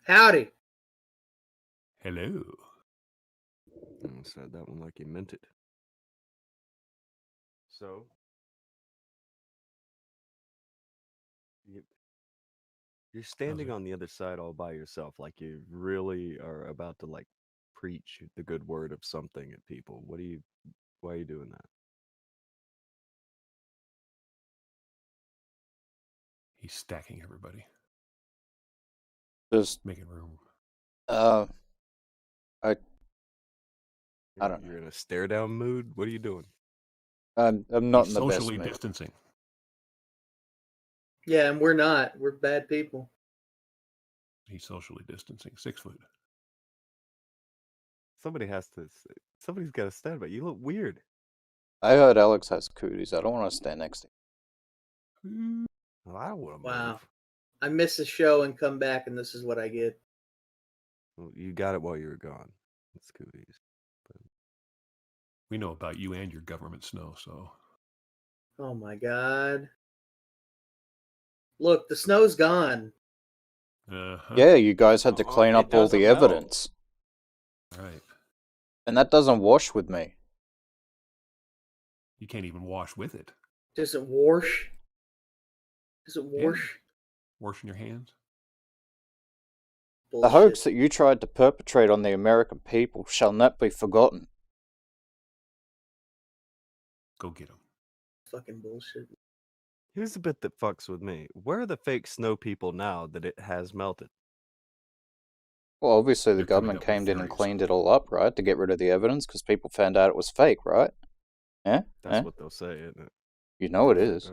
Howdy. Hello. Said that one like he meant it. So, you're standing on the other side all by yourself, like you really are about to like preach the good word of something at people. Why are you doing that? He's stacking everybody, Just making room. I don't know. You're in a stare down mood. What are you doing? I'm not He's in the best socially mood. distancing. Yeah, and we're not. We're bad people. He's socially distancing. 6 foot. Somebody's got to stand by. You look weird. I heard Alex has cooties. I don't want to stand next to Mm. Well, I don't want to Wow. move. I miss a show and come back, and this is what I get. Well, you got it while you were gone. It's cooties. We know about you and your government snow, so. Oh my god. Look, the snow's gone. Uh-huh. Yeah, you guys had to clean It up all doesn't the melt. evidence. Right. And that doesn't wash with me. You can't even wash with it. Does it wash? Does it wash? Washing your hands. The Bullshit. hoax that you tried to perpetrate on the American people shall not be forgotten. Go get him. Fucking bullshit. Here's the bit that fucks with me. Where are the fake snow people now that it has melted? Well, obviously the They're coming government up with came in and theories. cleaned it all up, right? To get rid of the evidence because people found out it was fake, right? Yeah? That's what they'll say, isn't it? You know it is.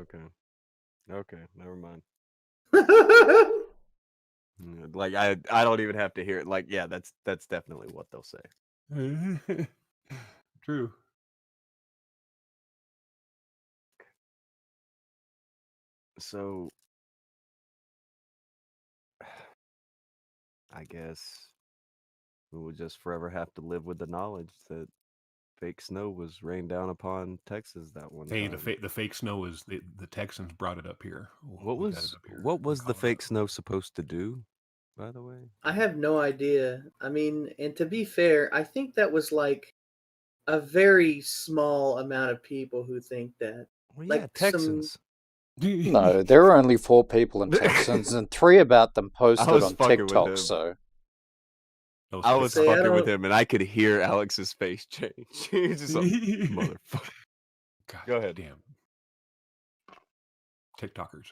Okay, never mind. Like I don't even have to hear it. Like, yeah, that's definitely what they'll say. True. So I guess we will just forever have to live with the knowledge that fake snow was rained down upon Texas that one Hey, time. the fake snow is the Texans brought it up here. What We got was it up here what in was the fake Colorado. snow supposed to do, by the way? I have no idea. I mean, and to be fair, I think that was like a very small amount of people who think that. Well, Like yeah, Texans. No, there were only 4 people in Texans, and 3 about them posted was on fucking with TikTok, him. so... Those I was See, I fucking with don't- him, and I could hear Alex's face change. He's just like, motherfucker. God Go ahead. damn. TikTokers.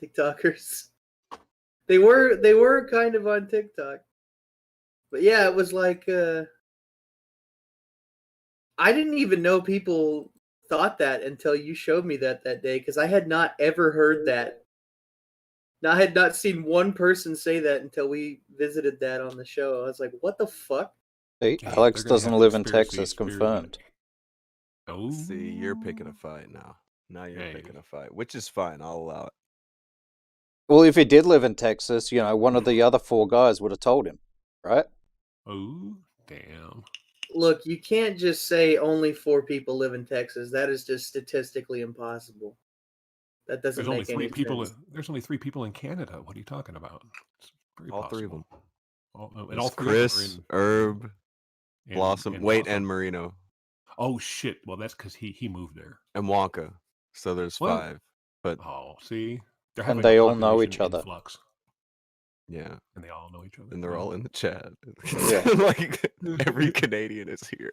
TikTokers. They were kind of on TikTok. But yeah, it was like I didn't even know people thought that until you showed me that day because I had not ever heard that. I had not seen one person say that until we visited that on the show. I was like, what the fuck? See, Hey, Alex they're gonna doesn't have live in conspiracy Texas, theories. confirmed. Oh. See, you're picking a fight now. Now you're Hey. picking a fight, which is fine. I'll allow it. Well, if he did live in Texas, one of the other 4 guys would have told him, right? Oh, damn. Look, you can't just say only 4 people live in Texas. That is just statistically impossible. That doesn't There's only make 3 any people. sense. There's only 3 people in Canada. What are you talking about? It's very All possible. 3 of them. And It's all 3 Chris, of them are Herb, in Blossom, and Wait, Blossom. and Marino. Oh shit! Well, that's because he moved there. And Wonka. So there's Well, 5. But oh, see, they're And having they a all know population each other. influx, yeah, and they all know each other. and they're all in the chat. Yeah. Like every Canadian is here.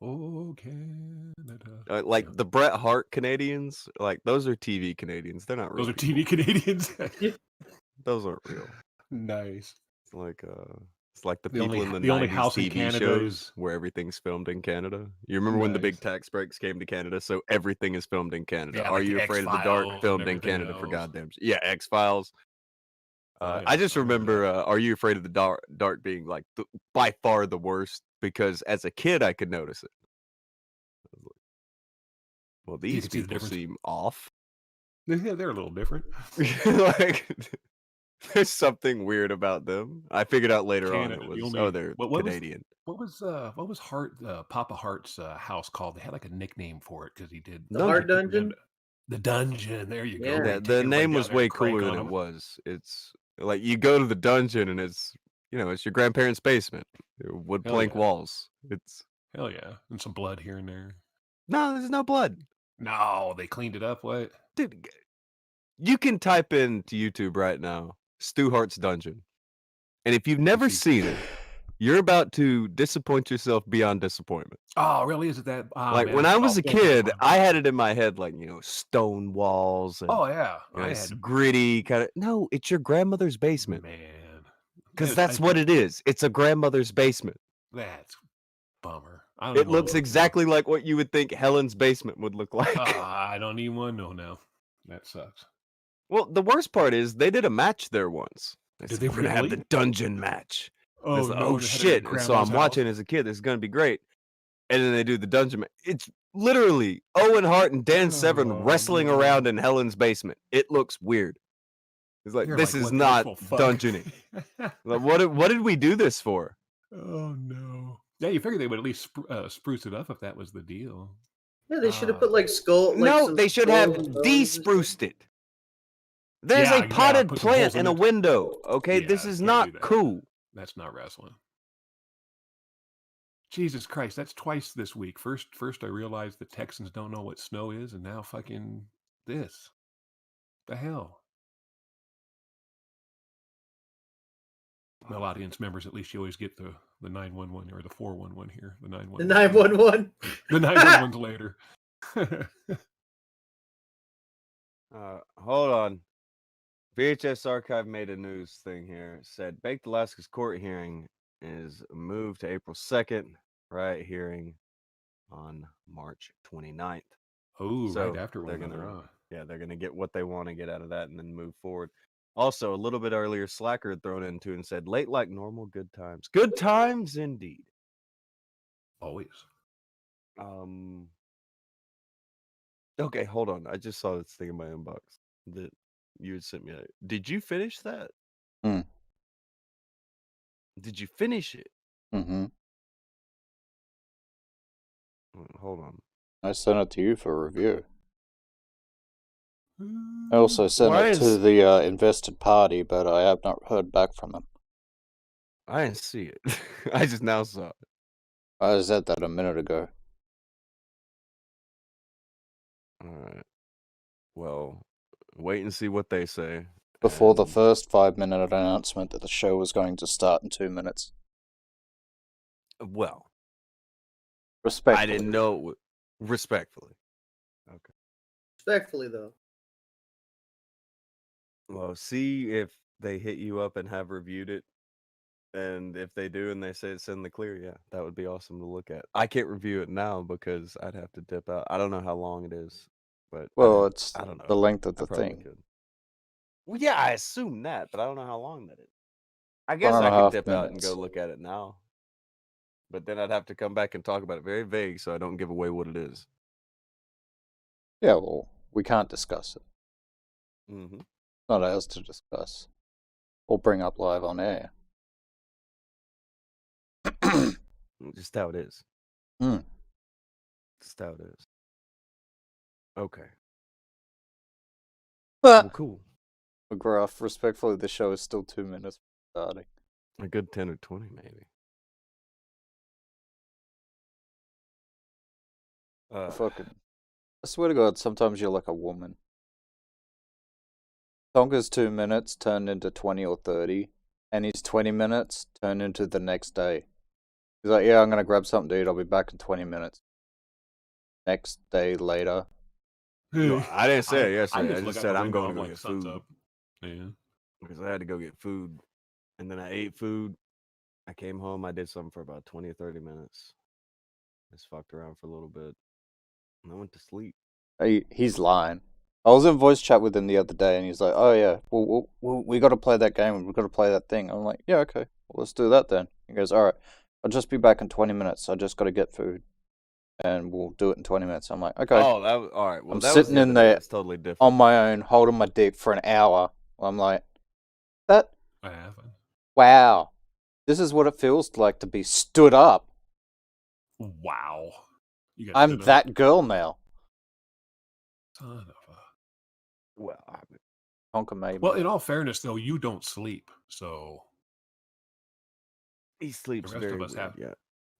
Oh, Canada. Like Yeah. the Bret Hart Canadians, like those are TV Canadians. They're not real. Those are people. TV Canadians. Those aren't real. Nice. It's like the people in the only 90s house in TV Canada shows is where everything's filmed in Canada. You remember when the big Nice. tax breaks came to Canada, so everything is filmed in Canada. Yeah, Are like You the Afraid of the X-Files Dark? and Filmed in everything Canada for else. goddamn yeah, X-Files. Oh, yeah, I just I remember remember Are You Afraid of the Dark being like by far the worst because as a kid I could notice it. Well, these could see the people difference. seem off. Yeah, they're a little different. Like there's something weird about them. I figured out later Canada, on the it was only- they're what was- Canadian. What was Papa Hart's house called? They had like a nickname for it because he did The Heart Dungeon? The dungeon. There you go. Yeah. They Yeah, take the everybody name down was there way and crank cooler on than it them. was. It's Like you go to the dungeon and it's it's your grandparents' basement, wood Hell plank yeah. walls. It's Hell yeah. And some blood here and there. no, there's no blood, No, they cleaned it up. What? dude. You can type into YouTube right now, Stu Hart's dungeon, and if you've never seen it, you're about to disappoint yourself beyond disappointment. Oh, really? Is it that? Oh, Like man, when I I saw was a pictures kid, on I my- had it in my head like stone walls and Oh yeah, I it's had gritty kind of. No, it's your grandmother's basement man. because that's what it is. It's a grandmother's basement. That's bummer. I don't It even wanna looks look exactly like what you would think Helen's basement would look like. now. I don't even want to know now. That sucks. Well, the worst part is they did a match there once. They Did said, they we're gonna have the really? dungeon match. And it's Oh like, no! oh they had it at shit! And so grandma's I'm house? watching as a kid. This is gonna be great. And then they do the dungeon match. It's literally Owen Hart and Dan Severn Oh, wrestling no. around in Helen's basement. It looks weird. It's like You're this like, is what, not well, fuck. dungeoning. Like, what did we do this for? Oh no! Yeah, you figured they would at least spruce it up if that was the deal. Yeah, they should have put like skull. Like No, some they should have skulls and bones and stuff. de-spruced it. There's Yeah, a yeah, potted put some holes plant in in a it. window. Okay, Yeah, this is can't not do that. cool. That's not wrestling. Jesus Christ, that's twice this week. First I realized the Texans don't know what snow is, and now fucking this. The hell. Well, audience members, at least you always get the 911 or the 411 here. The 911. The 911. The 911's later. Hold on. VHS Archive made a news thing here. It said Baked Alaska's court hearing is moved to April 2nd. Riot hearing on March 29th. Oh, So right after one they're another. gonna, yeah, they're gonna get what they want to get out of that and then move forward. Also, a little bit earlier, Slacker had thrown into and said, "Late like normal, good times, good times indeed." Always. Okay, hold on. I just saw this thing in my inbox that you had sent me. Did you finish that? Hmm. Did you finish it? Mm-hmm. Hold on. I sent it to you for review. I also sent Why it to is- the invested party, but I have not heard back from them. I didn't see it. I just now saw it. I said that a minute ago. All right. Well, wait and see what they say. Before the and- first 5-minute announcement that the show was going to start in 2 minutes. Well, Respectfully. I didn't know. Respectfully. Okay. Respectfully, though. Well, see if they hit you up and have reviewed it. And if they do and they say it's in the clear, yeah, that would be awesome to look at. I can't review it now because I'd have to dip out. I don't know how long it is, but Well, it's I don't know. the length of I the probably thing. could. Well, yeah, I assume that, but I don't know how long that is. I guess 1.5 I could dip out and go minutes. look at it now. But then I'd have to come back and talk about it very vague so I don't give away what it is. Yeah, well, we can't discuss it. Mm-hmm. Not ours to discuss. Or bring up live on air. Just how it is. Hmm. Just how it is. Okay. But Well, cool. McGrath, respectfully, the show is still 2 minutes from starting. A good 10 or 20, maybe. Fucking. I swear to God, sometimes you're like a woman. Tonka's 2 minutes turned into 20 or 30, and his 20 minutes turned into the next day. He's like, yeah, I'm going to grab something to eat, I'll be back in 20 minutes. Next day later. No, I didn't say it yesterday. I look just out said the I'm window, going to go like, get sun's food. up. Yeah. Because I had to go get food. And then I ate food. I came home. I did something for about 20 or 30 minutes. Just fucked around for a little bit. And I went to sleep. He's lying. I was in voice chat with him the other day, and he's like, oh yeah, we got to play that game, we got to play that thing. I'm like, yeah, okay, well, let's do that then. He goes, alright, I'll just be back in 20 minutes, I just got to get food, and we'll do it in 20 minutes. I'm like, okay. Oh, that was, all right. Well, I'm that sitting was in there It's totally different. on my own, holding my dick for an hour. I'm like, that, I haven't. wow, this is what it feels like to be stood up. Wow. You got I'm stood up. that girl now. Son of a... Well, Tonka made Well, me. in all fairness, though, you don't sleep, so He sleeps the rest very of us weird, have. yeah.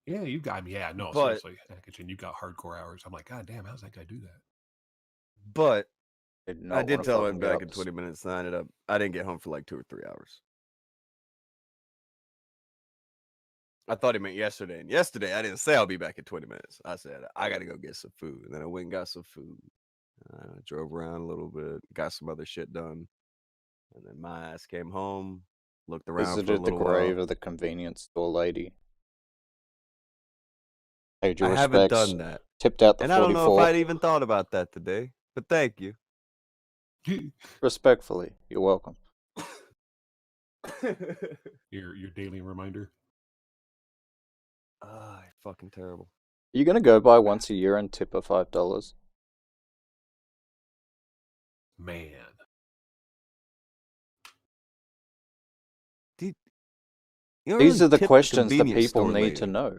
Yeah, you got me. Yeah, no, But seriously, Akujin, you got hardcore hours. I'm like, God damn, how's that guy do that? but Did I not did want to tell fucking him get back up. in 20 minutes, and I didn't get home for like 2 or 3 hours. I thought he meant yesterday, and yesterday I didn't say I'll be back in 20 minutes. I said I gotta go get some food, and then I went and got some food. Drove around a little bit, got some other shit done, and then my ass came home, looked around for a Visited the little grave while. of the convenience store lady. Paid your I haven't respects. done that, Tipped out the and I don't know if 44. I'd even thought about that today. But thank you. Respectfully, you're welcome. Your daily reminder. Fucking terrible. Are you gonna go by once a year and tip her $5? Man, Dude, you don't These really are the tip questions that convenience people store need to lady. know.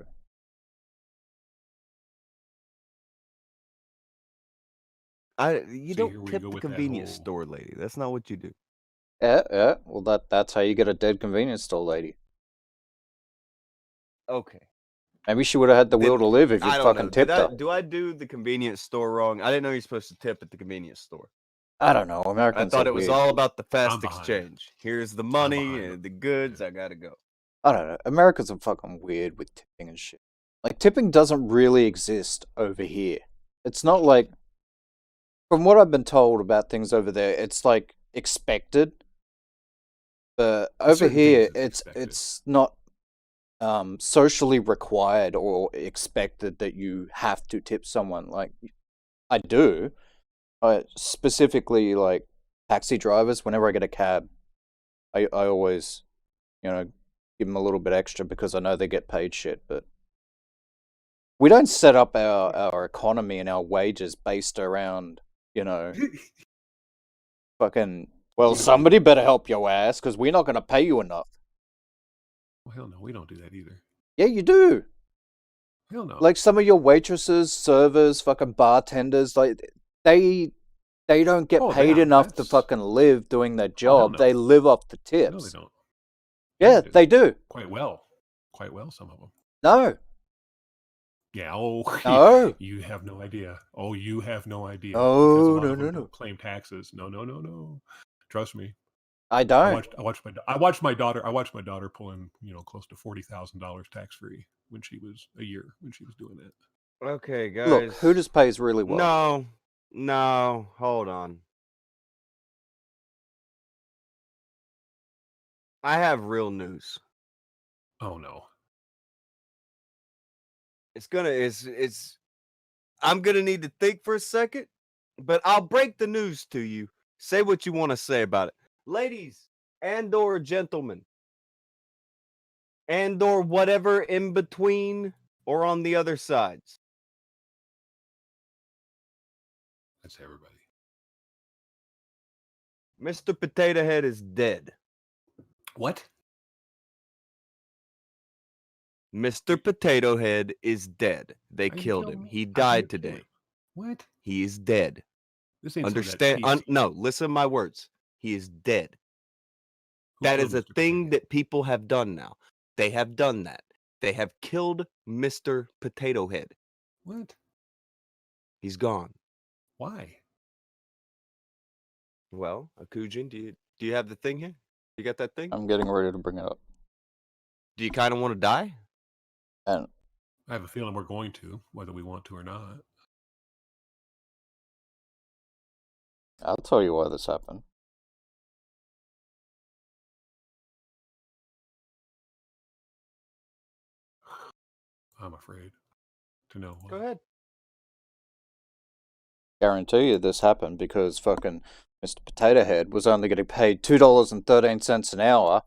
You see, don't here we tip go the with that convenience whole. store lady. That's not what you do. Yeah. Well, that's how you get a dead convenience store lady. Okay. Maybe she would have had the will to live if you I don't know. fucking tipped her. Do I do the convenience store wrong? I didn't know you're supposed to tip at the convenience store. I don't know. I Americans thought are it was weird. all about the fast I'm behind. exchange. Here's the money behind. and the goods. I gotta go. I don't know. Americans are fucking weird with tipping and shit. Like, tipping doesn't really exist over here. It's not like, from what I've been told about things over there, it's like expected. But over Certain here, things it's it's not socially required or expected that you have to tip someone. Like, I do. Specifically, like, taxi drivers, whenever I get a cab, I always, give them a little bit extra because I know they get paid shit. But we don't set up our economy and our wages based around, fucking, well, somebody better help your ass because we're not going to pay you enough. Well, hell no, we don't do that either. Yeah, you do. Hell no. Like, some of your waitresses, servers, fucking bartenders, like, they don't get paid enough to fucking live doing their job. no. They live off the tips. No, they don't. Yeah, they do. Quite well, some of them. No. Yeah. Oh. No. You have no idea. Oh, you have no idea. Oh, Because a lot of them no. don't claim taxes. No. Trust me. I don't. I watched my daughter pull in, close to $40,000 tax free when she was doing that. Okay, guys. Look, Hooters pays really well. No, hold on. I have real news. Oh no. I'm gonna need to think for a second, but I'll break the news to you. Say what you want to say about it. Ladies and/or gentlemen, and/or whatever in between or on the other sides. That's everybody. Mr. Potato Head is dead. What? Mr. Potato Head is dead. They killed him. He died today. What? He is dead. This ain't Understand? No, listen to my words. He is dead. That is a thing that people have done now. They have done that. They have killed Mr. Potato Head. What? He's gone. Why? Well, Akujin, do you have the thing here? You got that thing? I'm getting ready to bring it up. Do you kind of want to die? And I have a feeling we're going to, whether we want to or not. I'll tell you why this happened. I'm afraid to know. Go ahead. Guarantee you this happened because fucking Mr. Potato Head was only getting paid $2.13 an hour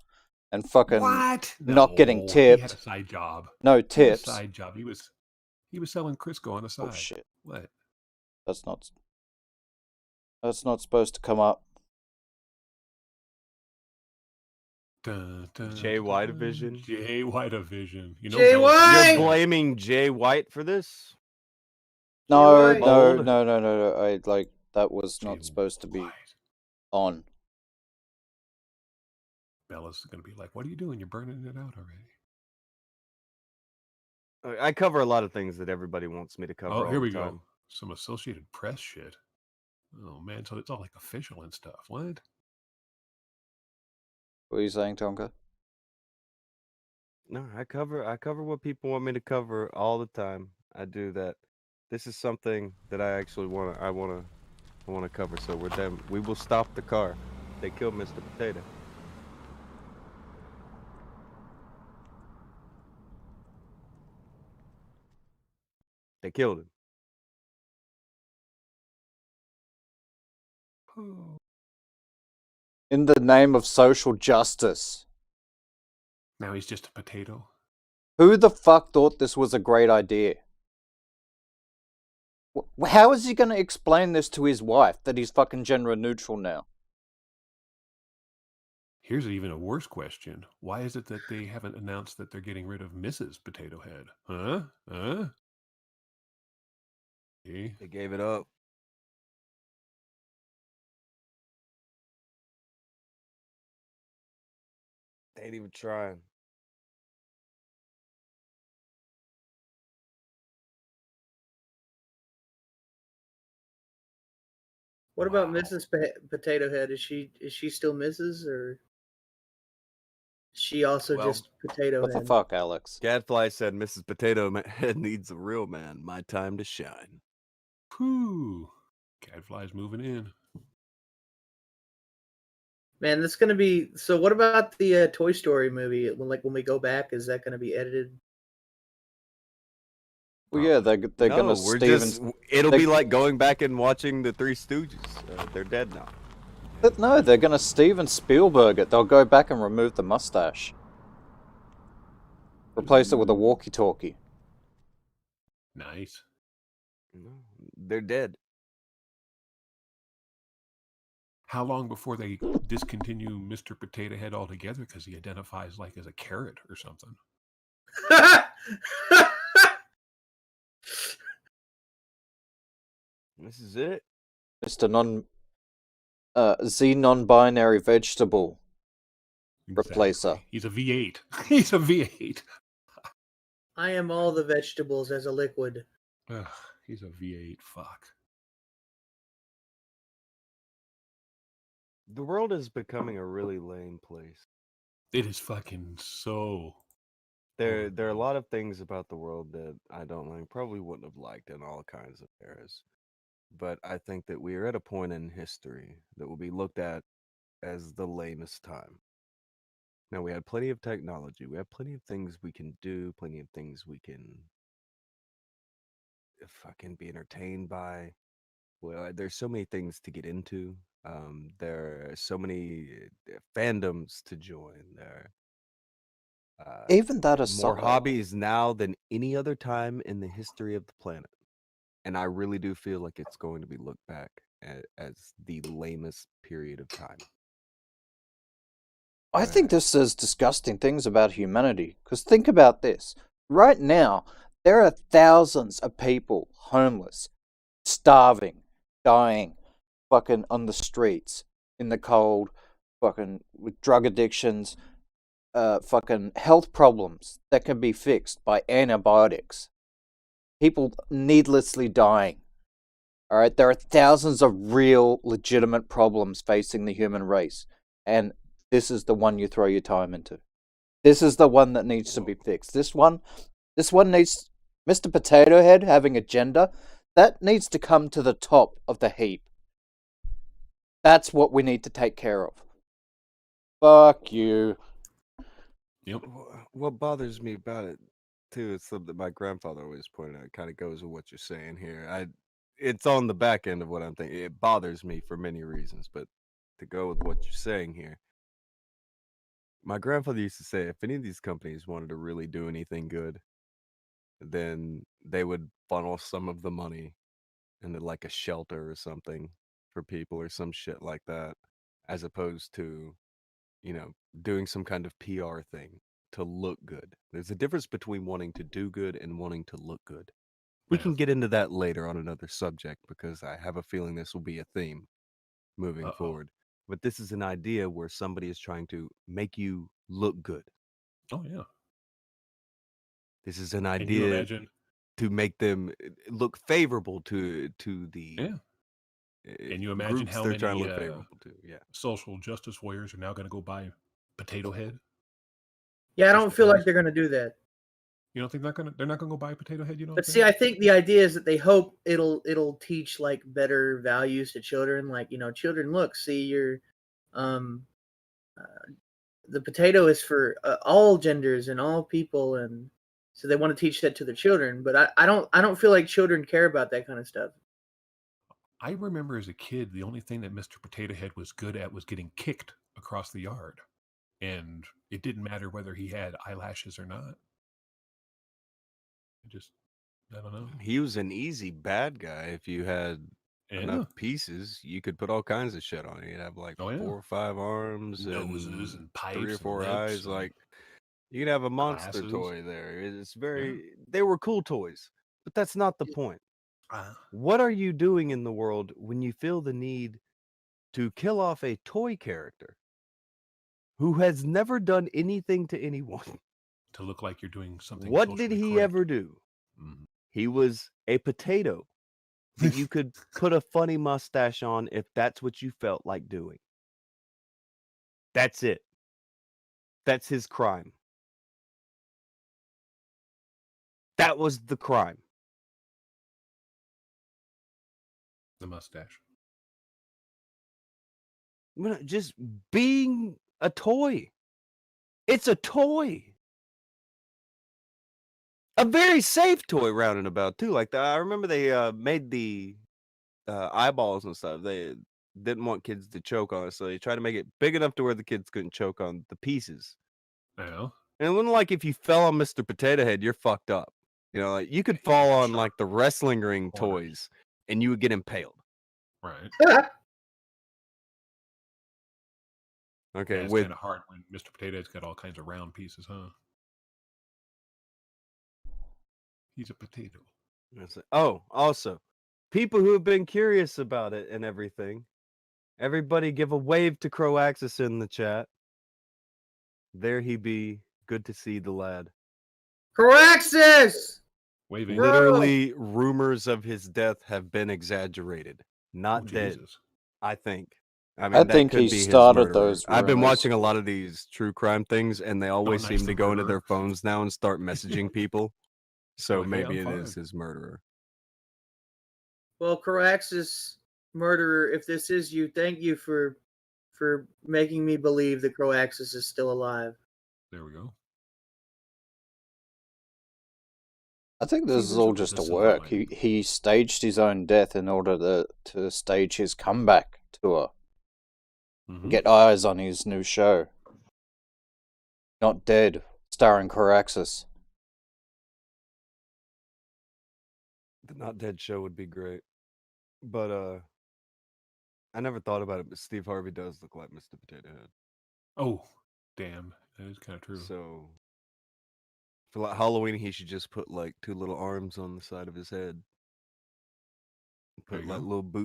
and fucking not getting tipped. He had a side job. No tips. Side job. He was selling Crisco on the side. Oh shit. What? That's not supposed to come up. Jay White Division. Jay White Division. Jay White! You're blaming Jay White for this? No. Bold. I that was Jay not supposed to be White. on. Bella's going to be like, what are you doing? You're burning it out already. I cover a lot of things that everybody wants me to cover Oh, all here the we time. go. Some Associated Press shit. Oh, man. So it's all like official and stuff. What? What are you saying, Tonka? No, I cover what people want me to cover all the time. I do that. This is something that I actually want to cover. So we will stop the car. They killed Mr. Potato. They killed him. Oh. In the name of social justice. Now he's just a potato. Who the fuck thought this was a great idea? How is he going to explain this to his wife that he's fucking gender neutral now? Here's even a worse question. Why is it that they haven't announced that they're getting rid of Mrs. Potato Head? Huh? See? They gave it up. They ain't even trying. What about Wow. Mrs. Potato Head? Is she still Mrs. or is she also Well, just Potato What Head? the fuck, Alex? Gadfly said Mrs. Potato Head needs a real man. My time to shine. Whew. Gadfly's moving in. Man, that's gonna be. So, what about the Toy Story movie? When we go back, is that gonna be edited? Well, yeah, Probably. they're No, gonna we're Steven. just. It'll they- be like going back and watching the Three Stooges. They're dead now. But no, they're gonna Steven Spielberg it. They'll go back and remove the mustache, replace it with a walkie-talkie. Nice. No, they're dead. How long before they discontinue Mr. Potato Head altogether because he identifies like as a carrot or something? This is it. Just a non-binary vegetable replacer. Exactly. He's a V8. He's a V8. I am all the vegetables as a liquid. Ugh, he's a V8. Fuck. The world is becoming a really lame place. It is fucking so. There are a lot of things about the world that I don't like. Probably wouldn't have liked in all kinds of eras. But I think that we are at a point in history that will be looked at as the lamest time. Now, we had plenty of technology. We have plenty of things we can do, plenty of things we can fucking be entertained by. Well, there's so many things to get into. There are so many fandoms to join. There are Even that more aside, hobbies now than any other time in the history of the planet. And I really do feel like it's going to be looked back as the lamest period of time. I think this says disgusting things about humanity. Because think about this. Right now, there are thousands of people homeless, starving, dying, fucking on the streets, in the cold, fucking with drug addictions, fucking health problems that can be fixed by antibiotics. People needlessly dying. Alright, there are thousands of real, legitimate problems facing the human race. And this is the one you throw your time into. This is the one that needs to be fixed. This one needs Mr. Potato Head having a gender. That needs to come to the top of the heap. That's what we need to take care of. Fuck you. Yep. What bothers me about it, too, is something my grandfather always pointed out. It kind of goes with what you're saying here. It's on the back end of what I'm thinking. It bothers me for many reasons, but to go with what you're saying here, my grandfather used to say if any of these companies wanted to really do anything good, then they would funnel some of the money into like a shelter or something for people or some shit like that, as opposed to, doing some kind of PR thing to look good. There's a difference between wanting to do good and wanting to look good. We can get into that later on another subject because I have a feeling this will be a theme moving forward. But this is an idea where somebody is trying to make you look good. Oh yeah. This is an Can you idea imagine? to make them look favorable to the Yeah. Can you imagine groups how they're trying to many look favorable to. Yeah. social justice warriors are now going to go buy Potato Head? Yeah, I Just don't feel like because? they're gonna do that. You don't think they're not going to go buy Potato Head? You don't But think? see, I think the idea is that they hope it'll teach like better values to children. Like, children, look, see, um, the potato is for all genders and all people, and so they want to teach that to their children. But I don't feel like children care about that kind of stuff. I remember as a kid, the only thing that Mr. Potato Head was good at was getting kicked across the yard. And it didn't matter whether he had eyelashes or not. I don't know. He was an easy bad guy. If you had Yeah. enough pieces, you could put all kinds of shit on it. You'd have like Oh, yeah. 4 or 5 arms Noses and pipes 3 or and 4 lips eyes. and Like, you could have a monster glasses. toy there. It's they were cool toys, but that's not the point. Ah, What are you doing in the world when you feel the need to kill off a toy character who has never done anything to anyone? to look like you're doing something What did socially he correct. ever do? Mhm. He was a potato that you could put a funny mustache on if that's what you felt like doing. That's it. That's his crime. That was the crime. The mustache. Just being a toy. It's a toy. A very safe toy roundabout too. Like I remember they made the eyeballs and stuff. They didn't want kids to choke on it, so they tried to make it big enough to where the kids couldn't choke on the pieces. Yeah. And it wasn't like if you fell on Mr. Potato Head, you're fucked up. Like you could fall on like the wrestling ring toys and you would get impaled. Right. Okay, Yeah, it's kind of hard when Mr. Potato Head's got all kinds of round pieces, huh? He's a potato. Oh, also, people who have been curious about it and everything, everybody give a wave to Croaxis in the chat. There he be. Good to see the lad. Croaxis! Waving. Literally, rumors of his death have been exaggerated. Not dead, Jesus. I think. I mean, I that think could he be his started murderer. those I've been rumors. watching a lot of these true crime things, and they always nice, seem the to go into murderer. their phones now and start messaging people. So Like, hey, maybe I'm it is fine. his murderer. Well, Croaxis murderer, if this is you, thank you for making me believe that Croaxis is still alive. There we go. I think this See, is all there's just a silver work. lining. He staged his own death in order to stage his comeback tour. Mhm. Get eyes on his new show. Not Dead, starring Coraxis. The Not Dead show would be great. But I never thought about it, but Steve Harvey does look like Mr. Potato Head. Oh, damn. That is kind of true. So for like Halloween, he should just put like 2 little arms on the side of his head. Put like little blue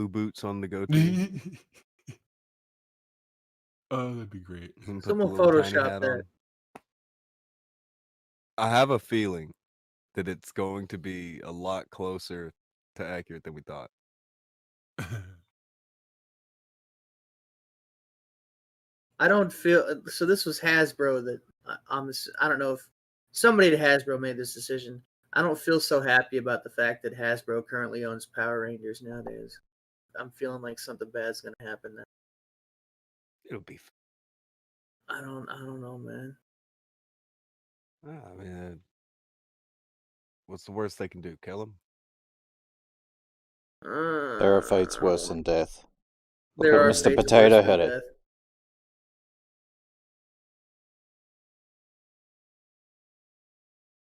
boots on the goatee. Oh, that'd be great. And put Someone the little tiny Photoshop hat that. on. I have a feeling that it's going to be a lot closer to accurate than we thought. I don't feel so. This was Hasbro that I don't know if somebody at Hasbro made this decision. I don't feel so happy about the fact that Hasbro currently owns Power Rangers nowadays. I'm feeling like something bad's gonna happen now. It'll be. I don't know, man. I mean, what's the worst they can do? Kill him? There are fates worse than death. Look There at are Mr. fates Potato worse than Head. death.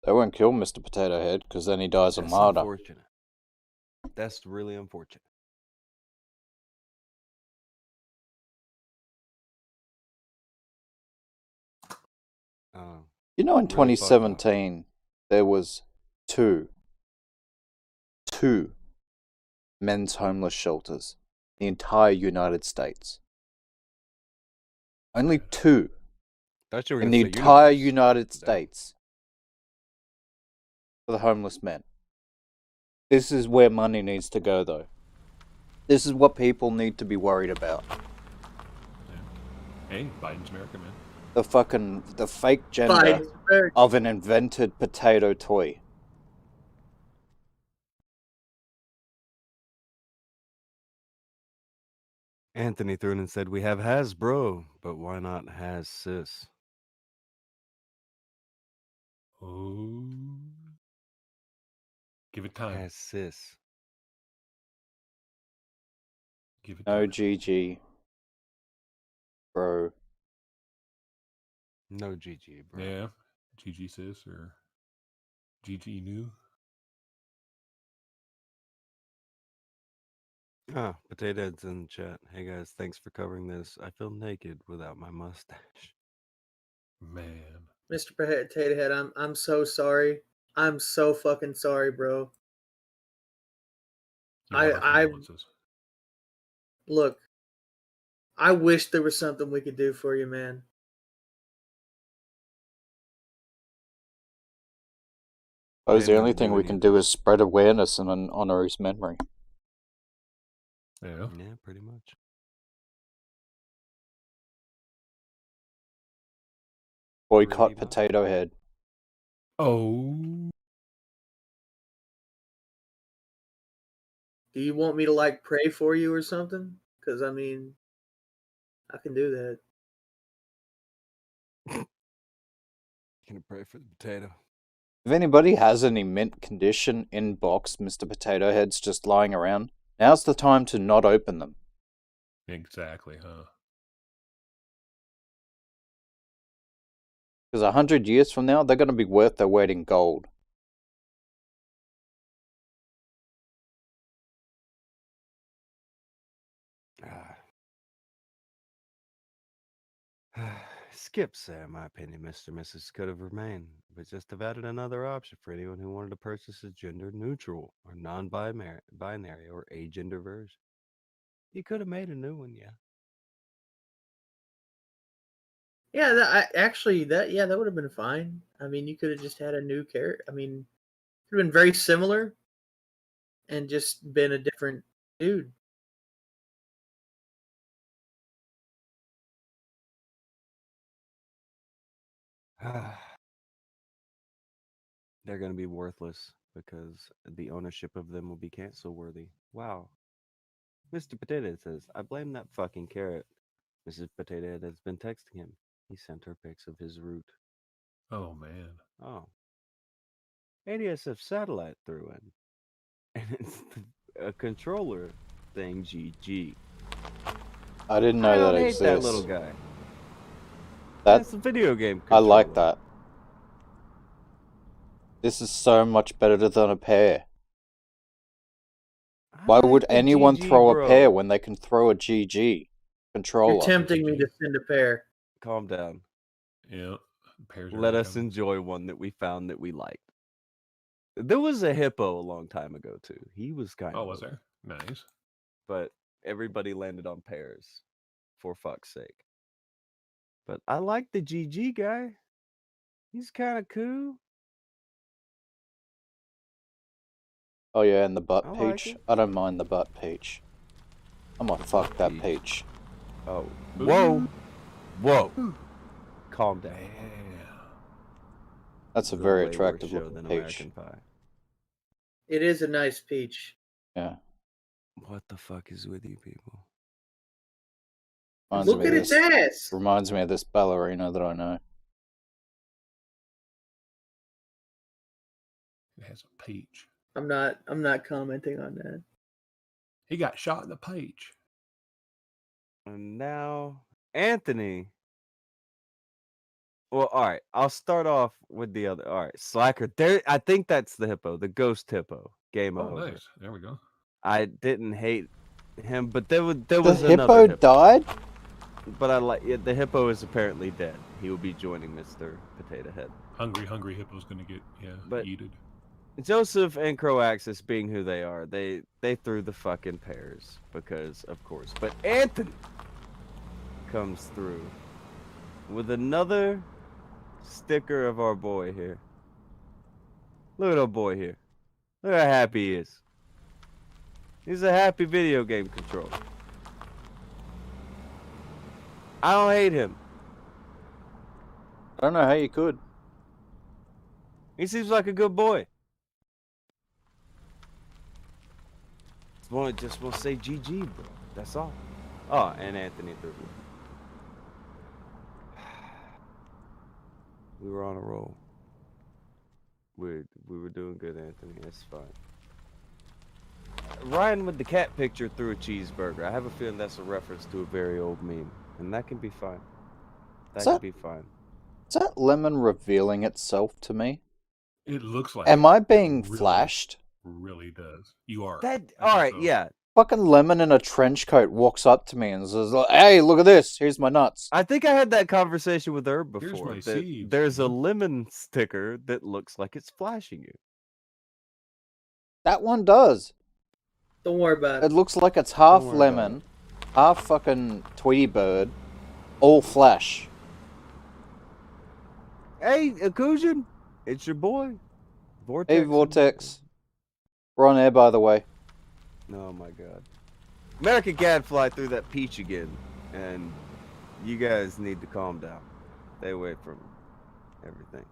They won't kill Mr. Potato Head because then he dies a That's martyr. unfortunate. That's really unfortunate. You know, in 2017, there was two men's homeless shelters The entire United States. Only 2 Thought you were in gonna the say entire universe. United Damn. States for the homeless men. This is where money needs to go, though. This is what people need to be worried about. Yeah. Hey, Biden's America, man. The fake gender Biden's America. of an invented potato toy. Anthony threw in and said, "We have Hasbro, but why not Has Sis?" Oh. Give it time. Has Sis. Give it No time. GG. Bro. No GG, bro. Yeah. GG sis or GG new. Potato Head's in the chat. Hey guys, thanks for covering this. I feel naked without my mustache. Man. Mr. Potato Head, I'm so sorry. I'm so fucking sorry, bro. You have our I condolences. look. I wish there was something we could do for you, man. Suppose the Didn't only have to thing do we any can of do this. is spread awareness and honor his memory. Yeah. Yeah, pretty much. Boycott Pretty much. Potato Head. Oh. Do you want me to like pray for you or something? Because I mean, I can do that. Gonna pray for the potato. If anybody has any mint condition in box Mr. Potato Head's just lying around, now's the time to not open them. Exactly, huh? Because 100 years from now, they're going to be worth their weight in gold. Skip say, in my opinion, Mr. and Mrs. could have remained, but just have added another option for anyone who wanted to purchase a gender neutral or non-binary or agender version. You could have made a new one, yeah. Yeah, that would have been fine. I mean, you could have just had a new character. I mean, it would have been very similar, and just been a different dude. They're going to be worthless because the ownership of them will be cancel worthy. Wow. Mr. Potato Head says, I blame that fucking carrot. Mrs. Potato Head has been texting him. He sent her pics of his root. Oh, man. Oh. ADSF satellite threw in. And it's a controller thing, GG. I didn't know I that don't hate exists. that little guy. That's That's a video game I like controller. that. This is so much better than a pair. I Why like would the anyone GG, throw a bro. pair when they can throw a GG controller? You're tempting me to send a pair. Calm down. Yeah. Pairs are Let not us coming. enjoy one that we found that we liked. There was a hippo a long time ago too. He was kind of. Oh, was there? Nice. But everybody landed on pairs, for fuck's sake. But I like the GG guy. He's kind of cool. Oh yeah, and the butt I like peach. it. I don't mind the butt peach. I'm gonna fuck that peach. peach. Oh, whoa, whoa. Calm down. Yeah. That's a This is very way worse attractive show looking than peach. American Pie. It is a nice peach. Yeah. What the fuck is with you people? Reminds Look me at of its this. ass. Reminds me of this ballerina that I know. It has a peach. I'm not commenting on that. He got shot in the peach. And now, Anthony. Well, all right. I'll start off with the other. All right, Slacker. There, I think that's the hippo, the ghost hippo. Game Oh, over. nice. There we go. I didn't hate him, but there was The another hippo hippo. died? But I like the hippo is apparently dead. He will be joining Mr. Potato Head. Hungry hippo's gonna get But- yeeted. Joseph and Croaxis being who they are, they threw the fucking pairs because, of course. But Anthony comes through with another sticker of our boy here. Look at our boy here. Look how happy he is. He's a happy video game controller. I don't hate him. I don't know how you could. He seems like a good boy. Just want to say GG, bro. That's all. Oh, and Anthony threw. We were on a roll. We were doing good, Anthony. That's fine. Ryan with the cat picture threw a cheeseburger. I have a feeling that's a reference to a very old meme, and that can be fine. That can be fine. Is that lemon revealing itself to me? It looks like. Am I being really, flashed? Really does. You are. All right, so. Yeah. Fucking lemon in a trench coat walks up to me and says, "Hey, look at this. Here's my nuts." I think I had that conversation with her before. Here's my seeds. There's a lemon sticker that looks like it's flashing you. That one does. Don't worry about it. It looks like it's half lemon, half fucking Tweety Bird, all flash. Hey, Akujin, it's your boy, Vortex. Hey, Vortex. We're on air, by the way. Oh my god. American Gadfly threw that peach again, and you guys need to calm down. Stay away from everything.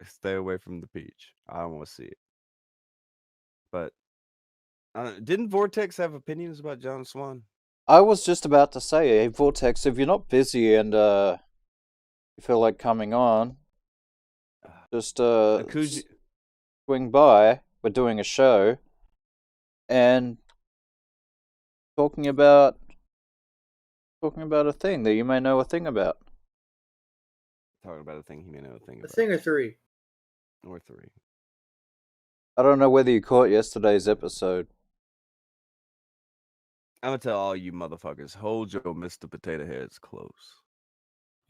Stay away from the peach. I don't want to see it. But didn't Vortex have opinions about John Swan? I was just about to say, hey, Vortex, if you're not busy and you feel like coming on, just swing by. We're doing a show and talking about a thing that you may know a thing about. Talking about a thing he may know a thing about. A thing or three. Or three. I don't know whether you caught yesterday's episode. I'm gonna tell all you motherfuckers, hold your Mr. Potato Heads close.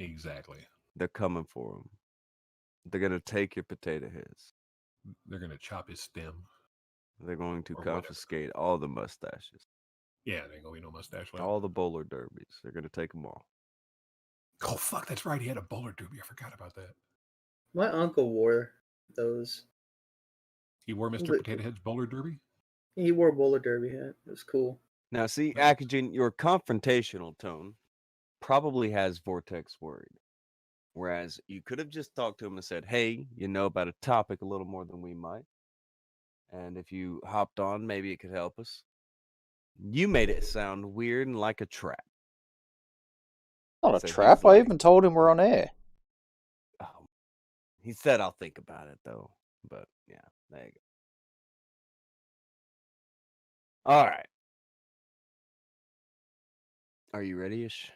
Exactly. They're coming for him. They're gonna take your potato heads. They're gonna chop his stem. They're going to confiscate all the mustaches. Yeah, there ain't gonna be no mustache left. All the bowler derbies. They're gonna take them all. Oh fuck, that's right. He had a bowler derby. I forgot about that. My uncle wore those. He wore Mr. Potato Head's bowler derby? He wore a bowler derby hat. It was cool. Now, see, Akujin, your confrontational tone probably has Vortex worried. Whereas you could have just talked to him and said, hey, you know about a topic a little more than we might. And if you hopped on, maybe it could help us. You made it sound weird and like a trap. Not a trap. I even told him we're on air. Oh, he said, I'll think about it, though. But, yeah, there you go. All right. Are you ready-ish?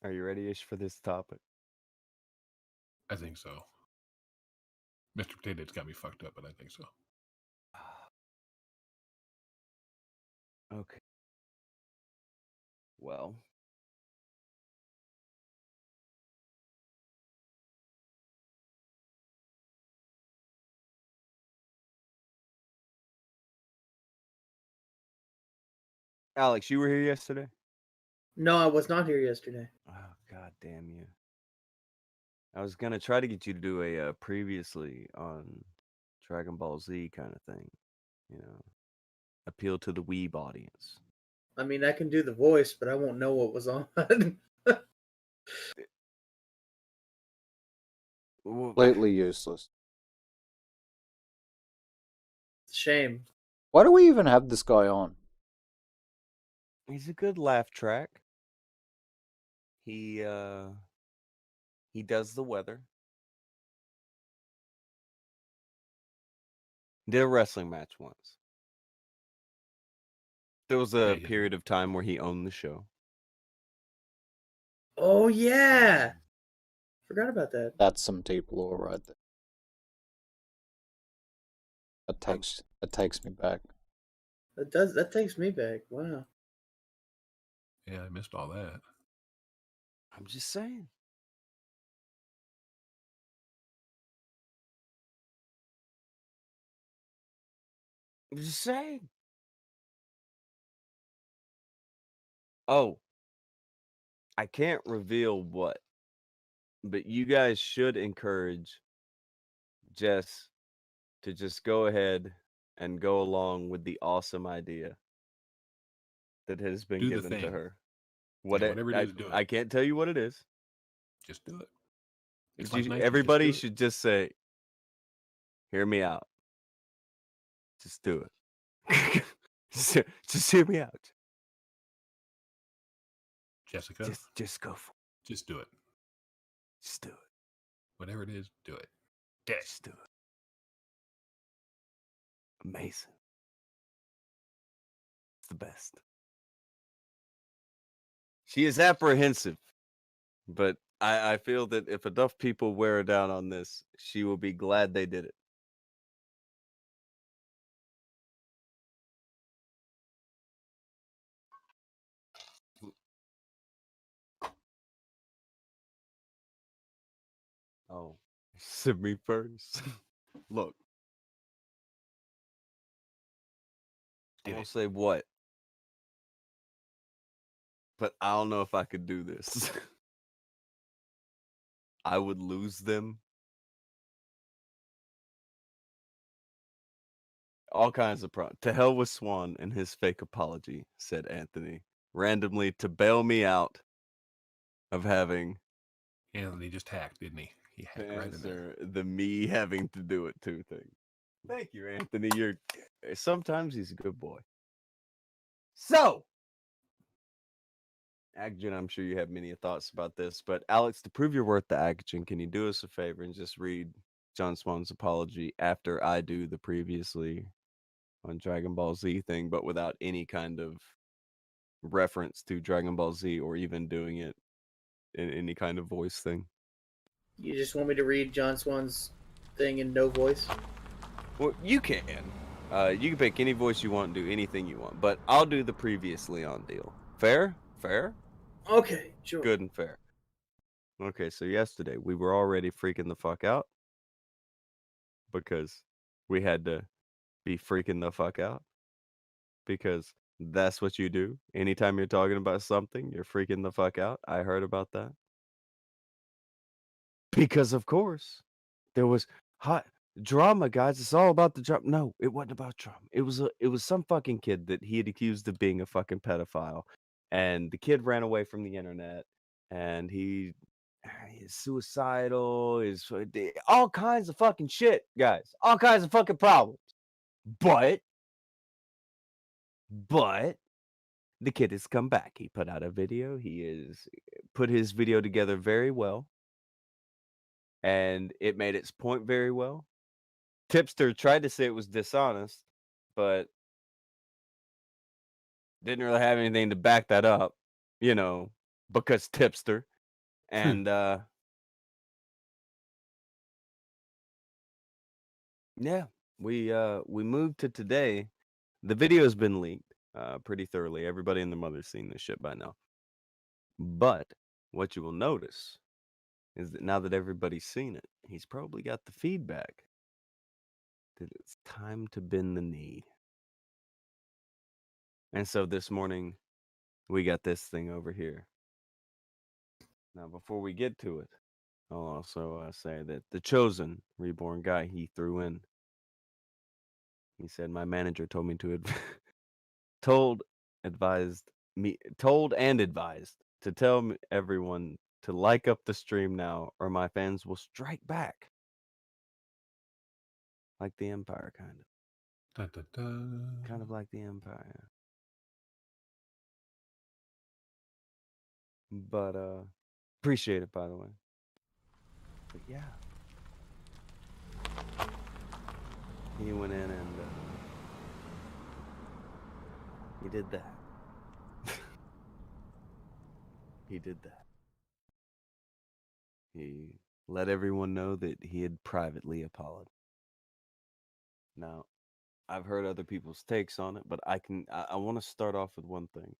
Are you ready-ish for this topic? I think so. Mr. Potato Head's got me fucked up, but I think so. Okay. Well. Alex, you were here yesterday? No, I was not here yesterday. Oh, god damn you. I was going to try to get you to do a previously on Dragon Ball Z kind of thing. You know, appeal to the weeb audience. I mean, I can do the voice, but I won't know what was on. Completely useless. Shame. Why do we even have this guy on? He's a good laugh track. He does the weather. Did a wrestling match once. There was a period of time where he owned the show. Oh yeah, forgot about that. That's some deep lore right there. That takes me back. That takes me back. Wow. Yeah, I missed all that. I'm just saying. I'm just saying. Oh, I can't reveal what, but you guys should encourage Jess to just go ahead and go along with the awesome idea that has been Do the given to thing. her. Whatever it is, do it. I can't tell you what it is. Just do it. But It's like Nike. everybody Just do it. should just say, "Hear me out." Just do it. just hear me out. Jessica, Just go for it. just do it. Just do it. Whatever it is, do it. Just do it. Amazing. It's the best. She is apprehensive, but I feel that if enough people wear her down on this, she will be glad they did it. Oh, send me first. Look, I Did won't it. say what, but I don't know if I could do this. I would lose them. All kinds of To hell with Swan and his fake apology, said Anthony, randomly to bail me out of having Anthony just hacked, didn't he? He to hacked right in there. answer the me having to do it too thing. Thank you, Anthony. Sometimes he's a good boy. So, Akujin, I'm sure you have many thoughts about this, but Alex, to prove your worth to Akujin, can you do us a favor and just read John Swan's apology after I do the previously on Dragon Ball Z thing, but without any kind of reference to Dragon Ball Z or even doing it in any kind of voice thing? You just want me to read John Swan's thing in no voice? Well, you can. You can pick any voice you want and do anything you want, but I'll do the previously on deal. Fair? Fair? Okay, sure. Good and fair. Okay, so yesterday we were already freaking the fuck out because we had to be freaking the fuck out because that's what you do. Anytime you're talking about something, you're freaking the fuck out. I heard about that. Because of course, there was hot drama, guys. It's all about the drama. No, it wasn't about drama. It was some fucking kid that he had accused of being a fucking pedophile, and the kid ran away from the internet, and he is suicidal. Is all kinds of fucking shit, guys. All kinds of fucking problems. But the kid has come back. He put out a video. He is put his video together very well. And it made its point very well. Tipster tried to say it was dishonest, but didn't really have anything to back that up, because Tipster. And yeah, we moved to today. The video's been leaked pretty thoroughly. Everybody and their mother's seen this shit by now. But what you will notice is that now that everybody's seen it, he's probably got the feedback that it's time to bend the knee. And so this morning, we got this thing over here. Now, before we get to it, I'll also say that the chosen reborn guy he threw in, he said, my manager told me to told and advised to tell everyone to like up the stream now or my fans will strike back. Like the Empire, kind of. Dun, dun, dun. Kind of like the Empire. But appreciate it, by the way. But yeah, he went in and he did that. He did that. He let everyone know that he had privately apologized. Now, I've heard other people's takes on it, but I want to start off with one thing.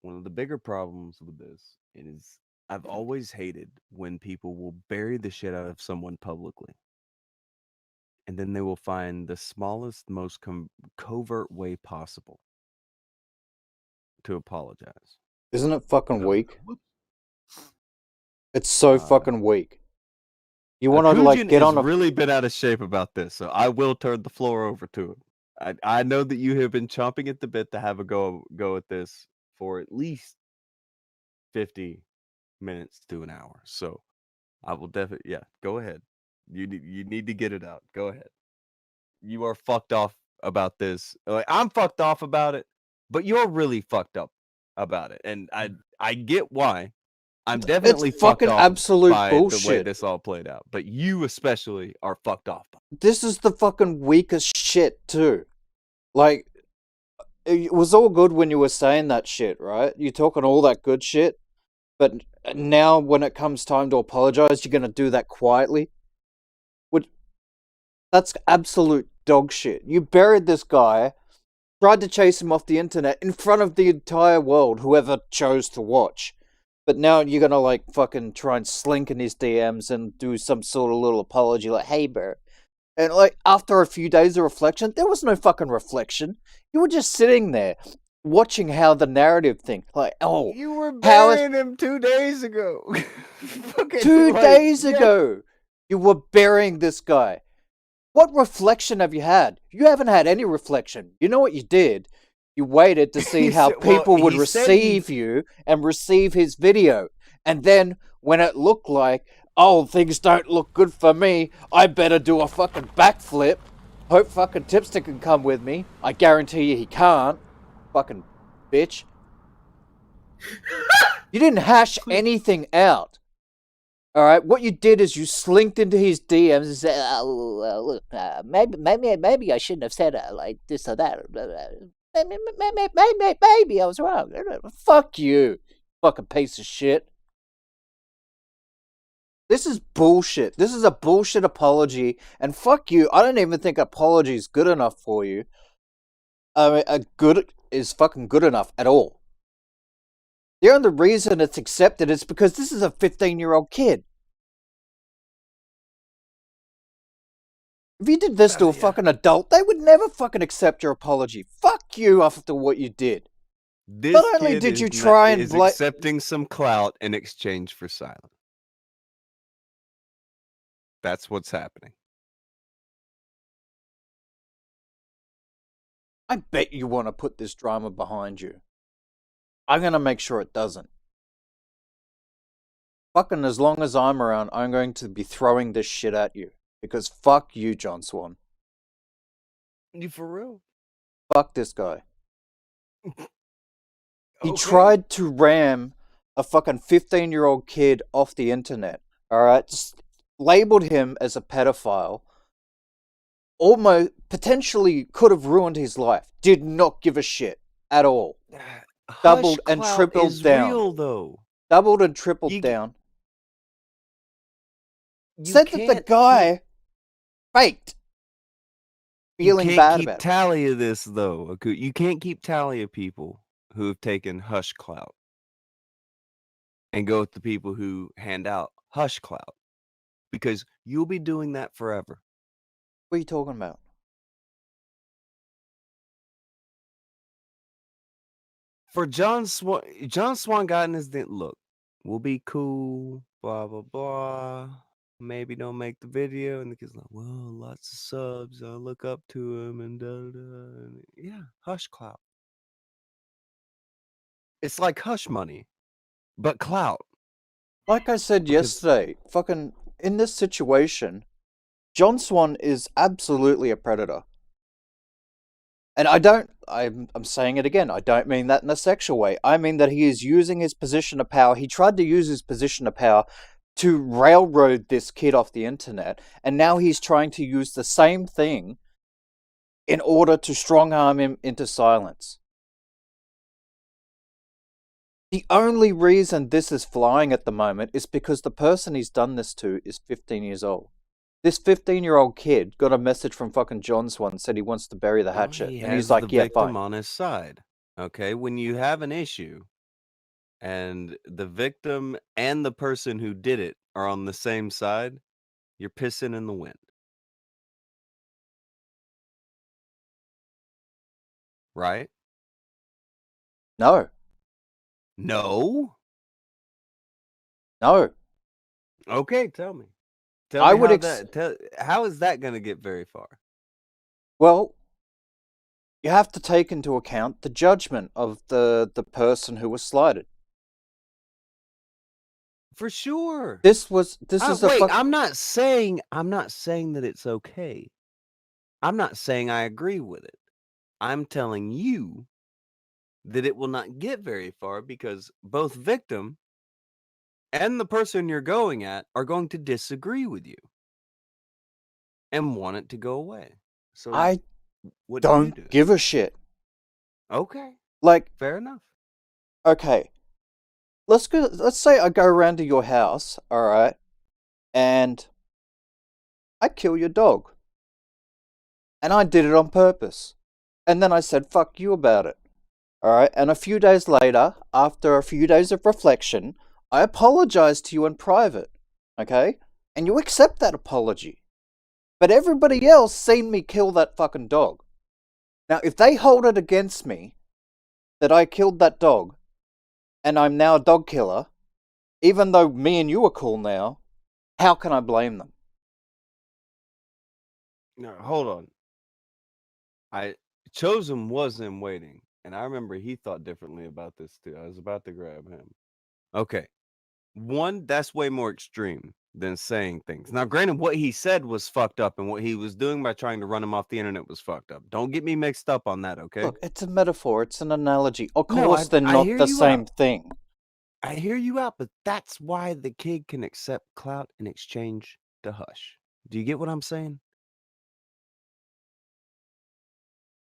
One of the bigger problems with this is I've always hated when people will bury the shit out of someone publicly. And then they will find the smallest, most covert way possible to apologize. Isn't it fucking Oh, weak? whoop. It's so Uh, fucking weak. You want to Akujin like get has on a really been out of shape about this, so I will turn the floor over to him. I know that you have been chomping at the bit to have a go at this for at least 50 minutes to an hour. So I will definitely, go ahead. You need to get it out. Go ahead. You are fucked off about this. Like, I'm fucked off about it, but you're really fucked up about it, and I get why. I'm definitely It's fucked fucking off absolute by the way bullshit. this all played out, but you especially are fucked off. This is the fucking weakest shit too. Like, it was all good when you were saying that shit, right? You're talking all that good shit, but now when it comes time to apologize, you're gonna do that quietly. That's absolute dog shit. You buried this guy, tried to chase him off the internet in front of the entire world, whoever chose to watch. But now you're gonna like fucking try and slink in his DMs and do some sort of little apology like, hey bro. And like after a few days of reflection, there was no fucking reflection. You were just sitting there watching how the narrative thing, like, oh, You were how is burying him 2 days ago. Fucking, 2 like, days yeah. ago you were burying this guy. What reflection have you had? You haven't had any reflection. You know what you did? You waited to see He how said- well, people would he said he- receive you and receive his video. And then when it looked like, oh, things don't look good for me, I better do a fucking backflip. Hope fucking Tipster can come with me. I guarantee you he can't. Fucking bitch. You didn't hash anything out. Alright, what you did is you slinked into his DMs and said, look, maybe I shouldn't have said like this or that. Maybe I was wrong. Fuck you, fucking piece of shit. This is bullshit. This is a bullshit apology, and fuck you. I don't even think apology is good enough for you. I mean, a good is fucking good enough at all. The only reason it's accepted is because this is a 15-year-old kid. If you did this to a fucking adult, they would never fucking accept your apology. Fuck you after what you did. This Not only kid did you is try and accepting some clout in exchange for silence. That's what's happening. I bet you want to put this drama behind you. I'm going to make sure it doesn't. Fucking as long as I'm around, I'm going to be throwing this shit at you. Because fuck you, John Swan. You for real? Fuck this guy. He Okay. tried to ram a fucking 15-year-old kid off the internet. Alright? Just labeled him as a pedophile. Almost, potentially could have ruined his life. Did not give a shit at all. Doubled and Hush tripled clout is down. real, though. Doubled and tripled You- down. You Said that the can't guy faked. You Feeling can't bad keep about it. tally of this, though. You can't keep tally of people who have taken hush clout and go with the people who hand out hush clout, because you'll be doing that forever. What are you talking about? For John Swan got in his look. We'll be cool, blah blah blah. Maybe don't make the video, and the kid's like, well, lots of subs. I look up to him, and da da da. Yeah, hush clout. It's like hush money, but clout. Like I said Because- yesterday, fucking in this situation, John Swan is absolutely a predator. And I'm saying it again, I don't mean that in a sexual way. I mean that he is using his position of power. He tried to use his position of power to railroad this kid off the internet, and now he's trying to use the same thing in order to strong arm him into silence. The only reason this is flying at the moment is because the person he's done this to is 15 years old. This 15-year-old kid got a message from fucking John Swan, said he wants to bury the hatchet. He And he's has like, the yeah, victim fine. on his side. Okay, when you have an issue and the victim and the person who did it are on the same side, you're pissing in the wind. Right? No. No? No. Okay, tell me. Tell I me would how is that going to get very far? Well, you have to take into account the judgment of the person who was slighted. For sure. This is a wait, fuck. I'm not saying that it's okay. I'm not saying I agree with it. I'm telling you that it will not get very far because both victim and the person you're going at are going to disagree with you and want it to go away. So I what do you don't do? give a shit. Okay, Like, fair enough. okay, let's say I go around to your house, all right, and I kill your dog, and I did it on purpose, and then I said fuck you about it, all right, and a few days later, after a few days of reflection, I apologize to you in private, okay, and you accept that apology, but everybody else seen me kill that fucking dog. Now, if they hold it against me that I killed that dog, and I'm now a dog killer, even though me and you are cool now, how can I blame them? No, hold on. Chosen was in waiting, and I remember he thought differently about this too. I was about to grab him. Okay. One, that's way more extreme than saying things. Now, granted, what he said was fucked up, and what he was doing by trying to run him off the internet was fucked up. Don't get me mixed up on that, okay? Look, it's a metaphor, it's an analogy. Of No, course, they're I not hear the you same out. thing. I hear you out, but that's why the kid can accept clout in exchange to hush. Do you get what I'm saying?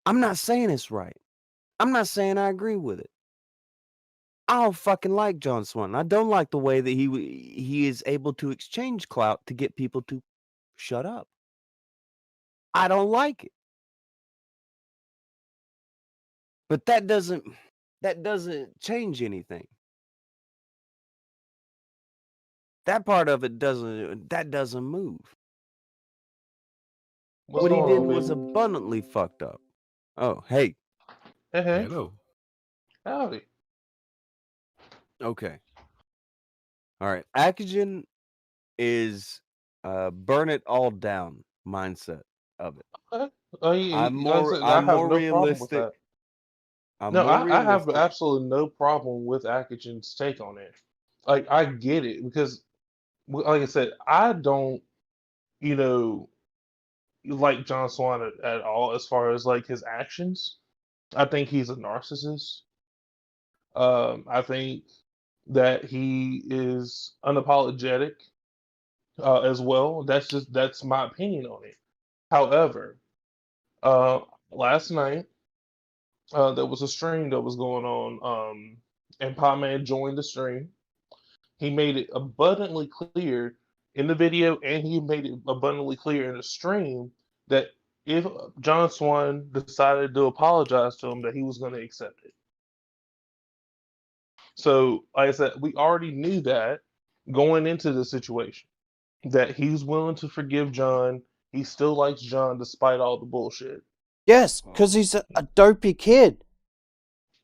I'm not saying it's right. I'm not saying I agree with it. I don't fucking like John Swan. I don't like the way that he is able to exchange clout to get people to shut up. I don't like it. But that doesn't change anything. That part of it doesn't move. What's What he going did on, was B? abundantly fucked up. Oh, hey. Hey, Hello. howdy. Okay. All right. Akujin is burn it all down mindset of it. Okay. Like I said, I I'm have more no problem with realistic. that. I'm No, more I have realistic. absolutely no problem with Akujin's take on it. Like, I get it because, like I said, I don't, you know, like John Swan at all as far as like his actions. I think he's a narcissist. I think that he is unapologetic as well. That's my opinion on it. However, uh, last night there was a stream that was going on, and Pieman joined the stream. He made it abundantly clear in the video, and he made it abundantly clear in the stream that if John Swan decided to apologize to him, that he was going to accept it. So, like I said, we already knew that going into the situation, that he's willing to forgive John. He still likes John despite all the bullshit. Yes, because he's a dopey kid.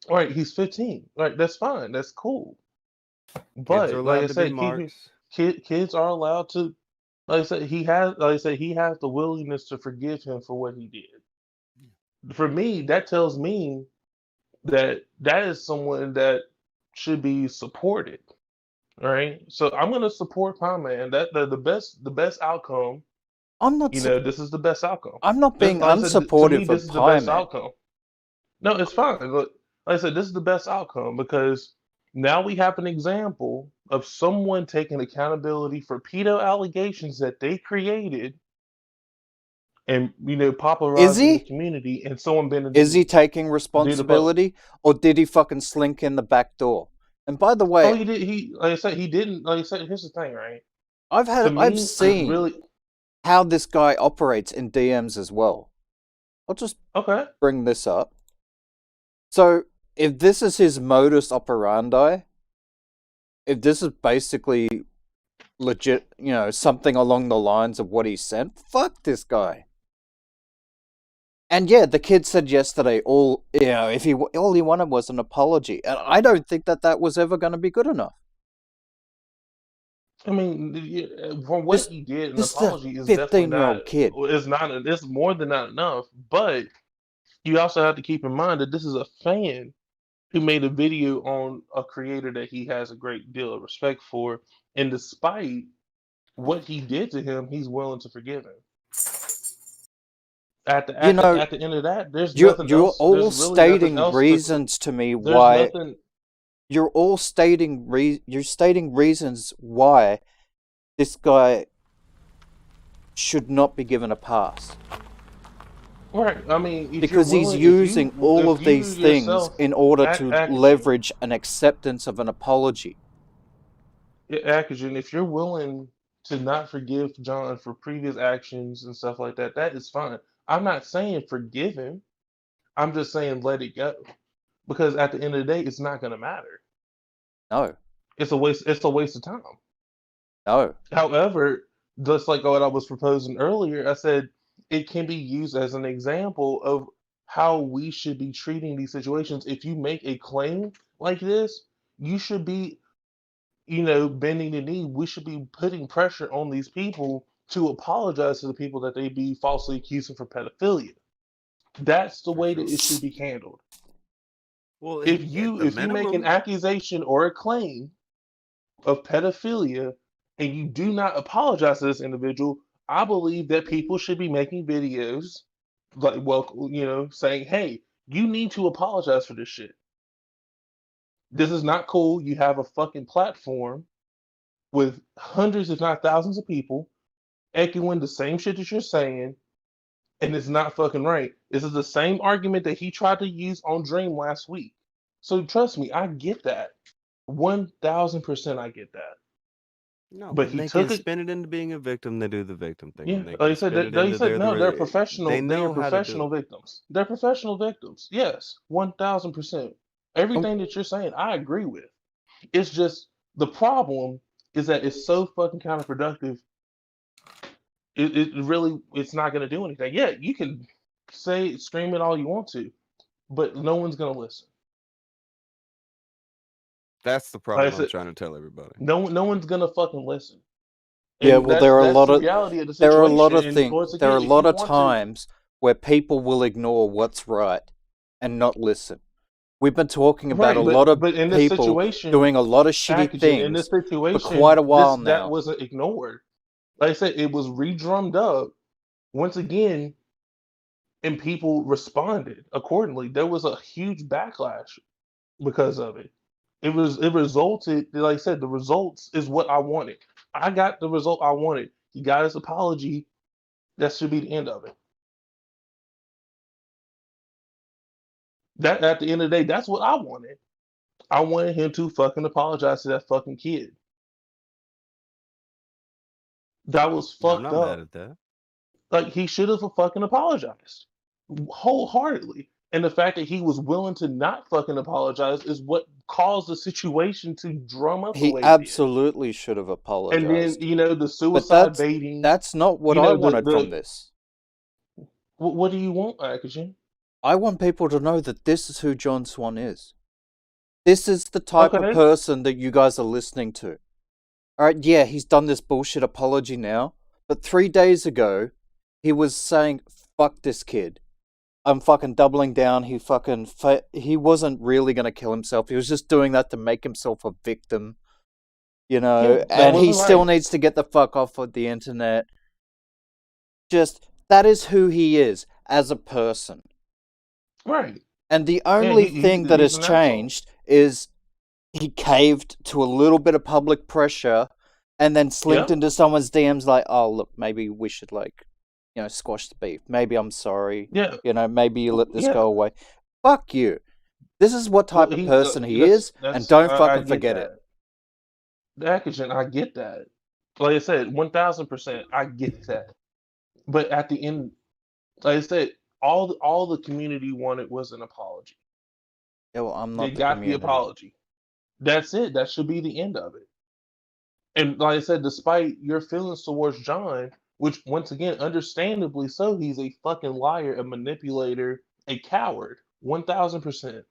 All right, he's 15. Right, that's fine. That's cool. Kids are But like I allowed to be said, marks. kids are allowed to. Like I said, he has the willingness to forgive him for what he did. For me, that tells me that that is someone that should be supported. Right. So I'm gonna support Pieman. That the best outcome. I'm not. This is the best outcome. I'm not This, being like I said, to me, unsupportive this of is the best Pieman. outcome. No, it's fine. Look, like I said, this is the best outcome because now we have an example of someone taking accountability for pedo allegations that they created and Is popularizing the he? community, and someone been to Is he taking do the po- responsibility, or did he fucking slink in the back door? And by the oh, way, he did. He Like I said, he didn't. Like I said, here's the thing, right? To I've me, it seen really how this guy operates in DMs as well. I'll just okay. bring this up. So, if this is his modus operandi, if this is basically legit, something along the lines of what he said, fuck this guy. And yeah, the kid said yesterday, all he wanted was an apology, and I don't think that was ever going to be good enough. I mean, from what he did, an apology is definitely not. 15-year-old kid. It's more than not enough. But you also have to keep in mind that this is a fan who made a video on a creator that he has a great deal of respect for, and despite what he did to him, he's willing to forgive him. At the end of that, there's nothing you're else. all There's really stating nothing else reasons to me there's why. Nothing, You're all stating reasons why this guy should not be given a pass. right? I mean, Because he's using all of these things in order to leverage an acceptance of an apology. Akujin, if you're willing to not forgive John for previous actions and stuff like that, that is fine. I'm not saying forgive him. I'm just saying let it go. Because at the end of the day, it's not going to matter. No. It's a waste of time. No. However, just like what I was proposing earlier, I said it can be used as an example of how we should be treating these situations. If you make a claim like this, you should be, bending the knee. We should be putting pressure on these people to apologize to the people that they be falsely accusing for pedophilia. That's the way that it should be handled. Well, If you make an accusation or a claim of pedophilia and you do not apologize to this individual, I believe that people should be making videos saying, hey, you need to apologize for this shit. This is not cool. You have a fucking platform with hundreds, if not thousands of people echoing the same shit that you're saying, and it's not fucking right. This is the same argument that he tried to use on Dream last week. So trust me, I get that. 1000% I get that. No, but he they took can it. spin it into being a victim. They do the victim thing. Yeah, They like can I said, spin it they into said no. They're the- professional. They know are how to do professional it. victims. They're professional victims. Yes, 1000%. Everything that you're saying, I agree with. It's just the problem is that it's so fucking counterproductive. It's not going to do anything. Yeah, you can scream it all you want to, but no one's going to listen. That's the problem I'm trying to tell everybody. No one's going to fucking listen. Yeah, well, there are a lot of reality of the there are a situation. lot of And things. once There are a again, if lot you of want times where people will ignore what's right and not listen. We've been talking about Right, a lot of but in this people situation, doing a lot of shitty in this things for situation, quite a while that now. wasn't ignored. Like I said, it was re-drummed up once again, and people responded accordingly. There was a huge backlash because of it. It resulted, like I said, the results is what I wanted. I got the result I wanted. He got his apology. That should be the end of it. That at the end of the day, that's what I wanted. I wanted him to fucking apologize to that fucking kid. That was fucked I'm not mad up. at that. Like he should have fucking apologized wholeheartedly. And the fact that he was willing to not fucking apologize is what caused the situation to drum up the He way absolutely should have it did. And apologized. then the But suicide baiting. that's not what I wanted from this. What do you want, Akujin? I want people to know that this is who John Swan is. This is the type of person that you guys are listening to. Alright, yeah, he's done this bullshit apology now, but 3 days ago, he was saying, fuck this kid. I'm fucking doubling down. He wasn't really going to kill himself. He was just doing that to make himself a victim. And he still needs to get the fuck off of the internet. That is who he is as a person. Right. And the only thing that has changed is he caved to a little bit of public pressure and then slipped into someone's DMs like, oh, look, maybe we should squash the beef. Maybe I'm sorry. Yeah. Maybe you let this go away. Fuck you. This is what type of person he is, and don't fucking forget it. Akujin, I get that. Like I said, 1000%, I get that. But at the end, like I said, all the community wanted was an apology. Yeah, well, I'm not they got the apology. That's it. That should be the end of it. And like I said, despite your feelings towards John, which once again, understandably so, he's a fucking liar, a manipulator, a coward, 1000%.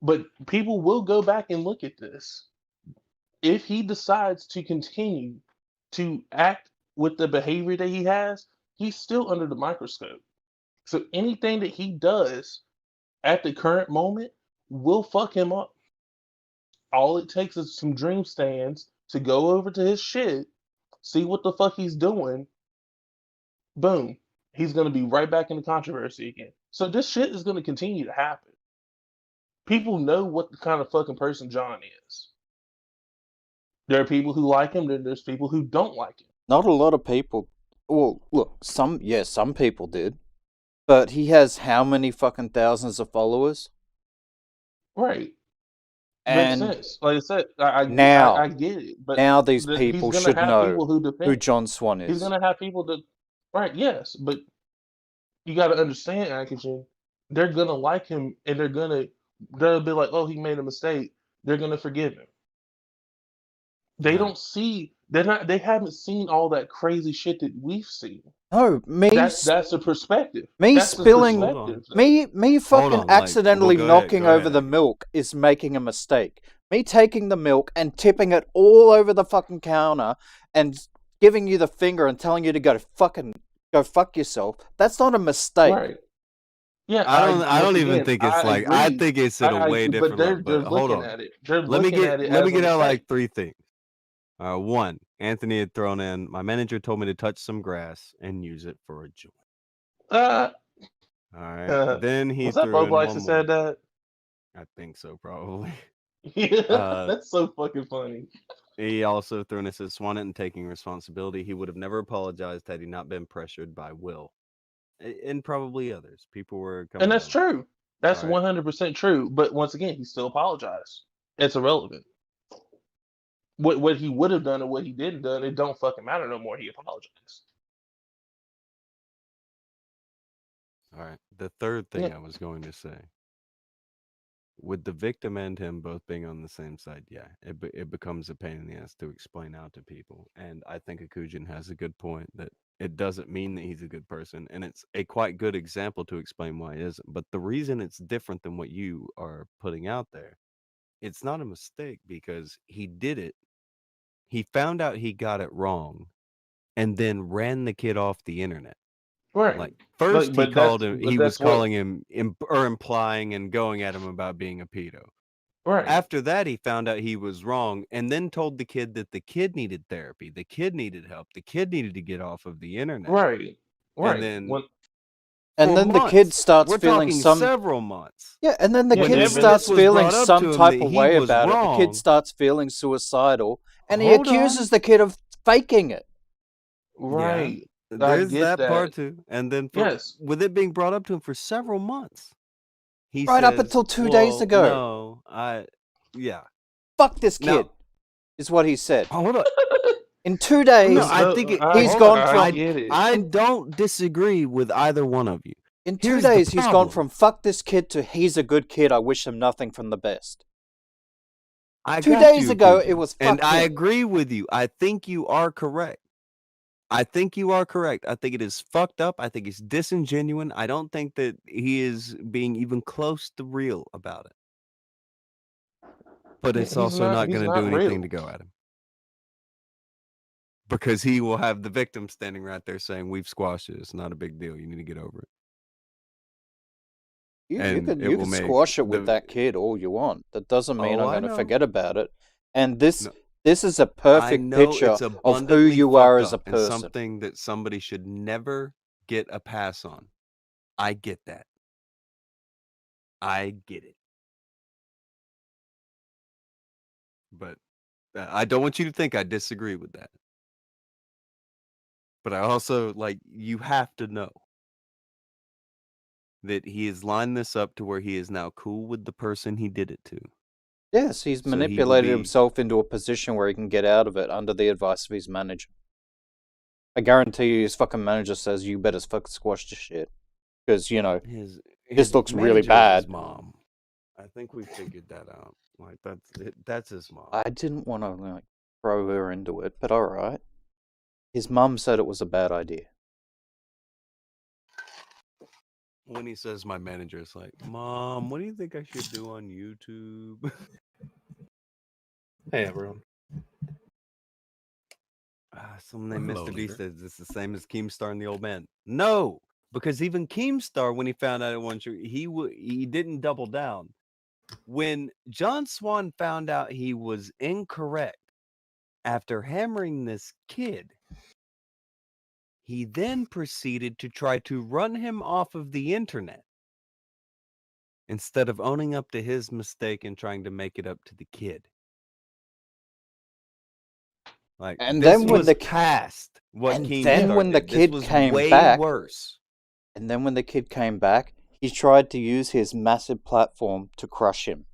But people will go back and look at this. If he decides to continue to act with the behavior that he has, he's still under the microscope. So anything that he does at the current moment will fuck him up. All it takes is some dream stands to go over to his shit, see what the fuck he's doing. Boom. He's going to be right back in the controversy again. So this shit is going to continue to happen. People know what the kind of fucking person John is. There are people who like him, then there's people who don't like him. Not a lot of people. Well, look, some people did. But he has how many fucking thousands of followers? Right. And makes sense. Like I said, I get it. But now these people should know who John Swan is. He's going to have people that... Right, yes. But you got to understand, Akujin, they're going to like him, and they'll be like, oh, he made a mistake. They're going to forgive him. They don't see... They haven't seen all that crazy shit that we've seen. No, that's the perspective. Me that's spilling, me fucking on, accidentally knocking over the milk is making a mistake. Me taking the milk and tipping it all over the fucking counter and giving you the finger and telling you to go fuck yourself. That's not a mistake. Right. Yeah, I don't even think it's like. I think it's in a way different. But they're hold looking on. at it. They're let me get out like 3 things. One, Anthony had thrown in, my manager told me to touch some grass and use it for a joint. All right. Then he was that threw Bob in Lights one said more. that? I think so, probably. Yeah, that's so fucking funny. He also threw in and said Swan isn't taking responsibility. He would have never apologized had he not been pressured by Will. And probably others. People were coming And that's down. true. That's All right. 100% true. But once again, he still apologized. It's irrelevant. What he would have done and what he didn't done, it don't fucking matter no more. He apologized. All right. The third thing I was going to say. With the victim and him both being on the same side, yeah, it becomes a pain in the ass to explain out to people. And I think Akujin has a good point that it doesn't mean that he's a good person. And it's a quite good example to explain why he isn't. But the reason it's different than what you are putting out there, it's not a mistake because he did it. He found out he got it wrong and then ran the kid off the internet. Right. Like first he called him, he was calling him or implying and going at him about being a pedo. Right. After that, he found out he was wrong and then told the kid that the kid needed therapy, the kid needed help, the kid needed to get off of the internet. Right. And then the kid starts feeling several months. Yeah, and then the kid starts feeling some type of way about it. The kid starts feeling suicidal, and he accuses the kid of faking it. Right. Yeah, there's that part too. And then with it being brought up to him for several months. He right says, up until 2 days ago. Fuck this kid, is what he said. Hold on. In 2 days, I think he's gone from... I don't disagree with either one of you. In 2 days, he's gone from fuck this kid to he's a good kid, I wish him nothing from the best. 2 days ago, it was fuck And I agree with you. I think you are correct. I think it is fucked up. I think it's disingenuous. I don't think that he is being even close to real about it. But it's also not going to do anything to go at him. Because he will have the victim standing right there saying, we've squashed it. It's not a big deal. You need to get over it. You can squash it with that kid all you want. That doesn't mean I'm going to forget about it. And this is a perfect picture of who you are as a person. And something that somebody should never get a pass on. I get that. I get it. But I don't want you to think I disagree with that. But I also, you have to know that he has lined this up to where he is now cool with the person he did it to. Yes, he's manipulated himself into a position where he can get out of it under the advice of his manager. I guarantee you his fucking manager says, you better fucking squash this shit. Because, this looks really bad. Mom. I think we figured that out. Like that's his mom. I didn't want to like throw her into it, but all right. His mum said it was a bad idea. When he says my manager is like, Mom, what do you think I should do on YouTube? Hey, everyone. Someone named Hello, Mr. B leader. says it's the same as Keemstar and the old man. No, because even Keemstar, when he found out it wasn't true, he didn't double down. When John Swan found out he was incorrect after hammering this kid, he then proceeded to try to run him off of the internet instead of owning up to his mistake and trying to make it up to the kid. Like, And this then when was the past what and Keemstar then when the did. kid This was came way back- worse. And then when the kid came back, he tried to use his massive platform to crush him.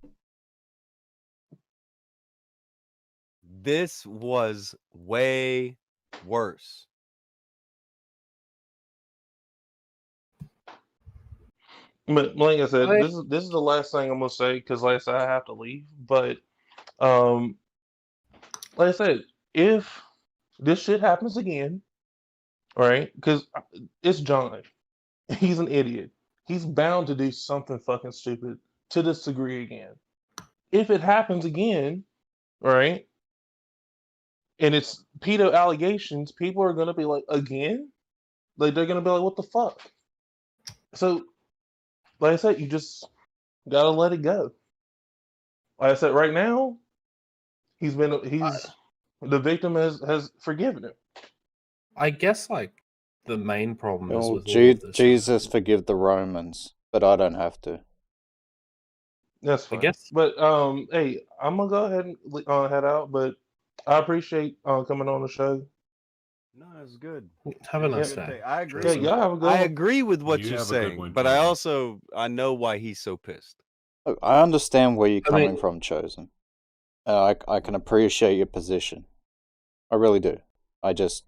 This was way worse. But like I said, this is the last thing I'm gonna say because, like I said, I have to leave. But like I said, if this shit happens again, right? Because it's John. He's an idiot. He's bound to do something fucking stupid to this degree again. If it happens again, right? And it's pedo allegations, people are gonna be like, again? Like they're gonna be like, what the fuck? So, like I said, you just gotta let it go. Like I said, right now, he's the victim has forgiven him. I guess like the main problem is Oh, with all of this. Jesus forgive the Romans, but I don't have to. That's fine. guess- But hey, I'm gonna go ahead and head out. But I appreciate coming on the show. No, it's good. Have a It's nice good day. thing. I agree. Yeah, y'all have a good I one. agree with what You you're have a good saying, one, but I Chosen. also I know why he's so pissed. Look, I understand where you're I mean- coming from, Chosen. I can appreciate your position. I really do. I just...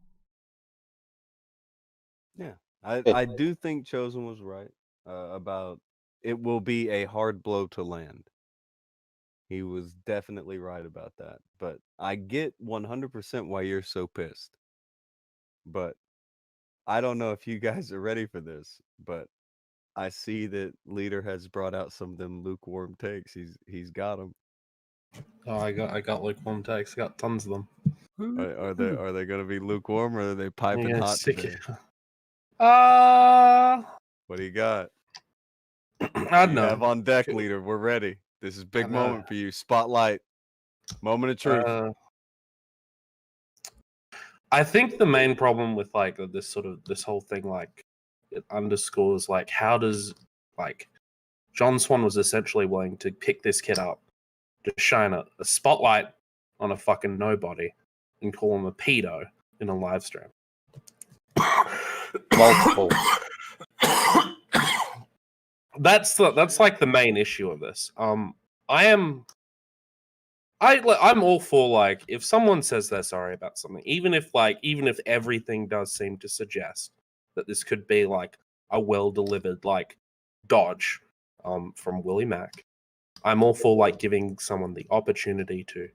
Yeah, It- I do think Chosen was right about it will be a hard blow to land. He was definitely right about that. But I get 100% why you're so pissed. But I don't know if you guys are ready for this, but I see that Leader has brought out some of them lukewarm takes. He's got them. Oh, I got lukewarm takes. I got tons of them. Are they going to be lukewarm or are they piping Yeah, hot sick today? it. What do you got? I What don't do you have know. on deck, Leader? We're ready. This is a big I know. moment for you. Spotlight. Moment of truth. I think the main problem with like this whole thing, like it underscores like how does like John Swan was essentially willing to pick this kid up to shine a spotlight on a fucking nobody and call him a pedo in a live stream. Multiple. That's like the main issue of this. I'm all for like if someone says they're sorry about something, even if everything does seem to suggest that this could be like a well delivered like dodge from Willie Mack. I'm all for like giving someone the opportunity to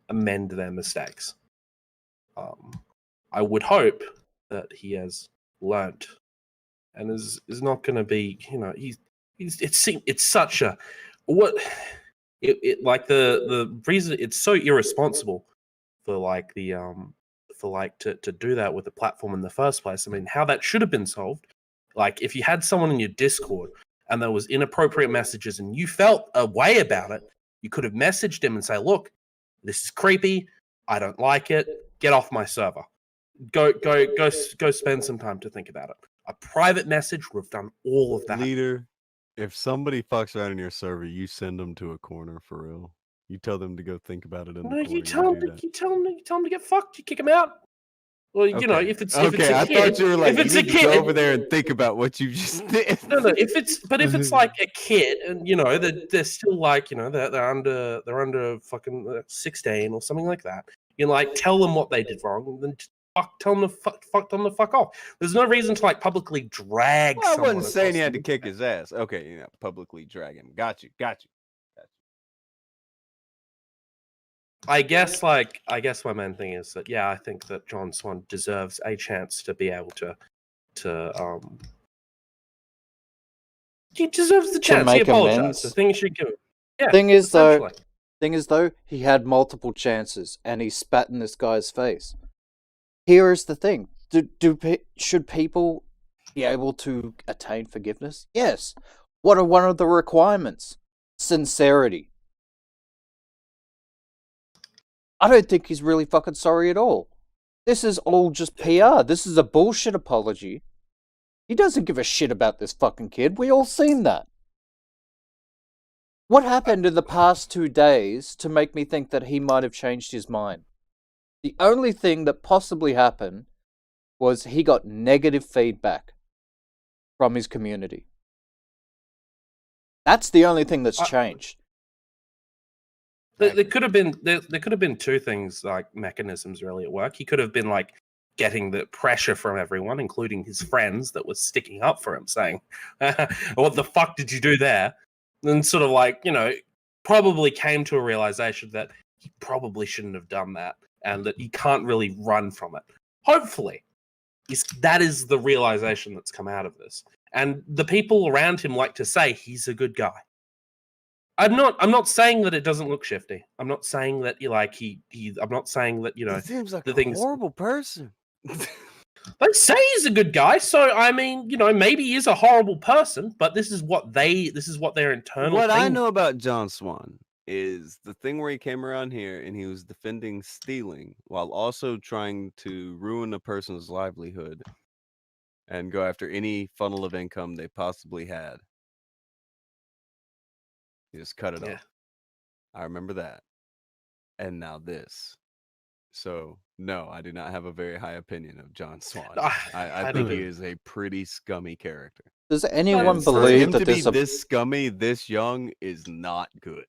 amend their mistakes. I would hope that he has learnt and is not going to be, it's such a what it like the reason it's so irresponsible for like the to do that with the platform in the first place. I mean, how that should have been solved, like if you had someone in your Discord and there was inappropriate messages and you felt a way about it, you could have messaged him and say, look, this is creepy, I don't like it, get off my server, go spend some time to think about it. A private message would have done all of that. Leader, if somebody fucks around in your server, you send them to a corner for real. You tell them to go think about it in the corner. You tell them to get fucked. You kick them out. Well, Okay. you know, if it's okay, a I kid, thought you were like, if it's you a need to kid, go over there and think about what you just did. No, if it's like a kid, and you know they're still like, you know, they're under fucking 16 or something like that. You know, like tell them what they did wrong, and then tell them to fuck off. There's no reason to like publicly drag. Well, I someone wasn't saying across you had the to kick his ass. Okay, publicly drag him. Got you. I guess my main thing is that I think that John Swan deserves a chance to be able to he deserves the chance. He make apologized. amends? The thing you should give him. Yeah. Thing is essentially. though, he had multiple chances and he spat in this guy's face. Here is the thing: should people be able to attain forgiveness? Yes. What are one of the requirements? Sincerity. I don't think he's really fucking sorry at all. This is all just PR. This is a bullshit apology. He doesn't give a shit about this fucking kid. We all seen that. What happened in the past 2 days to make me think that he might have changed his mind? The only thing that possibly happened was he got negative feedback from his community. That's the only thing that's changed. There could have been two things, like mechanisms really at work. He could have been like getting the pressure from everyone, including his friends that were sticking up for him, saying, "What the fuck did you do there?" And sort of like, probably came to a realization that he probably shouldn't have done that, and that he can't really run from it. Hopefully, that is the realization that's come out of this. And the people around him like to say he's a good guy. I'm not saying that it doesn't look shifty. I'm not saying that I'm not saying that He seems like the a things horrible person. they say he's a good guy. So I mean, maybe he is a horrible person, but this is what their internal. What I thing. know about John Swan is the thing where he came around here and he was defending stealing while also trying to ruin a person's livelihood and go after any funnel of income they possibly had. He just cut it off. I remember that. And now this. So, no, I do not have a very high opinion of John Swan. I think he is a pretty scummy character. Does anyone For believe him that to be there's a... this scummy, this young, is not good.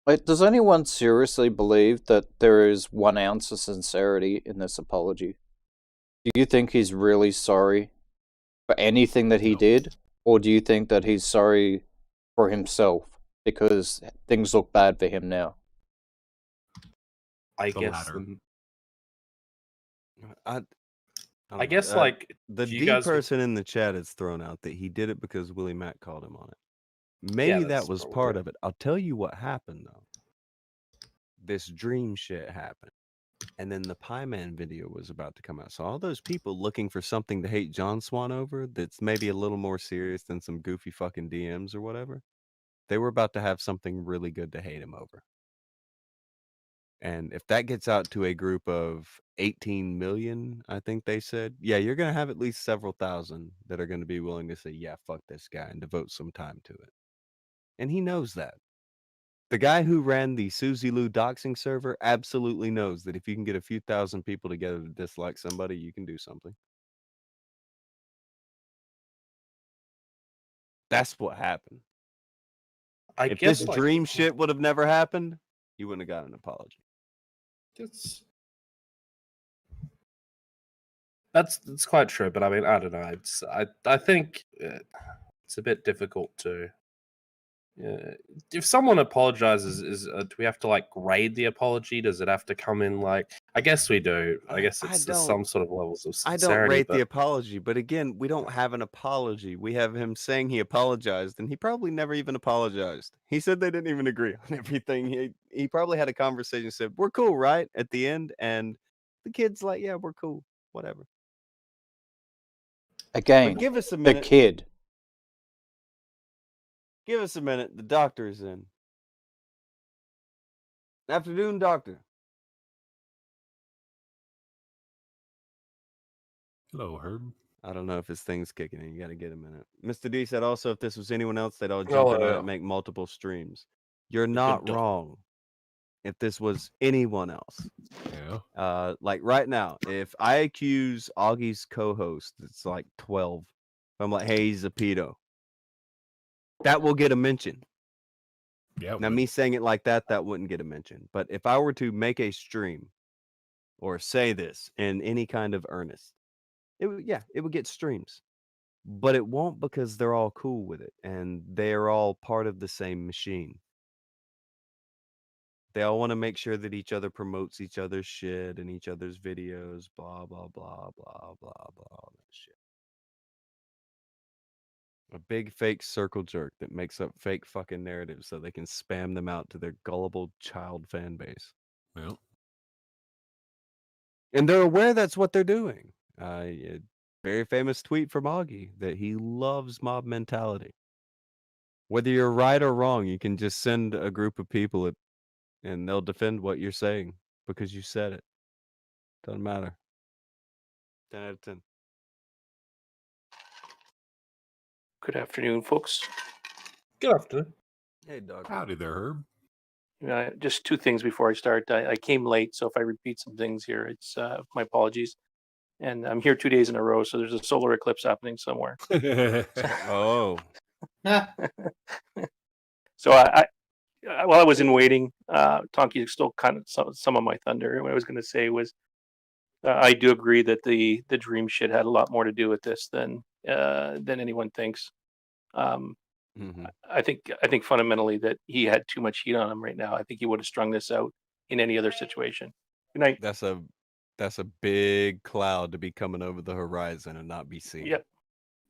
Wait, does anyone seriously believe that there is 1 ounce of sincerity in this apology? Do you think he's really sorry for anything that he did? Or do you think that he's sorry for himself because things look bad for him now? I The guess. latter. I guess like the you D guys person in the chat has thrown out that he did it because Willie Mack called him on it. Maybe that that's was probably part it. of it. I'll tell you what happened though. This dream shit happened. And then the Pieman video was about to come out. So all those people looking for something to hate John Swan over that's maybe a little more serious than some goofy fucking DMs or whatever, they were about to have something really good to hate him over. And if that gets out to a group of 18 million, I think they said, yeah, you're going to have at least several thousand that are going to be willing to say, yeah, fuck this guy and devote some time to it. And he knows that. The guy who ran the Suzy Lou doxing server absolutely knows that if you can get a few thousand people together to dislike somebody, you can do something. That's what happened. If this dream shit would have never happened, you wouldn't have got an apology. That's quite true, but I mean, I don't know. I think it's a bit difficult to. If someone apologizes, do we have to like grade the apology? Does it have to come in like? I guess we do. I guess it's some sort of levels of sincerity. I don't rate the apology, but again, we don't have an apology. We have him saying he apologized, and he probably never even apologized. He said they didn't even agree on everything. He probably had a conversation and said, "We're cool, right?" at the end, and the kid's like, "Yeah, we're cool, whatever." Again, but give us a minute. the kid. Give us a minute. The doctor is in. Afternoon, doctor. Hello, Herb. I don't know if his thing's kicking in. You got to get a minute. Mr. D said also if this was anyone else, they'd all jump in on it and make multiple streams. You're not wrong. If this was anyone else. Yeah. Like right now, if I accuse Augie's co-host, it's like 12. I'm like, hey, he's a pedo. That will get a mention. Yeah. Now, me saying it like that wouldn't get a mention. But if I were to make a stream or say this in any kind of earnest, it would get streams. But it won't because they're all cool with it and they're all part of the same machine. They all want to make sure that each other promotes each other's shit and each other's videos, blah, blah, blah, blah, blah, blah, all that shit. A big fake circle jerk that makes up fake fucking narratives so they can spam them out to their gullible child fan base. Well, And they're aware that's what they're doing. A very famous tweet from Augie that he loves mob mentality. Whether you're right or wrong, you can just send a group of people and they'll defend what you're saying because you said it. Doesn't matter. 10 out of 10. Good afternoon, folks. Good afternoon. Hey, dog. howdy there, Herb. Just two things before I start. I came late, so if I repeat some things here, it's my apologies. And I'm here 2 days in a row, so there's a solar eclipse happening somewhere. Oh. So while I was in waiting, Tonky stole kind of some of my thunder. What I was going to say was, I do agree that the dream shit had a lot more to do with this than anyone thinks. Mhm. I think fundamentally that he had too much heat on him right now. I think he would have strung this out in any other situation. Good night. That's a big cloud to be coming over the horizon and not be seen. Yep.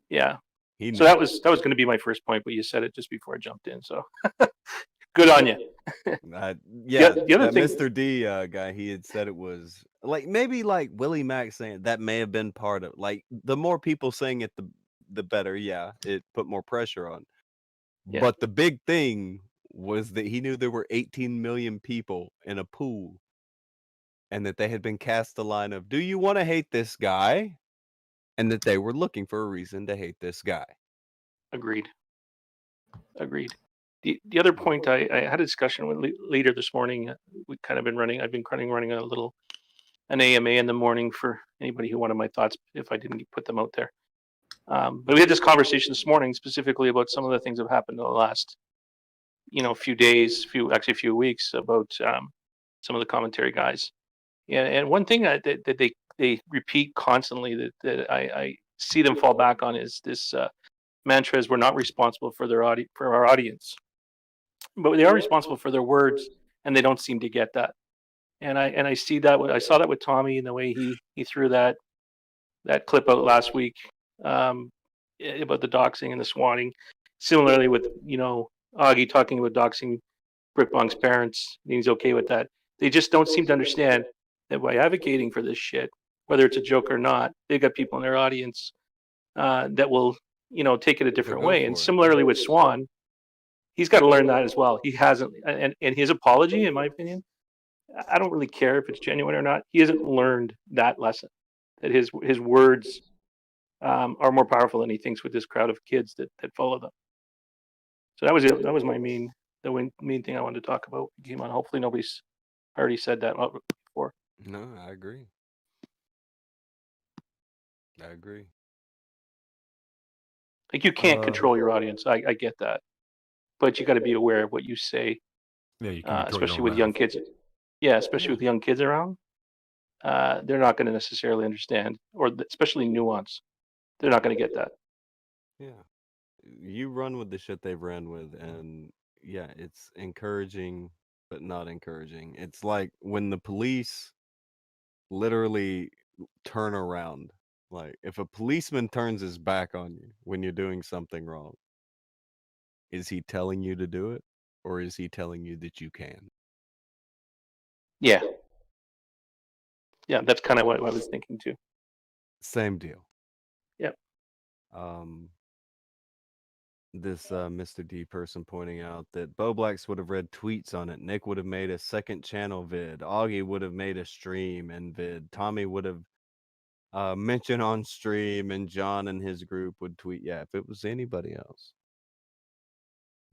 Yeah. He So that was going to be my first point, but you said it just before I jumped in. So good on you. yeah, the other that thing- Mr. D guy, he had said it was like maybe like Willie Mack saying that may have been part of like the more people saying it, the better. Yeah, it put more pressure on. Yeah. But the big thing was that he knew there were 18 million people in a pool, and that they had been cast the line of, "Do you want to hate this guy?" And that they were looking for a reason to hate this guy. Agreed. The other point, I had a discussion with leader this morning. I've been running an AMA in the morning for anybody who wanted my thoughts if I didn't put them out there. But we had this conversation this morning specifically about some of the things that have happened in the last, few days, few weeks about some of the commentary guys. And one thing that they repeat constantly that I see them fall back on is this mantra is we're not responsible for for our audience, but they are responsible for their words, and they don't seem to get that. And I see that I saw that with Tommy and the way he threw that clip out last week about the doxing and the swatting. Similarly with Augie talking about doxing Brickbong's parents, and he's okay with that. They just don't seem to understand that by advocating for this shit, whether it's a joke or not, they've got people in their audience that will take it a different go way. for And it. similarly with Swan, he's got to learn that as well. He hasn't, and his apology, in my opinion, I don't really care if it's genuine or not. He hasn't learned that lesson. That his words are more powerful than he thinks with this crowd of kids that follow them. So that was it. That was my main thing I wanted to talk about. Came on. Hopefully nobody's already said that before. No, I agree. Like you can't control your audience. I get that, but you got to be aware of what you say, Yeah, you can control your especially own with young mouth. kids. Yeah, especially with young kids around. They're not going to necessarily understand, or especially nuance. They're not going to get that. Yeah. You run with the shit they've ran with, and yeah, it's encouraging, but not encouraging. It's like when the police literally turn around. Like, if a policeman turns his back on you when you're doing something wrong, is he telling you to do it, or is he telling you that you can? Yeah, that's kind of what I was thinking too. Same deal. Yep. This Mr. D person pointing out that Boblax would have read tweets on it. Nick would have made a second channel vid. Augie would have made a stream and vid. Tommy would have mentioned on stream, and John and his group would tweet. Yeah, if it was anybody else.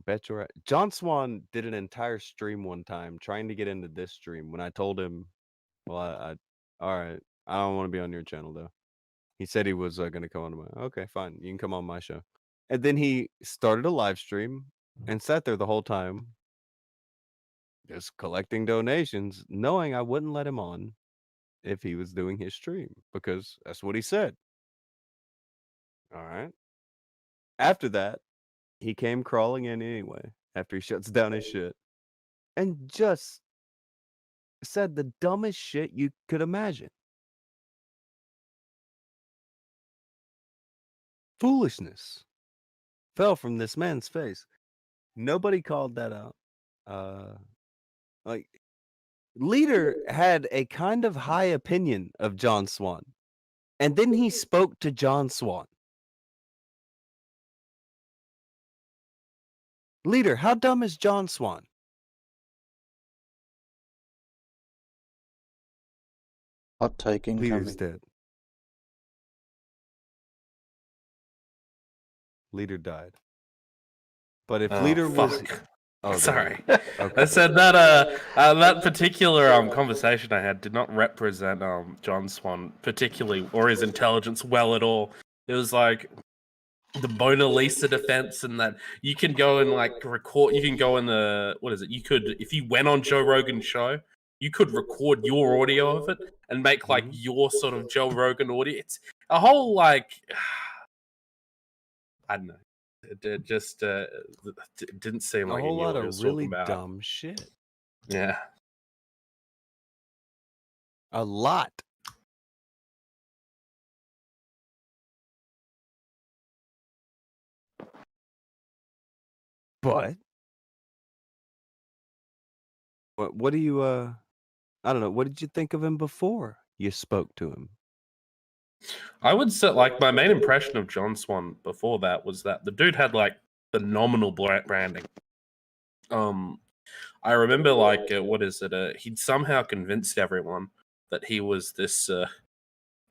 Bet you're right. John Swan did an entire stream one time trying to get into this stream when I told him, well, I all right, I don't want to be on your channel though. He said he was going to come on my. Okay, fine. You can come on my show. And then he started a live stream and sat there the whole time just collecting donations, knowing I wouldn't let him on if he was doing his stream because that's what he said. All right. After that, he came crawling in anyway after he shuts down his shit and just said the dumbest shit you could imagine. Foolishness fell from this man's face. Nobody called that out. Like, Leader had a kind of high opinion of John Swan, and then he spoke to John Swan. Leader, how dumb is John Swan? Hot take Leader's incoming. dead. Leader died. But if Leader was... Oh, Sorry. Okay. I said that that particular conversation I had did not represent John Swan particularly or his intelligence well at all. It was like the Mona Lisa defense, and that you can go and like record. You can go in the you could, if you went on Joe Rogan's show, you could record your audio of it and make like your sort of Joe Rogan audio. It's a whole like I don't know. It just didn't seem like a whole he knew lot what he of was really talking about. dumb shit. Yeah. A lot. But what do you I don't know, what did you think of him before you spoke to him? I would say, like, my main impression of John Swan before that was that the dude had like phenomenal branding. I remember like what is it? He'd somehow convinced everyone that he was this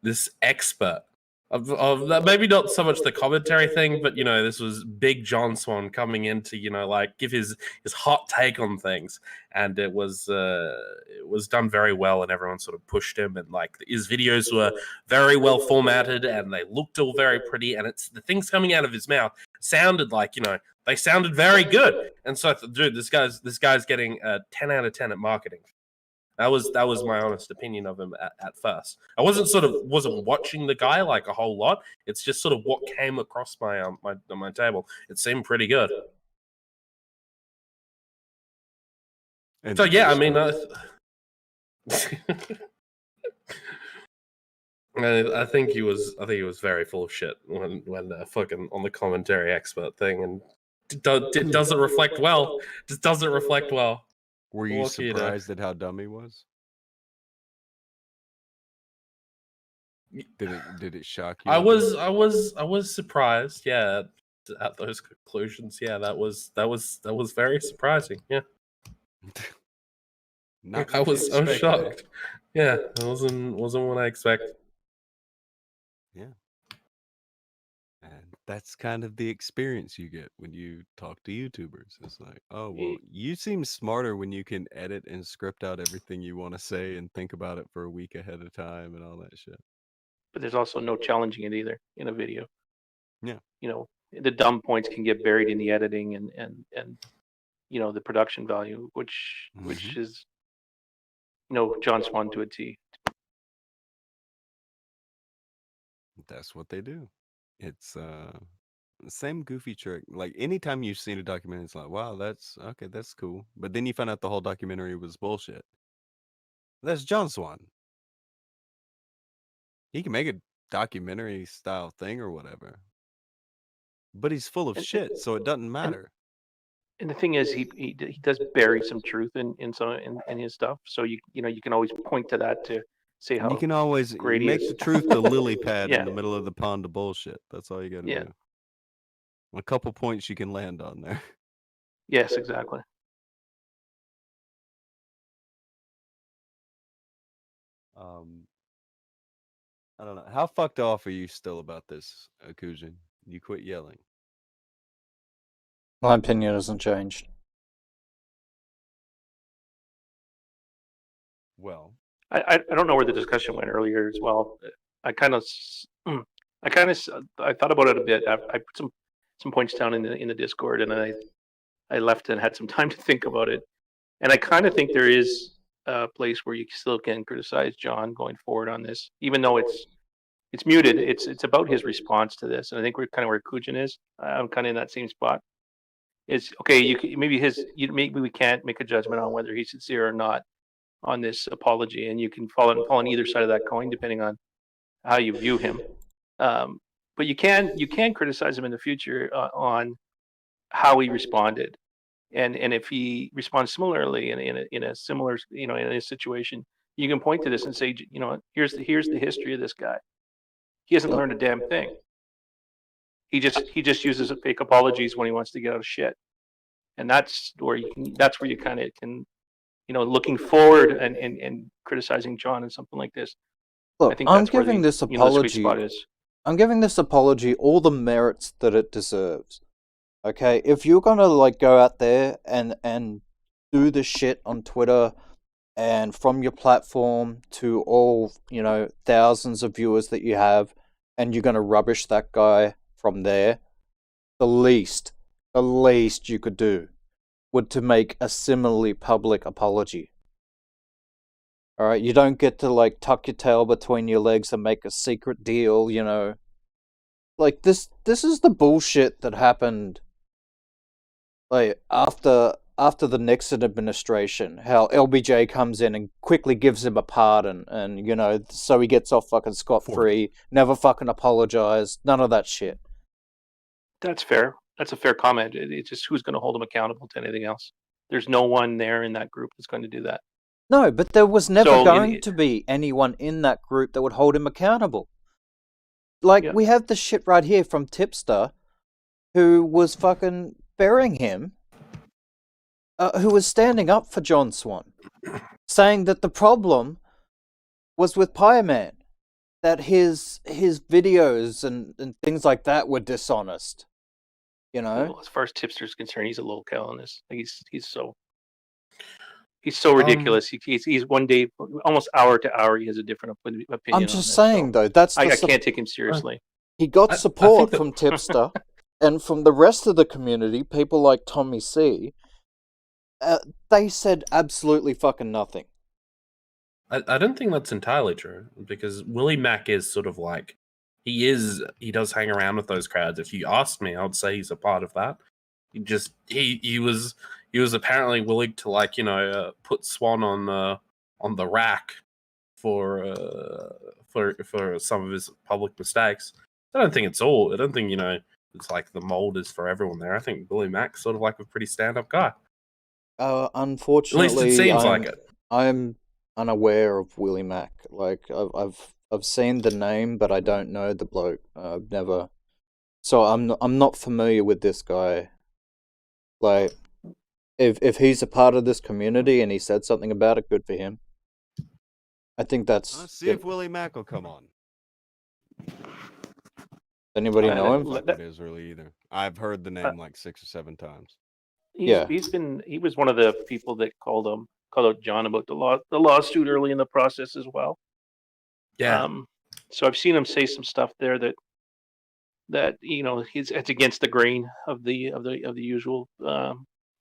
this expert of that. Maybe not so much the commentary thing, but you know, this was big John Swan coming in to, you know, like give his hot take on things, and it was done very well, and everyone sort of pushed him, and like his videos were very well formatted, and they looked all very pretty, and it's the things coming out of his mouth sounded like, you know, they sounded very good, and so I thought, dude, this guy's getting a 10 out of 10 at marketing. That was my honest opinion of him at first. I wasn't watching the guy like a whole lot. It's just sort of what came across my my table. It seemed pretty good. And so yeah, I mean, I think he was very full of shit when fucking on the commentary expert thing, and it doesn't reflect well. Just doesn't reflect well. Were you surprised at how dumb he was? Did it shock you? I was surprised, yeah, at those conclusions. Yeah, that was very surprising. Yeah. I was shocked. Yeah, it wasn't what I expected. Yeah. And that's kind of the experience you get when you talk to YouTubers. It's like, oh, well, you seem smarter when you can edit and script out everything you want to say and think about it for a week ahead of time and all that shit. But there's also no challenging it either in a video. Yeah. You know, the dumb points can get buried in the editing and you know, the production value, which is, you know, John Swan to a T. That's what they do. It's the same goofy trick. Like anytime you've seen a documentary, it's like, wow, that's okay, that's cool. But then you find out the whole documentary was bullshit. That's John Swan. He can make a documentary style thing or whatever. But he's full of shit, so it doesn't matter. And the thing is, he does bury some truth in his stuff. So you know, you can always point to that to say how you can always great make he the is. truth the lily pad Yeah. in the middle of the pond of bullshit. That's all you gotta do. A couple points you can land on there. Yes, exactly. I don't know. How fucked off are you still about this, Akujin? You quit yelling. My opinion hasn't changed. Well, I don't know where the discussion went earlier as well. I thought about it a bit. I put some points down in the Discord, and I left and had some time to think about it. And I kind of think there is a place where you still can criticize John going forward on this, even though it's muted. It's about his response to this, and I think we're kind of where Akujin is. I'm kind of in that same spot. It's okay. Maybe we can't make a judgment on whether he's sincere or not. on this apology, and you can fall on either side of that coin depending on how you view him. But you can criticize him in the future on how he responded, and if he responds similarly in a similar in a situation, you can point to this and say, here's the history of this guy. He hasn't learned a damn thing. He just uses fake apologies when he wants to get out of shit, and that's where you kind of can, looking forward and criticizing John and something like this. I Look, think I'm that's where giving this the sweet apology. spot is. I'm giving this apology all the merits that it deserves. Okay, if you're gonna go out there and do this shit on Twitter and from your platform to all thousands of viewers that you have, and you're gonna rubbish that guy from there, the least you could do would to make a similarly public apology. All right, you don't get to tuck your tail between your legs and make a secret deal, This is the bullshit that happened after the Nixon administration, how LBJ comes in and quickly gives him a pardon and so he gets off fucking scot-free, never fucking apologized, none of that shit. That's fair. That's a fair comment. It's just who's going to hold him accountable to anything else. There's no one there in that group that's going to do that. No, but there was never going to be anyone in that group that would hold him accountable. We have the shit right here from Tipster, who was fucking burying him, who was standing up for John Swan, saying that the problem was with Pieman, that his videos and things like that were dishonest. Well, as far as Tipster's concerned, he's a locale on this. He's so ridiculous. He's one day, almost hour to hour, he has a different opinion. I'm just saying, though, that's I can't take him seriously. He got support from Tipster and from the rest of the community, people like Tommy C. They said absolutely fucking nothing. I don't think that's entirely true, because Willie Mack is sort of he does hang around with those crowds. If you asked me, I would say he's a part of that. He was apparently willing to put Swan on the rack for some of his public mistakes. I don't think it's the mold is for everyone there. I think Willie Mack's sort of a pretty stand-up guy. Unfortunately, at least it seems like it. I'm unaware of Willie Mack. I've seen the name, but I don't know the bloke. I've never. So I'm not familiar with this guy. If he's a part of this community and he said something about it, good for him. I think that's. Let's see if Willie Mack will come on. Anybody know him? I don't know who it is really either. I've heard the name 6 or 7 times. He was one of the people that called out John about the lawsuit early in the process as well. Yeah. So I've seen him say some stuff there that it's against the grain of the usual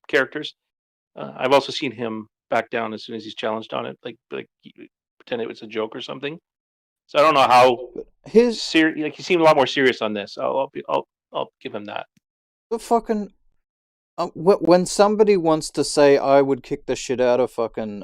characters. I've also seen him back down as soon as he's challenged on it, like pretend it was a joke or something. So I don't know how he seemed a lot more serious on this. I'll give him that. But fucking when somebody wants to say I would kick the shit out of fucking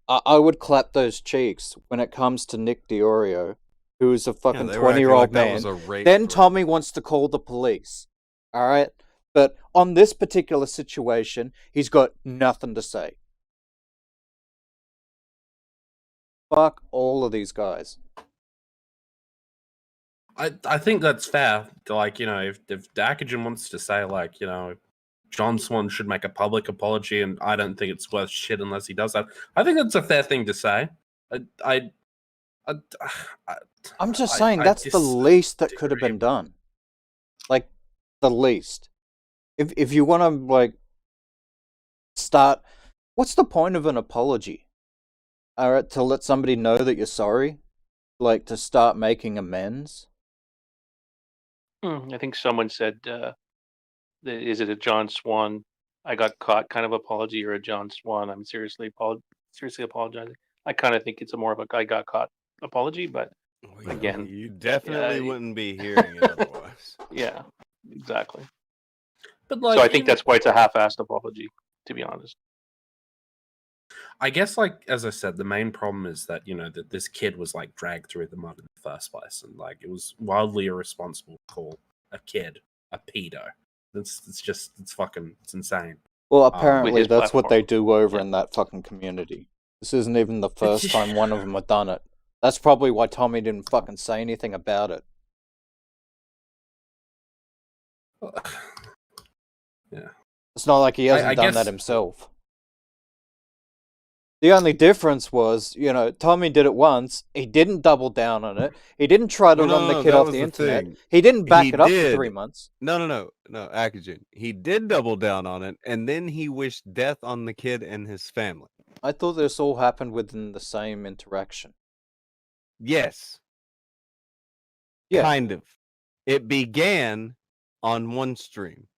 I would clap those cheeks when it comes to Nick DiOrio, who is a fucking 20-year-old man. Then Tommy wants to call the police. All right? But on this particular situation, he's got nothing to say. Fuck all of these guys. I think that's fair. If Akujin wants to say, John Swan should make a public apology, and I don't think it's worth shit unless he does that. I think that's a fair thing to say. I'm just saying that's the least that could have been done. The least. If you want to start, what's the point of an apology? All right, to let somebody know that you're sorry, to start making amends. I think someone said, "Is it a John Swan? I got caught kind of apology, or a John Swan? I'm seriously apologizing." I kind of think it's more of a I got caught apology, but again, you definitely wouldn't be hearing it otherwise. Yeah, exactly. But so I think that's why it's a half-assed apology, to be honest. I guess, like as I said, the main problem is that that this kid was like dragged through the mud in the first place, and like it was wildly irresponsible to call a kid a pedo. It's insane. Well, With apparently his that's what they platform. do over Yeah. in that fucking community. This isn't even the first time one of them have done it. That's probably why Tommy didn't fucking say anything about it. Yeah. It's not like he hasn't I done guess that himself. The only difference was, Tommy did it once. He didn't double down on it. He didn't try to run the kid that off was the the internet. thing. He didn't back He it up for did. 3 months. No, Akujin. He did double down on it, and then he wished death on the kid and his family. I thought this all happened within the same interaction. Yes. Yeah. Kind of. It began on one stream.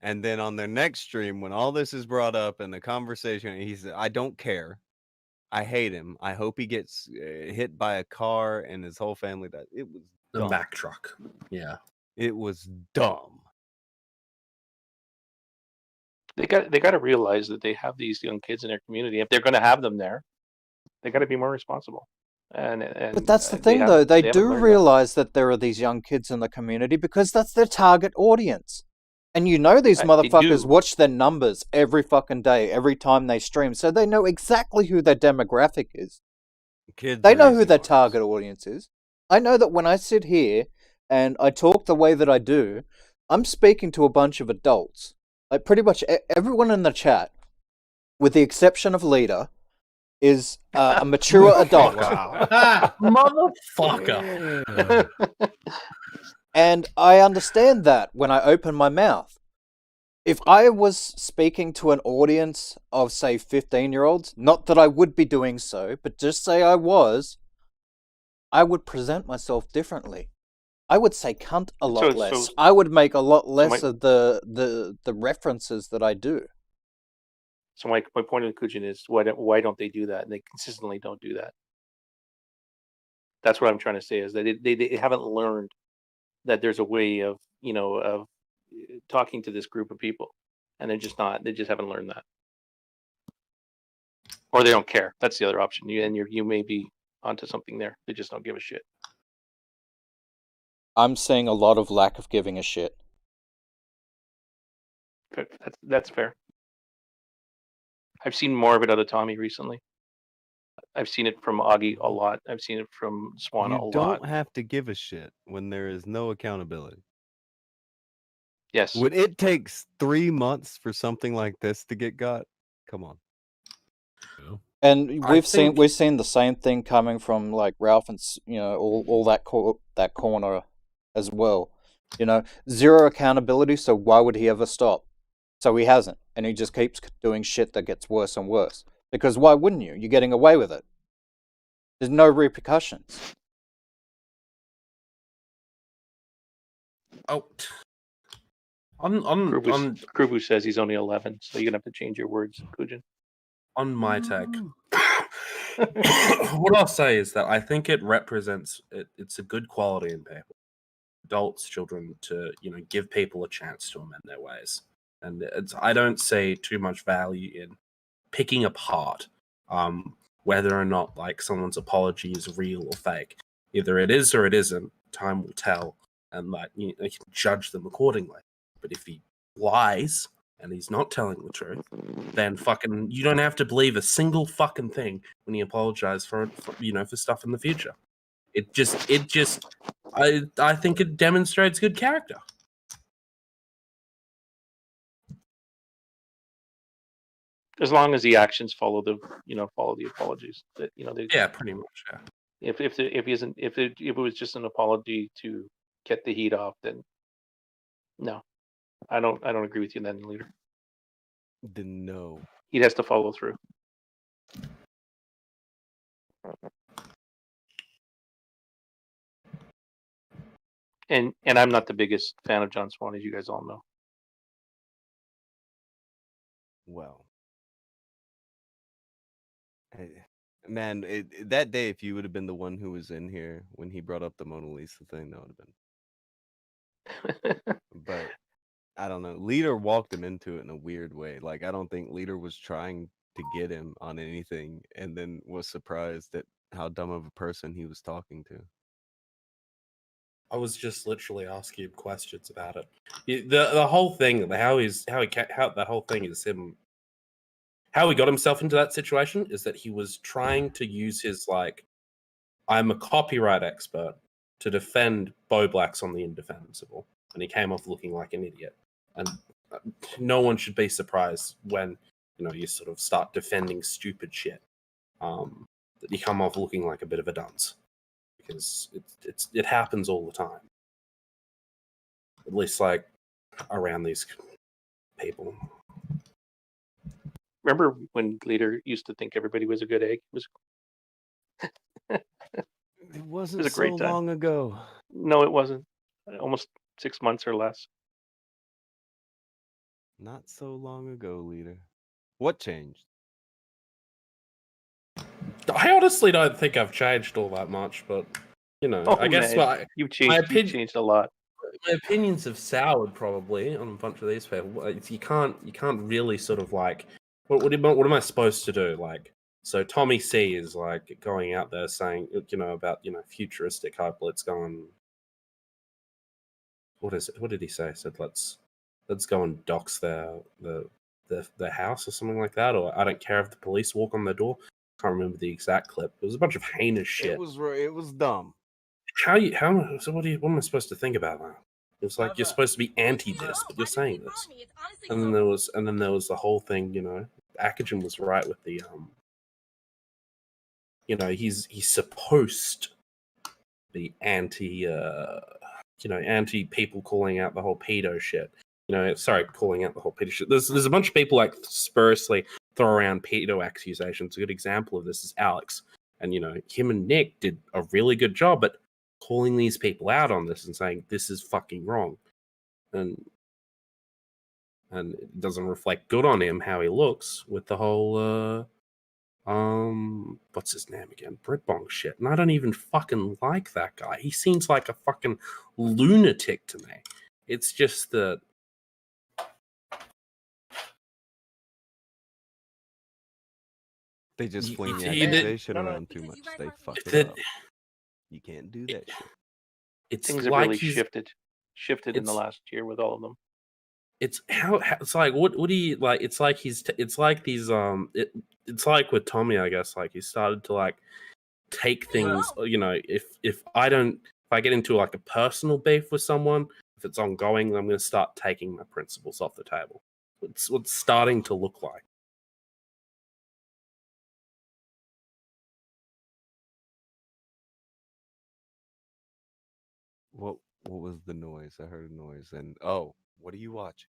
And then on their next stream, when all this is brought up and the conversation, he said, I don't care. I hate him. I hope he gets hit by a car and his whole family dies. It was the dumb. Mack truck. Yeah. It was dumb. They got to realize that they have these young kids in their community. If they're going to have them there, they got to be more responsible. But that's the thing, though. They do realize that there are these young kids in the community because that's their target audience. And these motherfuckers watch their numbers every fucking day, every time they stream, so they know exactly who their demographic is. They know who their target audience is. I know that when I sit here and I talk the way that I do, I'm speaking to a bunch of adults. Like pretty much everyone in the chat, with the exception of Leader, is a mature adult. Motherfucker. And I understand that when I open my mouth. If I was speaking to an audience of, say, 15-year-olds, not that I would be doing so, but just say I was, I would present myself differently. I would say cunt a lot less. I would make a lot less of the references that I do. So my point of Akujin is why don't they do that? And they consistently don't do that. That's what I'm trying to say is that they haven't learned that there's a way of of talking to this group of people, and they just haven't learned that, or they don't care. That's the other option. You may be onto something there. They just don't give a shit. I'm seeing a lot of lack of giving a shit. That's fair. I've seen more of it out of Tommy recently. I've seen it from Augie a lot. I've seen it from Swan a lot. You don't have to give a shit when there is no accountability. Yes. When it takes 3 months for something like this to get got, come on. And we've seen the same thing coming from like Ralph and all that corner as well. Zero accountability. So why would he ever stop? So he hasn't, and he just keeps doing shit that gets worse and worse. Because why wouldn't you? You're getting away with it. There's no repercussions. Oh. Krubu says he's only 11, so you're gonna have to change your words, Kujin. On my take, what I'll say is that I think it represents it's a good quality in people, adults, children, to give people a chance to amend their ways, and I don't see too much value in picking apart whether or not like someone's apology is real or fake. Either it is or it isn't. Time will tell, and like you can judge them accordingly. But if he lies and he's not telling the truth, then fucking you don't have to believe a single fucking thing when he apologizes for stuff in the future. I think it demonstrates good character. As long as the actions follow the apologies that Yeah, pretty much. Yeah. If it was just an apology to get the heat off, then no, I don't agree with you then, Leader. Then no. He has to follow through. And I'm not the biggest fan of John Swan, as you guys all know. Well, man, that day, if you would have been the one who was in here when he brought up the Mona Lisa thing, that would have been. But I don't know. Leader walked him into it in a weird way. Like I don't think Leader was trying to get him on anything, and then was surprised at how dumb of a person he was talking to. I was just literally asking him questions about it. The whole thing, how that whole thing is him. How he got himself into that situation is that he was trying to use his I'm a copyright expert to defend Bo Blacks on the indefensible, and he came off looking like an idiot. And no one should be surprised when you sort of start defending stupid shit. That you come off looking like a bit of a dunce, because it happens all the time. At least around these people. Remember when Leader used to think everybody was a good egg? It wasn't a so great time. long ago. No, it wasn't. Almost 6 months or less. Not so long ago, Leader. What changed? I honestly don't think I've changed all that much, but I guess man, you've changed a lot. my opinions have soured probably on a bunch of these people. You can't really sort of what am I supposed to do? So Tommy C is going out there saying about futuristic hyperlets going. What is it? What did he say? He said let's go and dox their house or something like that, or I don't care if the police walk on their door. Can't remember the exact clip. It was a bunch of heinous shit. It was dumb. So what am I supposed to think about that? It's like you're supposed to be anti this, but you're saying this. And then there was the whole thing, Akujin was right with the he's supposed to be anti anti people calling out the whole pedo shit. Calling out the whole pedo shit. There's a bunch of people spuriously throw around pedo accusations. A good example of this is Alex. And him and Nick did a really good job at calling these people out on this and saying this is fucking wrong. And it doesn't reflect good on him how he looks with the whole what's his name again? Britbong shit. And I don't even fucking like that guy. He seems like a fucking lunatic to me. It's just that they just fling the he did- accusation No, no, around too much. They fuck it that up. You can't do that shit. it's Things have like really he's shifted in the it's- last year with all of them. it's how it's like what do you like it's like he's it's like these it's like with Tommy, I guess, he started to take things, if I get into a personal beef with someone, if it's ongoing, I'm going to start taking my principles off the table. It's what's starting to look like. What was the noise? I heard a noise, and what are you watching?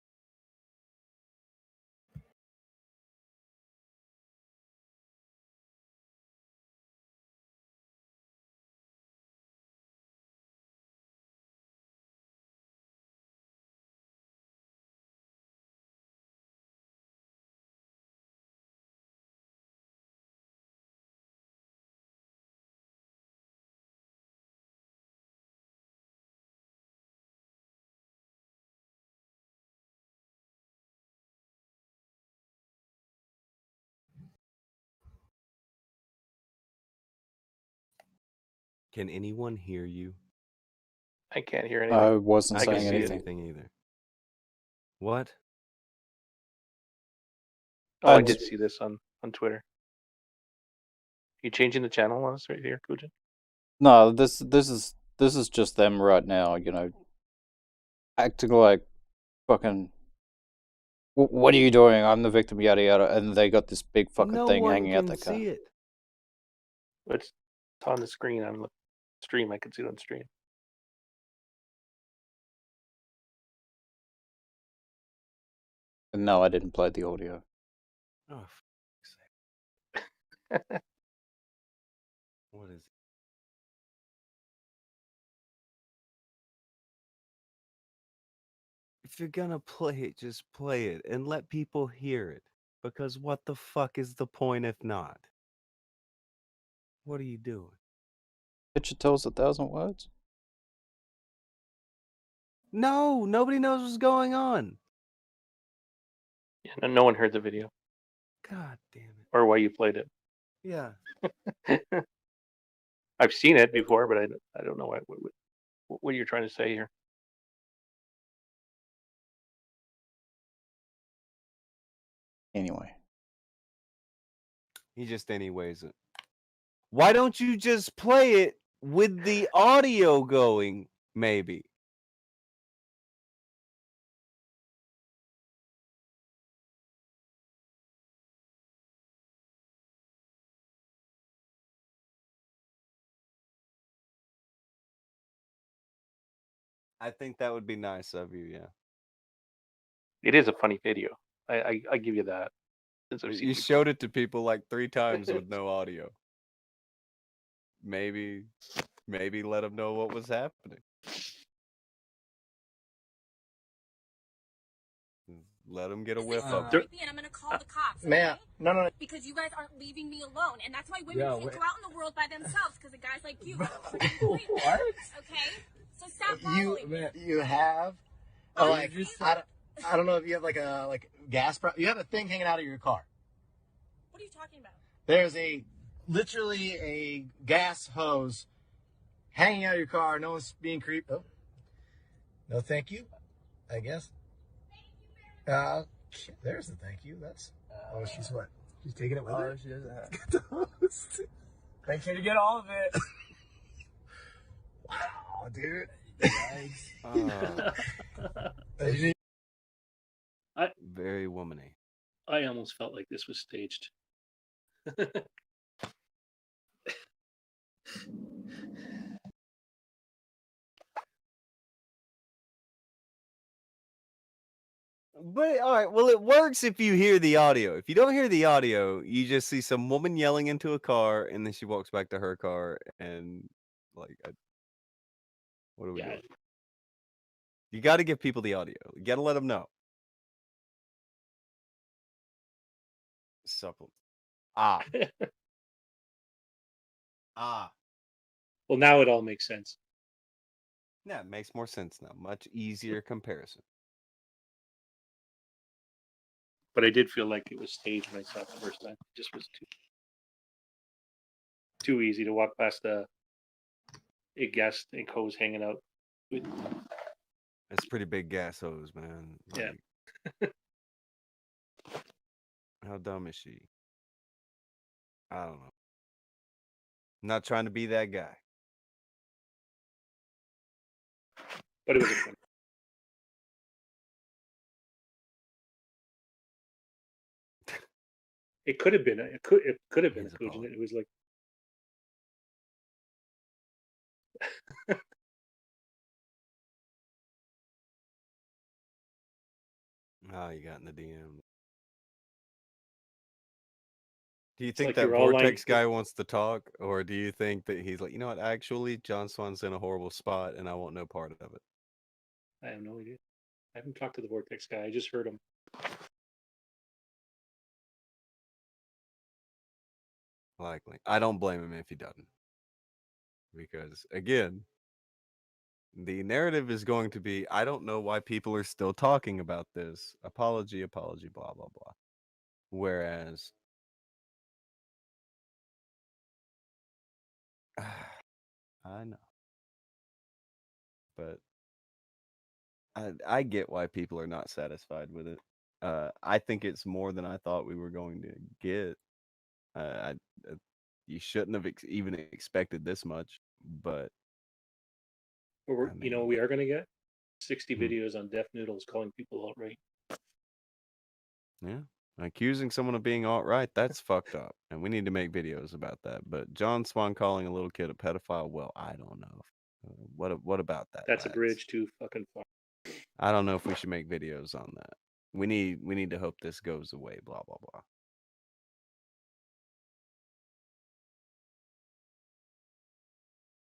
Can anyone hear you? I can't hear anything. I wasn't I can saying see anything. Anything either. What? Oh, I I did d- see this on Twitter. You changing the channel on us right here, Akujin? No, this is just them right now, acting like fucking. What are you doing? I'm the victim, yada yada, and they got this big fucking No thing one hanging out can their car. see it. It's on the screen on the stream. I can see it on stream. And no, I didn't play the audio. Oh, for fuck's sake. What is it? If you're gonna play it, just play it and let people hear it. Because what the fuck is the point if not? What are you doing? Picture tells 1,000 words. No, nobody knows what's going on. Yeah, no one heard the video. God damn it. or why you played it. Yeah. I've seen it before, but I don't know what you're trying to say here. Anyway. He just anyways it. Why don't you just play it with the audio going, maybe? I think that would be nice of you, yeah. It is a funny video. I give you that. Since I've seen You people. showed it to people like 3 times with no audio. Maybe let them know what was happening. Let them get a whiff of it. Creepy, and I'm gonna call the cops. Okay? Man, no. Because you guys aren't leaving me alone, and that's why women can't go out in the world by themselves. Because of guys like you. What? Okay, so stop following me. You have? Oh, like I don't know if you have like a gas. You have a thing hanging out of your car. What are you talking about? There's literally a gas hose hanging out of your car. No one's being creeped. Oh, no, thank you. I guess. There's the thank you. That's. Oh, she's what? She's taking it with her. She doesn't have. Get the hose. Make sure to get all of it. Wow, dude. Very womany. I almost felt like this was staged. But all right, well, it works if you hear the audio. If you don't hear the audio, you just see some woman yelling into a car, and then she walks back to her car, and like, what are we doing? You got to give people the audio. You got to let them know. Supple. Ah. Well, now it all makes sense. Yeah, it makes more sense now. Much easier comparison. But I did feel like it was staged when I saw it the first time. It just was too easy to walk past a gas tank hose hanging out. It's a pretty big gas hose, man. Yeah. How dumb is she? I don't know. I'm not trying to be that guy. But it was a fun. It could have been. It could have been Akujin. It was like. Oh, you got in the DM. Do you It's think like that you're all Vortex lying- guy wants to talk, or do you think that he's like, you know what? Actually, John Swan's in a horrible spot, and I want no part of it. I have no idea. I haven't talked to the Vortex guy. I just heard him. Likely, I don't blame him if he doesn't, because again, the narrative is going to be, I don't know why people are still talking about this. Apology, blah blah blah. Whereas, I know, but I get why people are not satisfied with it. I think it's more than I thought we were going to get. You shouldn't have even expected this much, but Or I mean, we are going to get 60 videos on deaf noodles calling people outright. yeah, accusing someone of being alt-right, that's fucked up, and we need to make videos about that. But John Swan calling a little kid a pedophile, well, I don't know. What about that? That's lads? a bridge too fucking far. I don't know if we should make videos on that. We need to hope this goes away. Blah blah blah.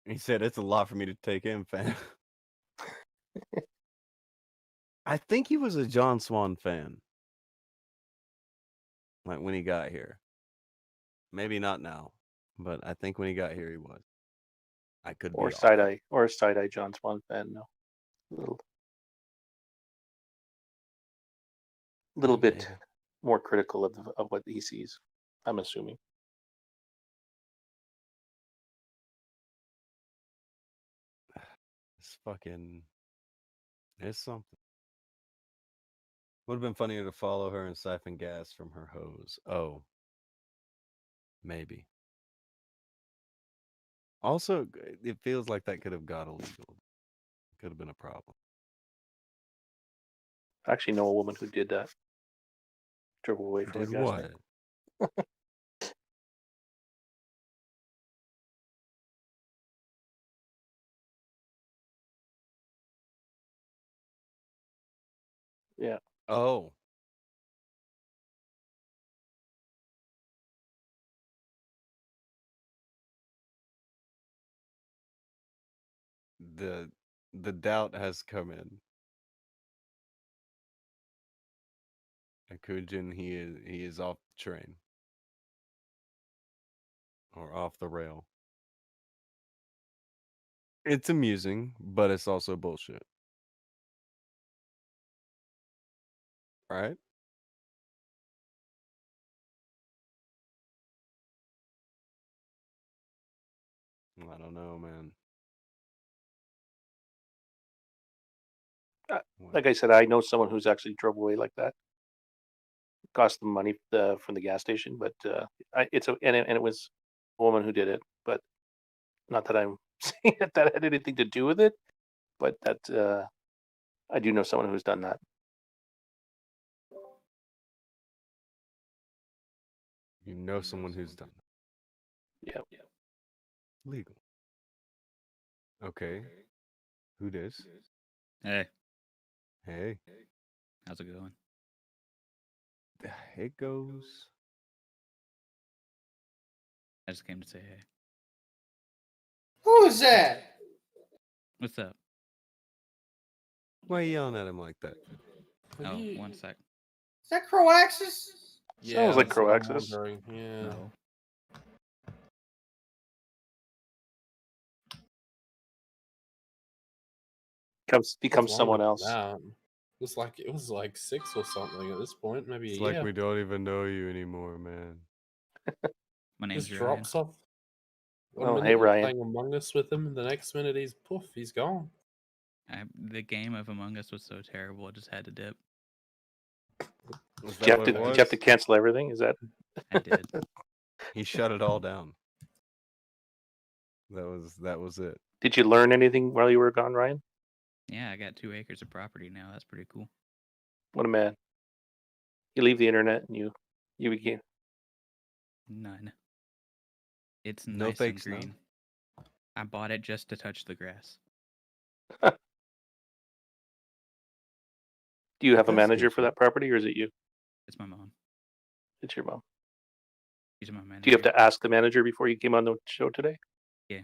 He said it's a lot for me to take in, fam. I think he was a John Swan fan. Like when he got here. Maybe not now, but I think when he got here he was. I could Or be off. side-eye John Swan fan. No, little bit more critical of what he sees. I'm assuming. It's fucking. It's something. Would have been funnier to follow her and siphon gas from her hose. Oh, maybe. Also, it feels like that could have got illegal. Could have been a problem. I actually know a woman who did that. Drove away from a Did gas what? tank. Yeah. Oh. The doubt has come in. Akujin, he is off the train. Or off the rail. It's amusing, but it's also bullshit. Right? I don't know, man. Like I said, I know someone who's actually drove away like that. Cost them money from the gas station, but it was a woman who did it. But not that I'm saying that had anything to do with it, but that I do know someone who's done that. You know someone who's done it. Yeah. Legal. Okay. Who this? Hey, Hey. how's it going? It goes. I just came to say hey. Who is that? What's up? Why are you yelling at him like that? Oh, 1 sec. Is that Croaxis? Sounds like that's what I'm Croaxis. wondering, Yeah. No. Becomes someone else. It was like 6 or something at this point, maybe It's a like year. we don't even know you anymore, man. My name's Just Ryan. drops off. One Oh, minute hey, you're Ryan. playing Among Us with him, and the next minute he's gone. The game of Among Us was so terrible, I just had to dip. Is Did that you have what to it did you have to was? cancel everything? Is that I did. He shut it all down. That was it. Did you learn anything while you were gone, Ryan? Yeah, I got 2 acres of property now. That's pretty cool. What a man. You leave the internet and you begin. None. It's No nice fake and snow? green. I bought it just to touch the grass. Do you have a That's manager good for shit. that property, or is it you? It's my mom. It's your mom. She's my manager. Do you have to ask the manager before you came on the show today? Yeah.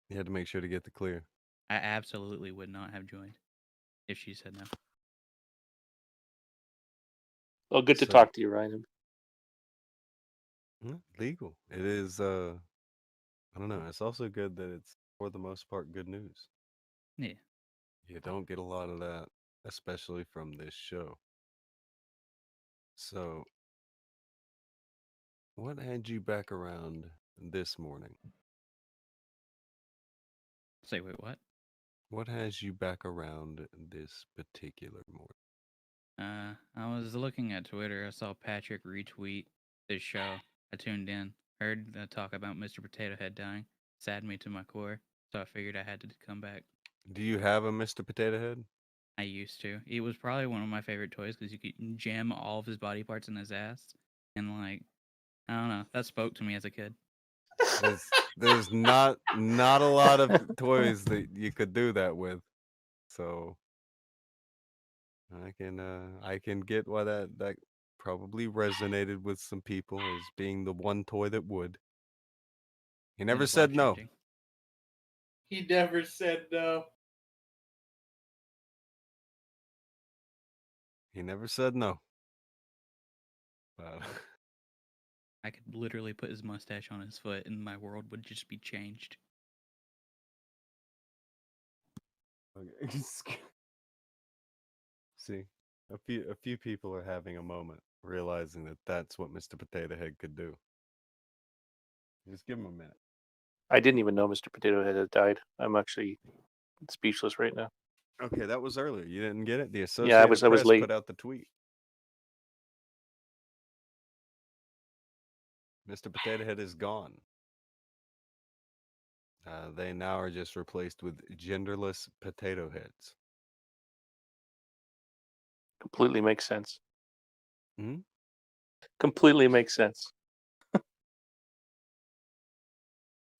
You had to make sure to get the clear. I absolutely would not have joined if she said no. Well, good to So- talk to you, Ryan. Legal. It is. I don't know. It's also good that it's for the most part good news. Yeah. You don't get a lot of that, especially from this show. So, what had you back around this morning? Say, wait, what? What has you back around this particular morning? I was looking at Twitter. I saw Patrick retweet this show. I tuned in, heard the talk about Mr. Potato Head dying. Saddened me to my core, so I figured I had to come back. Do you have a Mr. Potato Head? I used to. He was probably one of my favorite toys because you could jam all of his body parts in his ass, and like, I don't know, that spoke to me as a kid. There's not a lot of toys that you could do that with, so I can get why that probably resonated with some people as being the one toy that would. He It never was said no. life-changing. He never said no. He never said no. I could literally put his mustache on his foot, and my world would just be changed. Okay. See, a few people are having a moment, realizing that that's what Mr. Potato Head could do. Just give him a minute. I didn't even know Mr. Potato Head had died. I'm actually speechless right now. Okay, that was earlier. You didn't get it? The Yeah, Associated I was Press late. put out the tweet. Mr. Potato Head is gone. They now are just replaced with genderless potato heads. Completely makes sense. Hmm? Completely makes sense.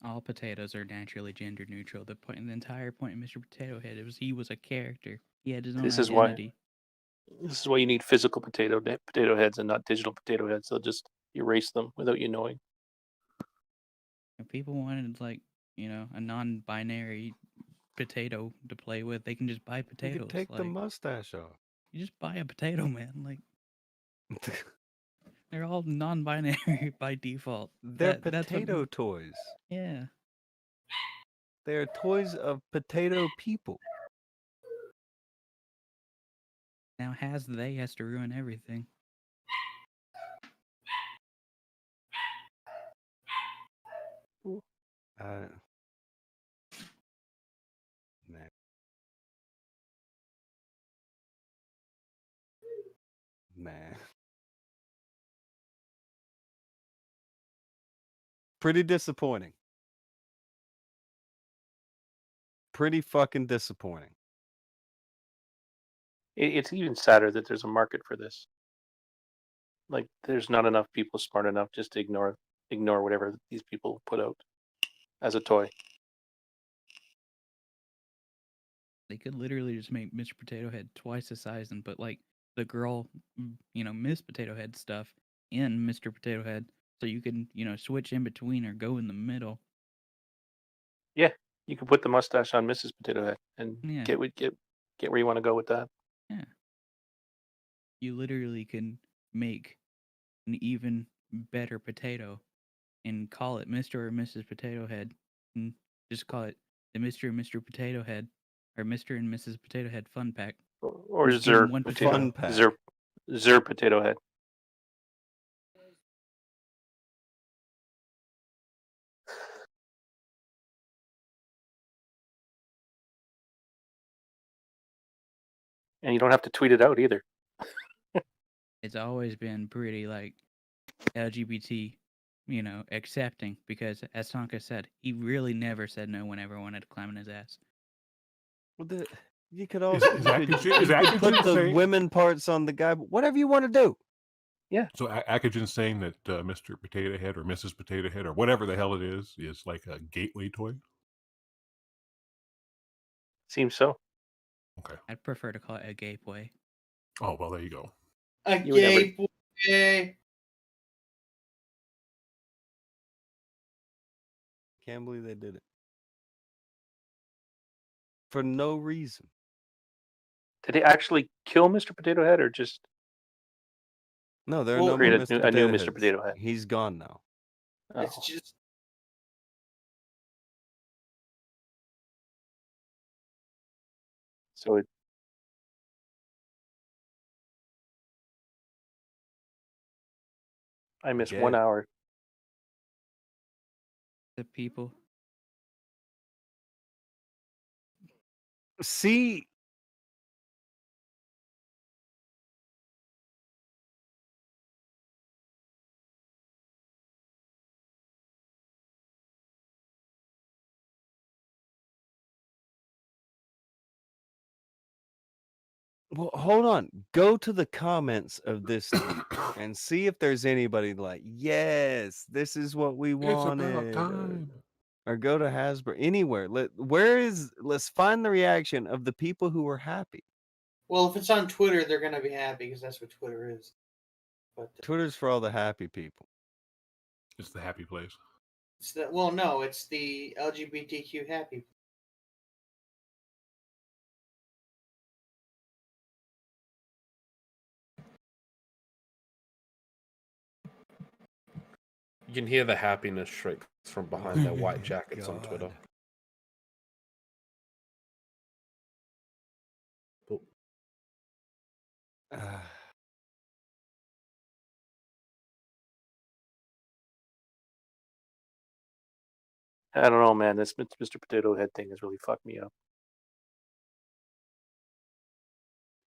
All potatoes are naturally gender neutral. The entire point of Mr. Potato Head was he was a character. He had his own This is why. identity. This is why you need physical potato heads and not digital potato heads. They'll just erase them without you knowing. If people wanted like, a non-binary potato to play with, they can just buy You potatoes. could take the Like, mustache off. you just buy a potato, man. Like, they're all non-binary by default. They're That's what- potato toys. Yeah. They are toys of potato people. Now has to ruin everything. Man. Man. Pretty disappointing. Pretty fucking disappointing. It's even sadder that there's a market for this. Like, there's not enough people smart enough just to ignore whatever these people put out as a toy. They could literally just make Mr. Potato Head twice the size and put like the girl, Miss Potato Head stuff in Mr. Potato Head, so you can, switch in between or go in the middle. Yeah, you can put the mustache on Mrs. Potato Head and Yeah. get where you want to go with that. Yeah. You literally can make an even better potato and call it Mr. or Mrs. Potato Head, and just call it the Mr. and Mr. Potato Head or Mr. and Mrs. Potato Head Fun Pack. Or Just give 'em Zer one potato. Fun pack. Zer Potato Head. And you don't have to tweet it out either. It's always been pretty like LGBT, accepting, because as Tonka said, he really never said no when everyone wanted to climb on his ass. Well, you could also is you could Akujin put the saying- women parts on the guy. Whatever you want to do. So Akujin's saying that Mr. Potato Head or Mrs. Potato Head or whatever the hell it is like a gateway toy? Seems so. Okay. I'd prefer to call it a gateway. Oh, well, there you go. A You would never- gateway. Can't believe they did it. For no reason. Did they actually kill Mr. Potato Head or just No, there are Well, no more create Mr. a new Potato Mr. Heads. Potato Head? He's gone now. Oh. It's just So I missed Yeah. 1 hour. The people. See, well, hold on. Go to the comments of this tweet and see if there's anybody like, yes, this is what we It's about wanted. time. Or go to Hasbro. Anywhere. Let's find the reaction of the people who were happy. well, if it's on Twitter, they're gonna be happy because that's what Twitter is. But Twitter's for all the happy people. It's the happy place. it's the LGBTQ happy. You can hear the happiness shrieks from behind their white jackets on God. Twitter. I don't know, man. This Mr. Potato Head thing has really fucked me up.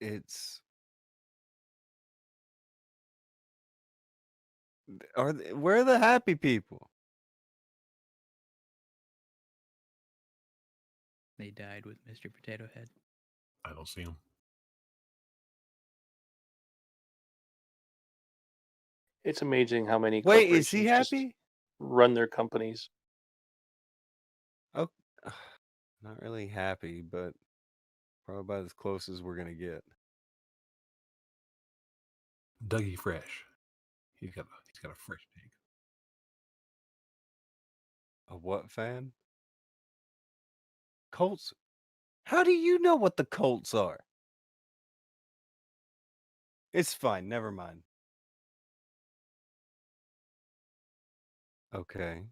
It's where are the happy people? They died with Mr. Potato Head. I don't see him. It's amazing how many Wait, is he corporations just happy? run their companies. Oh, not really happy, but probably about as close as we're gonna get. Dougie Fresh. He's got a fresh take. A what fan? Colts. How do you know what the Colts are? It's fine. Never mind. Okay.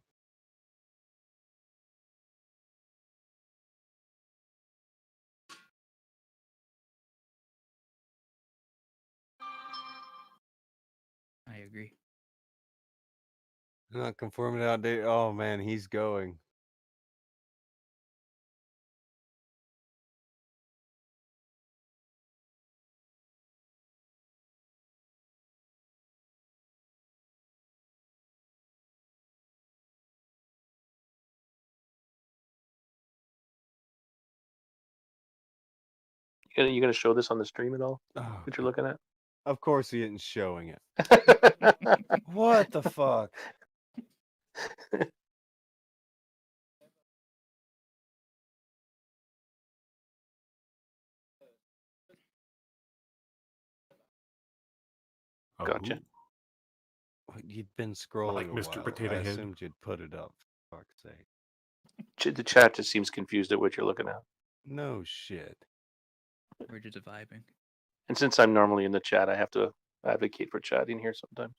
I agree. Not conforming to outdated. Oh man, he's going. You gonna show this on the stream at all? Oh, That you're looking at? of course he isn't showing it. What the fuck? Gotcha. You'd been scrolling Like a Mr. while. Potato I Head. assumed you'd put it up. For fuck's sake. The chat just seems confused at what you're looking at. No shit. We're just vibing. And since I'm normally in the chat, I have to advocate for chatting here sometimes.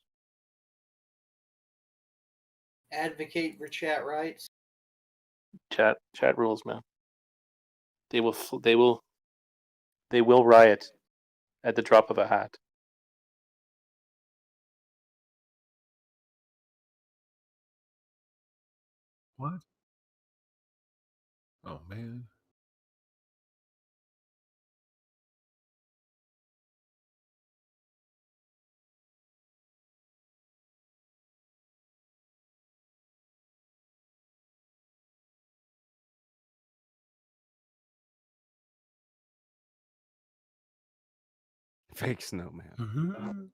Advocate for chat rights. Chat rules, man. They will riot at the drop of a hat. What? Oh man. Fake snowman. Mm-hmm.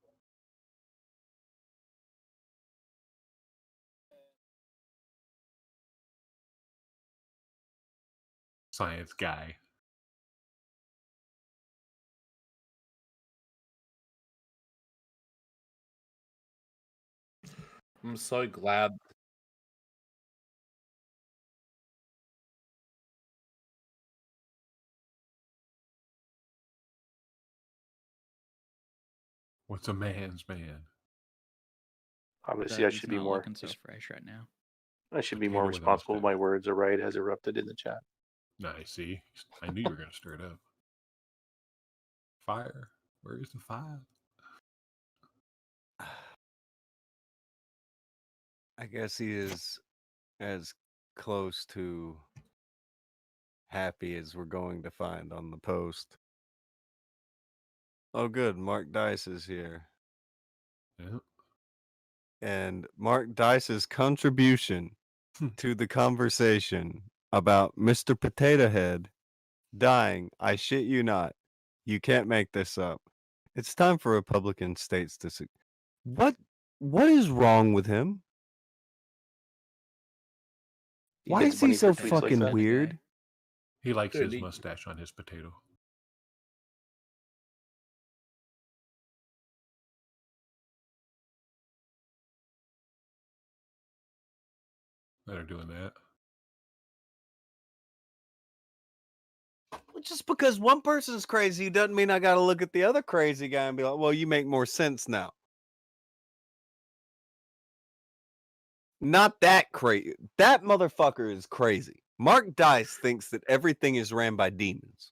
Science guy. I'm so glad. What's a man's man? Obviously, I Dougie's should be not more. looking so fresh right now. I should be more Potato with a responsible. mustache. My words are right. Has erupted in the chat. Nice. See, I knew you were gonna stir it up. Fire. Where is the fire? I guess he is as close to happy as we're going to find on the post. Oh, good. Mark Dice is here. Yep. And Mark Dice's contribution to the conversation about Mr. Potato Head dying, I shit you not. You can't make this up. It's time for Republican states to What is wrong with him? Why gets is he money so for tweets like fucking that. weird? He likes Dude, his mustache on his potato. That are doing that. Well, just because one person's crazy doesn't mean I got to look at the other crazy guy and be like, well, you make more sense now. Not that crazy. That motherfucker is crazy. Mark Dice thinks that everything is ran by demons.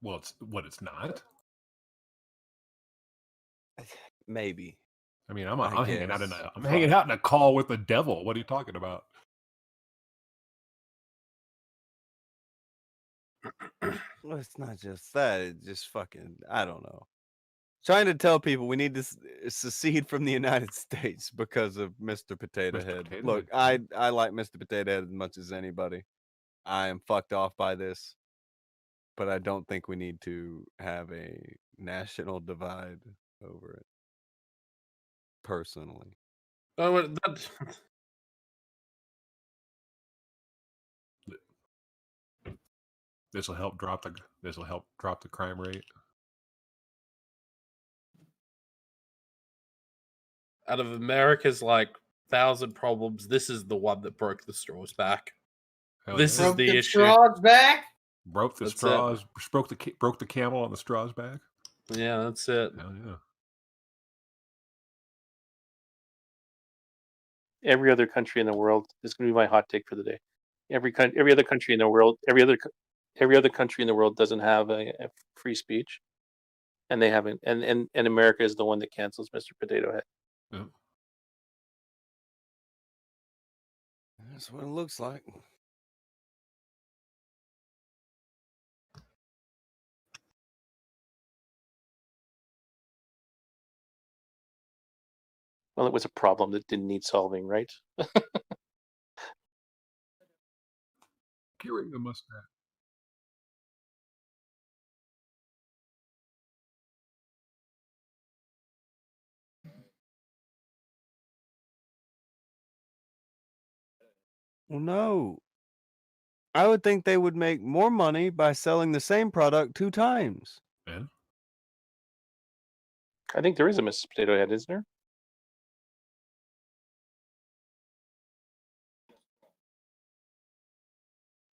Well, it's not. Maybe. I mean, I'm hanging out guess. hanging out in a call with the devil. What are you talking about? Well, it's not just that. It's just fucking. I don't know. Trying to tell people we need to secede from the United States because of Mr. Potato Mr. Head. Potato Look, Head. I like Mr. Potato Head as much as anybody. I am fucked off by this, but I don't think we need to have a national divide over it. Personally, Oh, well, that, This will help drop the crime rate. out of America's like 1,000 problems, this is the one that broke the straw's back. Hell This yeah. is Broke the the issue. straws back. Broke the That's it. straws. Broke the camel on the straw's back. Yeah, that's it. Hell yeah. Every other country in the world. This is going to be my hot take for the day. Every other country in the world. Every other country in the world doesn't have a free speech, and they haven't. And America is the one that cancels Mr. Potato Head. Yeah. that's what it looks like. Well, it was a problem that didn't need solving, right? Curing the mustache. Well, no. I would think they would make more money by selling the same product 2 times. Yeah. I think there is a Mrs. Potato Head, isn't there?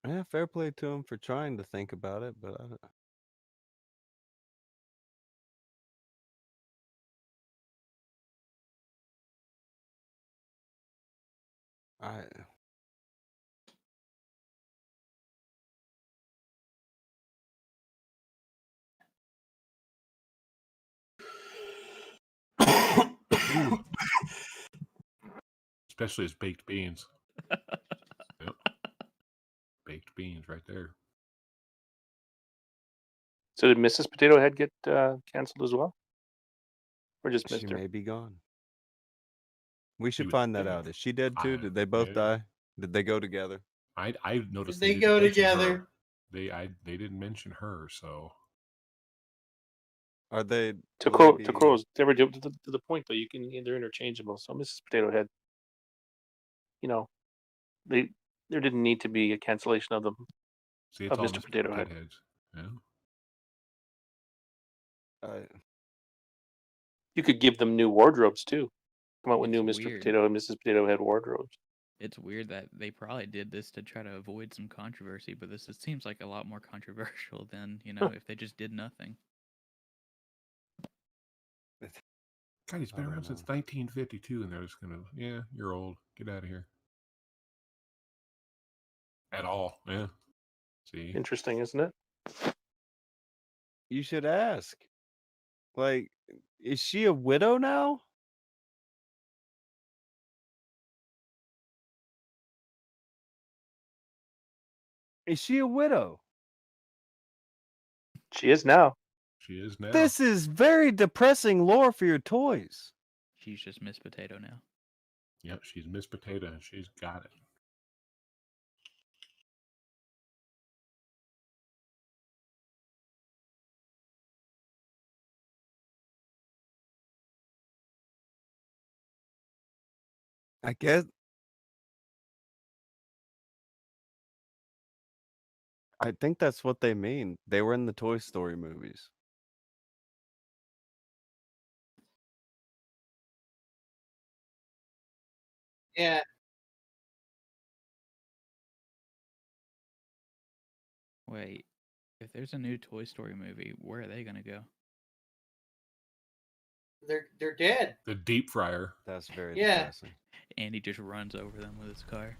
Yeah, fair play to them for trying to think about it, but I Especially as baked beans. Yep. Baked beans right there. So did Mrs. Potato Head get canceled as well, or just she Mr.? may be gone. We should was find that dead. out. Is she dead too? Did they both Yeah. die? Did they go together? I noticed Did they didn't go mention her. together? They didn't mention her, so Are they To will they Crow's, be- to the point though, they're interchangeable. So Mrs. Potato Head, there didn't need to be a cancellation of them see, it's of all Mr. Potato Head. Heads. Yeah. You could give them new wardrobes too. Come out with It's new Mr. weird. Potato and Mrs. Potato Head wardrobes. It's weird that they probably did this to try to avoid some controversy, but it seems like a lot more controversial than, if they just did nothing. God, he's been I don't around since know. 1952, and they're just gonna, yeah, you're old. Get out of here. At all, yeah. See, Interesting, isn't it? You should ask. Like, is she a widow now? Is she a widow? She is now. she is now. This is very depressing lore for your toys. She's just Miss Potato now. Yep, she's Miss Potato, and she's got it. I guess. I think that's what they mean. They were in the Toy Story movies. Yeah. Wait, if there's a new Toy Story movie, where are they gonna go? They're dead. The deep fryer. That's very Yeah. depressing. Andy just runs over them with his car.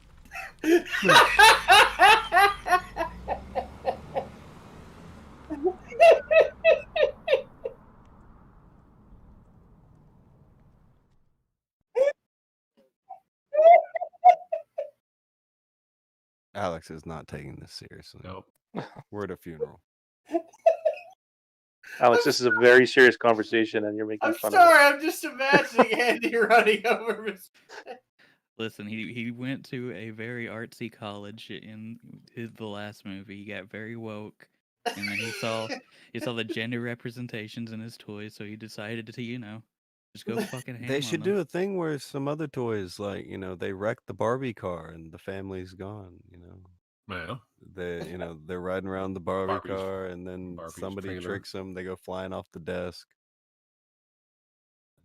Alex is not taking this seriously. Nope. We're at a funeral. Alex, this is a very serious conversation, and you're making I'm fun sorry, I'm just imagining Andy running over Miss. Listen, he went to a very artsy college in the last movie. He got very woke, and then he saw the gender representations in his toys, so he decided to just go fucking ham They on should them. do a thing where some other toys, like, they wreck the Barbie car and the family's gone, Well, they're riding around the Barbie Barbie's- car and then Barbie's somebody trailer. tricks them, they go flying off the desk.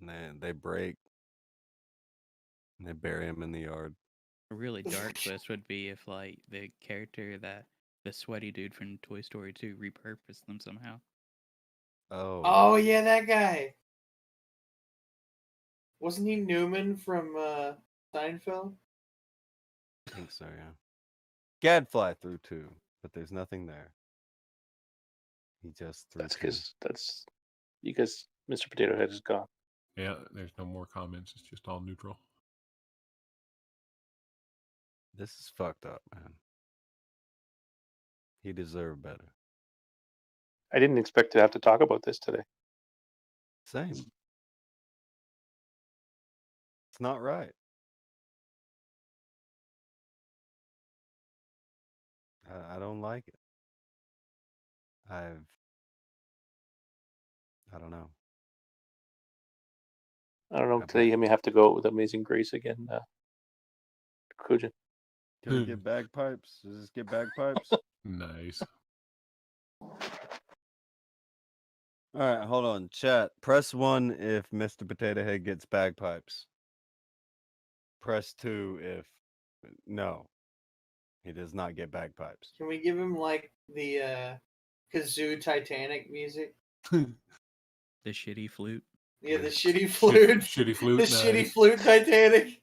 And then they break. And they bury him in the yard. A really dark twist would be if the character that the sweaty dude from Toy Story 2 repurposed them somehow. Oh yeah, that guy. Wasn't he Newman from Seinfeld? I think so, yeah. Gadfly threw 2, but there's nothing there. He just threw That's 2. because Mr. Potato Head is gone. Yeah, there's no more comments. It's just all neutral. This is fucked up, man. He deserved better. I didn't expect to have to talk about this today. Same. It's not right. I don't like it. I don't know. I don't know. Today you may have to go out with Amazing Grace again, Akujin. Can we get bagpipes? Does this get bagpipes? Nice. All right, hold on. Chat. Press 1 if Mr. Potato Head gets bagpipes. Press 2 if no, he does not get bagpipes. Can we give him like the kazoo Titanic music? The shitty flute. Yeah, the shitty flute. Shitty flute. The shitty flute Titanic.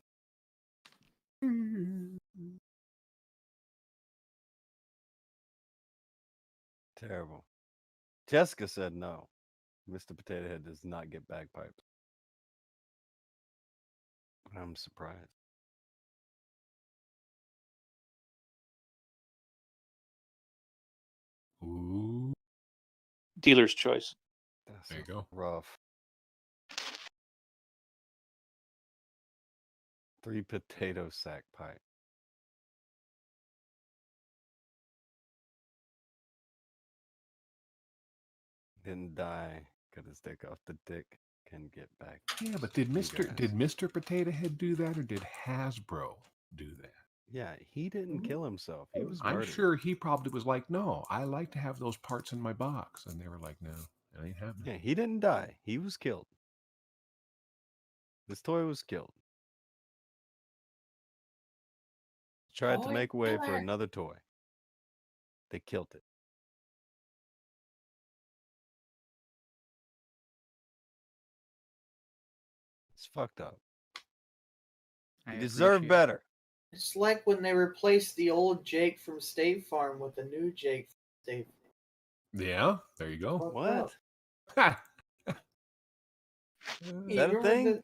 Terrible. Jessica said no. Mr. Potato Head does not get bagpipes. I'm surprised. Ooh. Dealer's choice. That's There you go. rough. 3 potato sack pipe. Didn't die. Got his dick off the dick. Can get back. Yeah, but did You Mr. Potato Head do that, or did Hasbro do that? Yeah, he didn't kill himself. He was I'm murdered. sure he probably was like, no, I like to have those parts in my box. And they were like, no, it ain't happening. Yeah, he didn't die. He was killed. This toy was killed. Tried to make way for another toy. They killed it. It's fucked up. I You deserve appreciate- better. It's like when they replaced the old Jake from State Farm with the new Jake from State Farm. Yeah, there you go. Fucked What? up. Ha! Is You that a remember thing?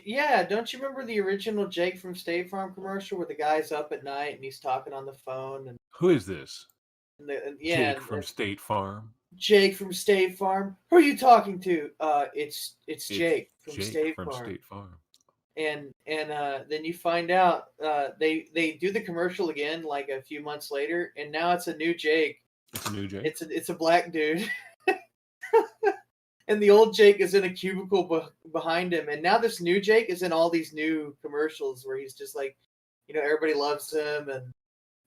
Yeah, don't you remember the original Jake from State Farm commercial where the guy's up at night and he's talking on the phone Who is this? yeah, Jake from State Farm. Jake from State Farm. Who are you talking to? It's Jake from Jake State from Farm. State Farm. And then you find out they do the commercial again like a few months later, and now it's a new Jake. It's a new Jake. It's a black dude. And the old Jake is in a cubicle behind him, and now this new Jake is in all these new commercials where he's just like, everybody loves him,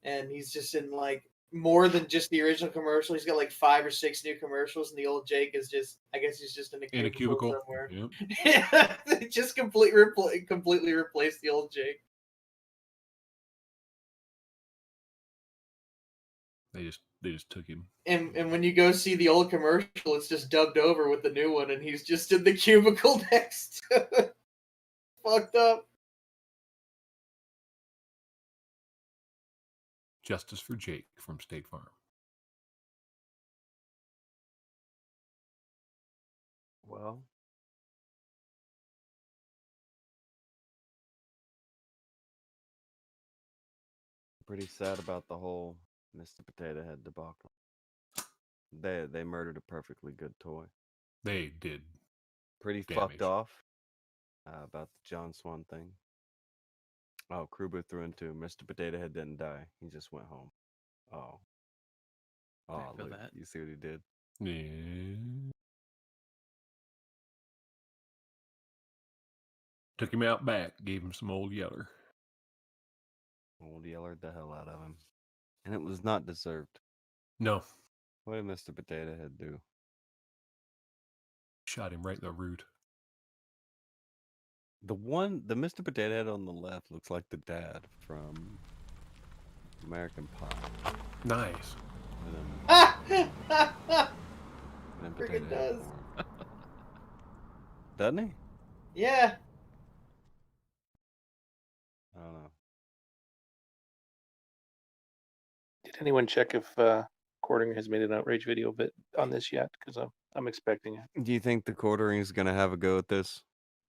and he's just in like more than just the original commercial. He's got like 5 or 6 new commercials, and the old Jake is just, I guess he's just in a cubicle somewhere. Yep. Yeah, they just completely replaced the old Jake. They just took him. And when you go see the old commercial, it's just dubbed over with the new one, and he's just in the cubicle next to it. Fucked up. Justice for Jake from State Farm. Well, pretty sad about the whole Mr. Potato Head debacle. They murdered a perfectly good toy. They did. Pretty damage. fucked off about the John Swan thing. Oh, Kruber threw into Mr. Potato Head didn't die. He just went home. Oh. Oh, feel look. that. You see what he did? Yeah. Took him out back, gave him some old yeller. Old yellered the hell out of him. And it was not deserved. No. What did Mr. Potato Head do? Shot him right in the root. The Mr. Potato Head on the left looks like the dad from American Pie. Nice. Friggin' does. Doesn't he? Yeah. I don't know. Did anyone check if Quartering has made an outrage video bit on this yet? Because I'm expecting it. Do you think the quartering is going to have a go at this?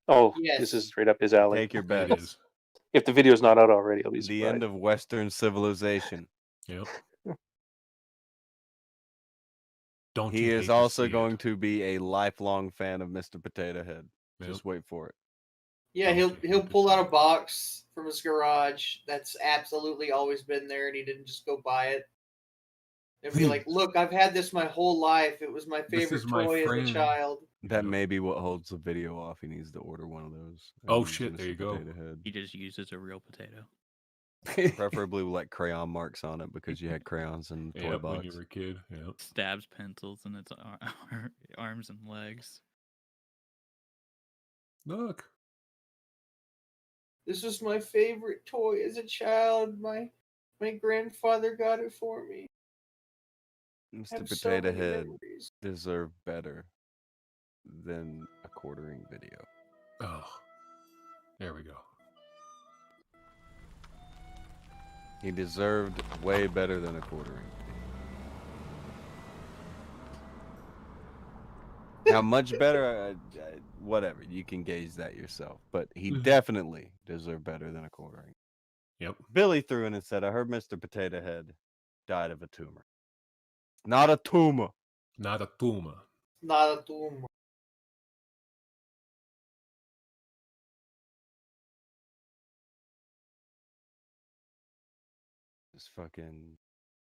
Oh, Yes. this is right up his alley. Take your It bet. is. If the video's not out already, I'll be surprised. The end of Western civilization. Yep. Don't He you is hate to also see going it? to be a lifelong fan of Mr. Potato Head. Yep. Just wait for it. Yeah, Don't he'll you hate he'll to pull see out a it? box from his garage that's absolutely always been there, and he didn't just go buy it. And be like, "Look, I've had this my whole life. It was my This favorite is my toy as friend." a child." That Yep. may be what holds the video off. He needs to order one of those. and Oh, use shit, there Mr. you go. Potato Head. He just uses a real potato. Preferably with like crayon marks on it because you had crayons in the toy Yep, box. when you were a kid. Yep. Stabs pencils in its arms and legs. Look. This was my favorite toy as a child. My grandfather got it for me. I Mr. have so Potato many Head memories. deserved better than a quartering video. Oh. There we go. He deserved way better than a quartering video. How much better? Whatever. You can gauge that yourself. But he definitely deserved better than a quartering. Yep. Billy threw in and said, I heard Mr. Potato Head died of a tumor. Not a tumor. Not a tumor. Not a tumor. Just fucking.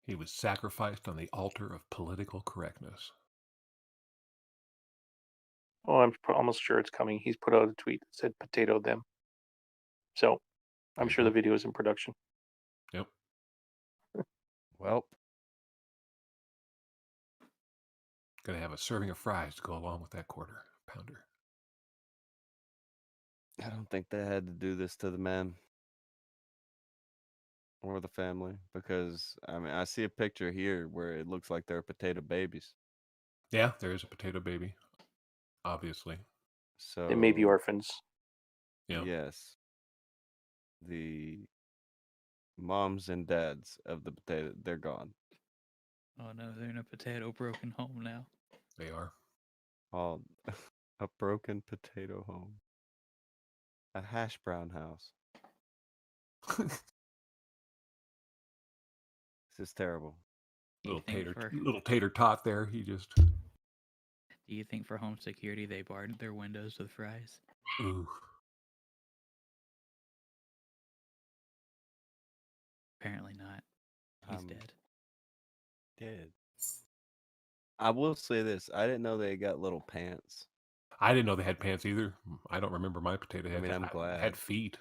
He was sacrificed on the altar of political correctness. Oh, I'm almost sure it's coming. He's put out a tweet that said "potato them." So I'm sure the video is in production. Yep. Well. Gonna have a serving of fries to go along with that quarter pounder. I don't think they had to do this to the man or the family because, I mean, I see a picture here where it looks like they're potato babies. Yeah, there is a potato baby, obviously. So They may be orphans. Yeah. Yes. The moms and dads of the potato, they're gone. Oh no, they're in a potato broken home now. They are. All a broken potato home. A hash brown house. This is terrible. Do you Little tater tot there. He just. Do you think for home security they barred their windows with fries? Ooh. Apparently not. He's dead. Dead. I will say this. I didn't know they got little pants. I didn't know they had pants either. I don't remember my potato head. I mean, I'm glad. Had feet.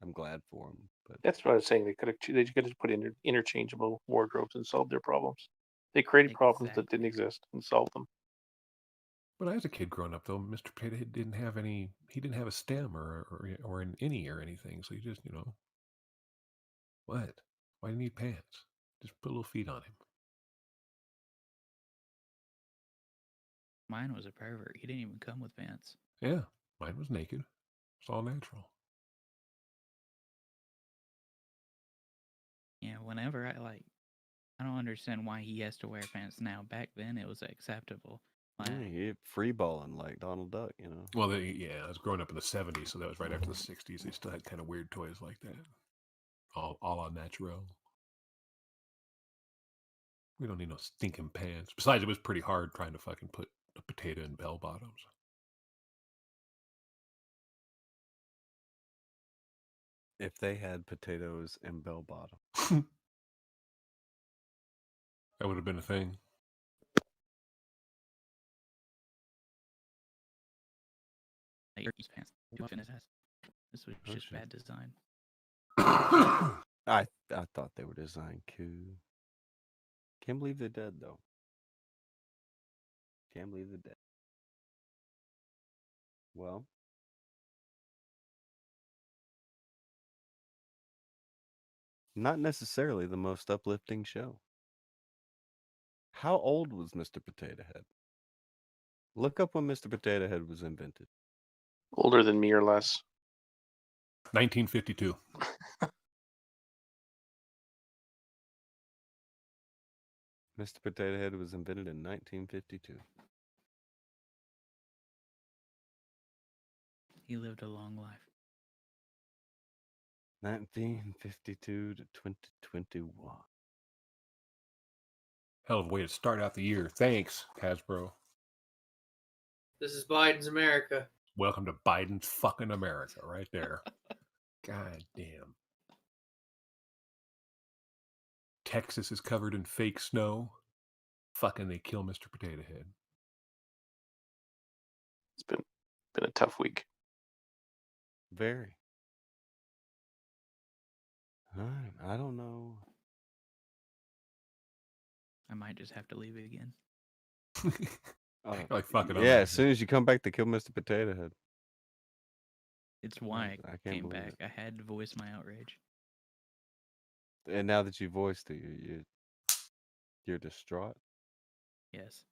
I'm glad for them. But That's what I was saying. They could have put in interchangeable wardrobes and solved their problems. They created problems that didn't exist and solved them. When I was a kid growing up, though, Mr. Potato Head didn't have any. He didn't have a stem or an innie or anything. So he just, what? Why do you need pants? Just put little feet on him. Mine was a pervert. He didn't even come with pants. Yeah, mine was naked. It's all natural. Yeah, whenever I don't understand why he has to wear pants now. Back then, it was acceptable. he free balling like Donald Duck, Well, I was growing up in the 70s, so that was right after the 60s. They still had kind of weird toys like that. All a la natural. We don't need no stinking pants. Besides, it was pretty hard trying to fucking put a potato in bell bottoms. If they had potatoes and bell bottom. That would have been a thing. Like, Yerkes pants. This was Oh, just shit. bad design. I thought they were designed cool. Can't believe they're dead though. Can't believe they're dead. Well, not necessarily the most uplifting show. How old was Mr. Potato Head? Look up when Mr. Potato Head was invented. Older than me or less. 1952. Mr. Potato Head was invented in 1952. He lived a long life. 1952 to 2021. Hell of a way to start out the year. Thanks, Hasbro. This is Biden's America. Welcome to Biden's fucking America, right there. God damn. Texas is covered in fake snow. Fucking they kill Mr. Potato Head. It's been a tough week. Very. I don't know. I might just have to leave it again. Like fucking yeah, as soon as you come back to kill Mr. Potato Head. It's why I I can't came believe back. I had to voice my outrage. And now that you voiced it, you're distraught, Yes.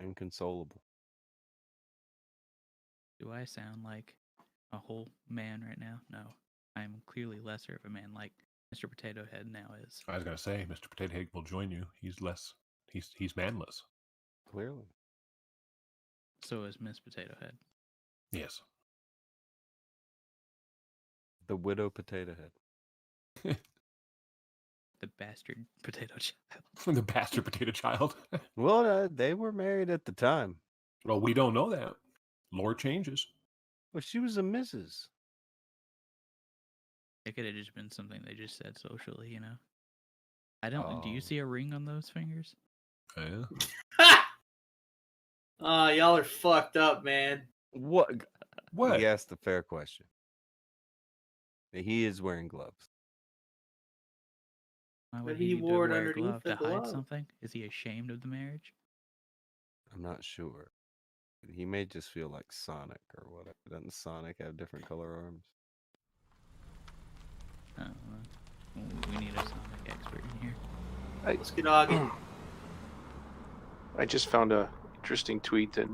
inconsolable. Do I sound like a whole man right now? No. I am clearly lesser of a man like Mr. Potato Head now is. I was gonna say, Mr. Potato Head will join you. He's less. He's manless. Clearly. So is Miss Potato Head. Yes. The widow Potato Head. The bastard potato child. The bastard potato child. Well, they were married at the time. Well, we don't know that. Lore changes. Well, she was a Mrs. It could have just been something they just said socially, you know? I don't. Do you see a ring on those fingers? Yeah. Y'all are fucked up, man. What? What? He asked a fair question. He is wearing gloves. Why would But he need to wore it wear a underneath glove the to hide glove. something? Is he ashamed of the marriage? I'm not sure. He may just feel like Sonic or whatever. Doesn't Sonic have different color arms? We need a Sonic expert in here. Let's get Augie. I just found a interesting tweet that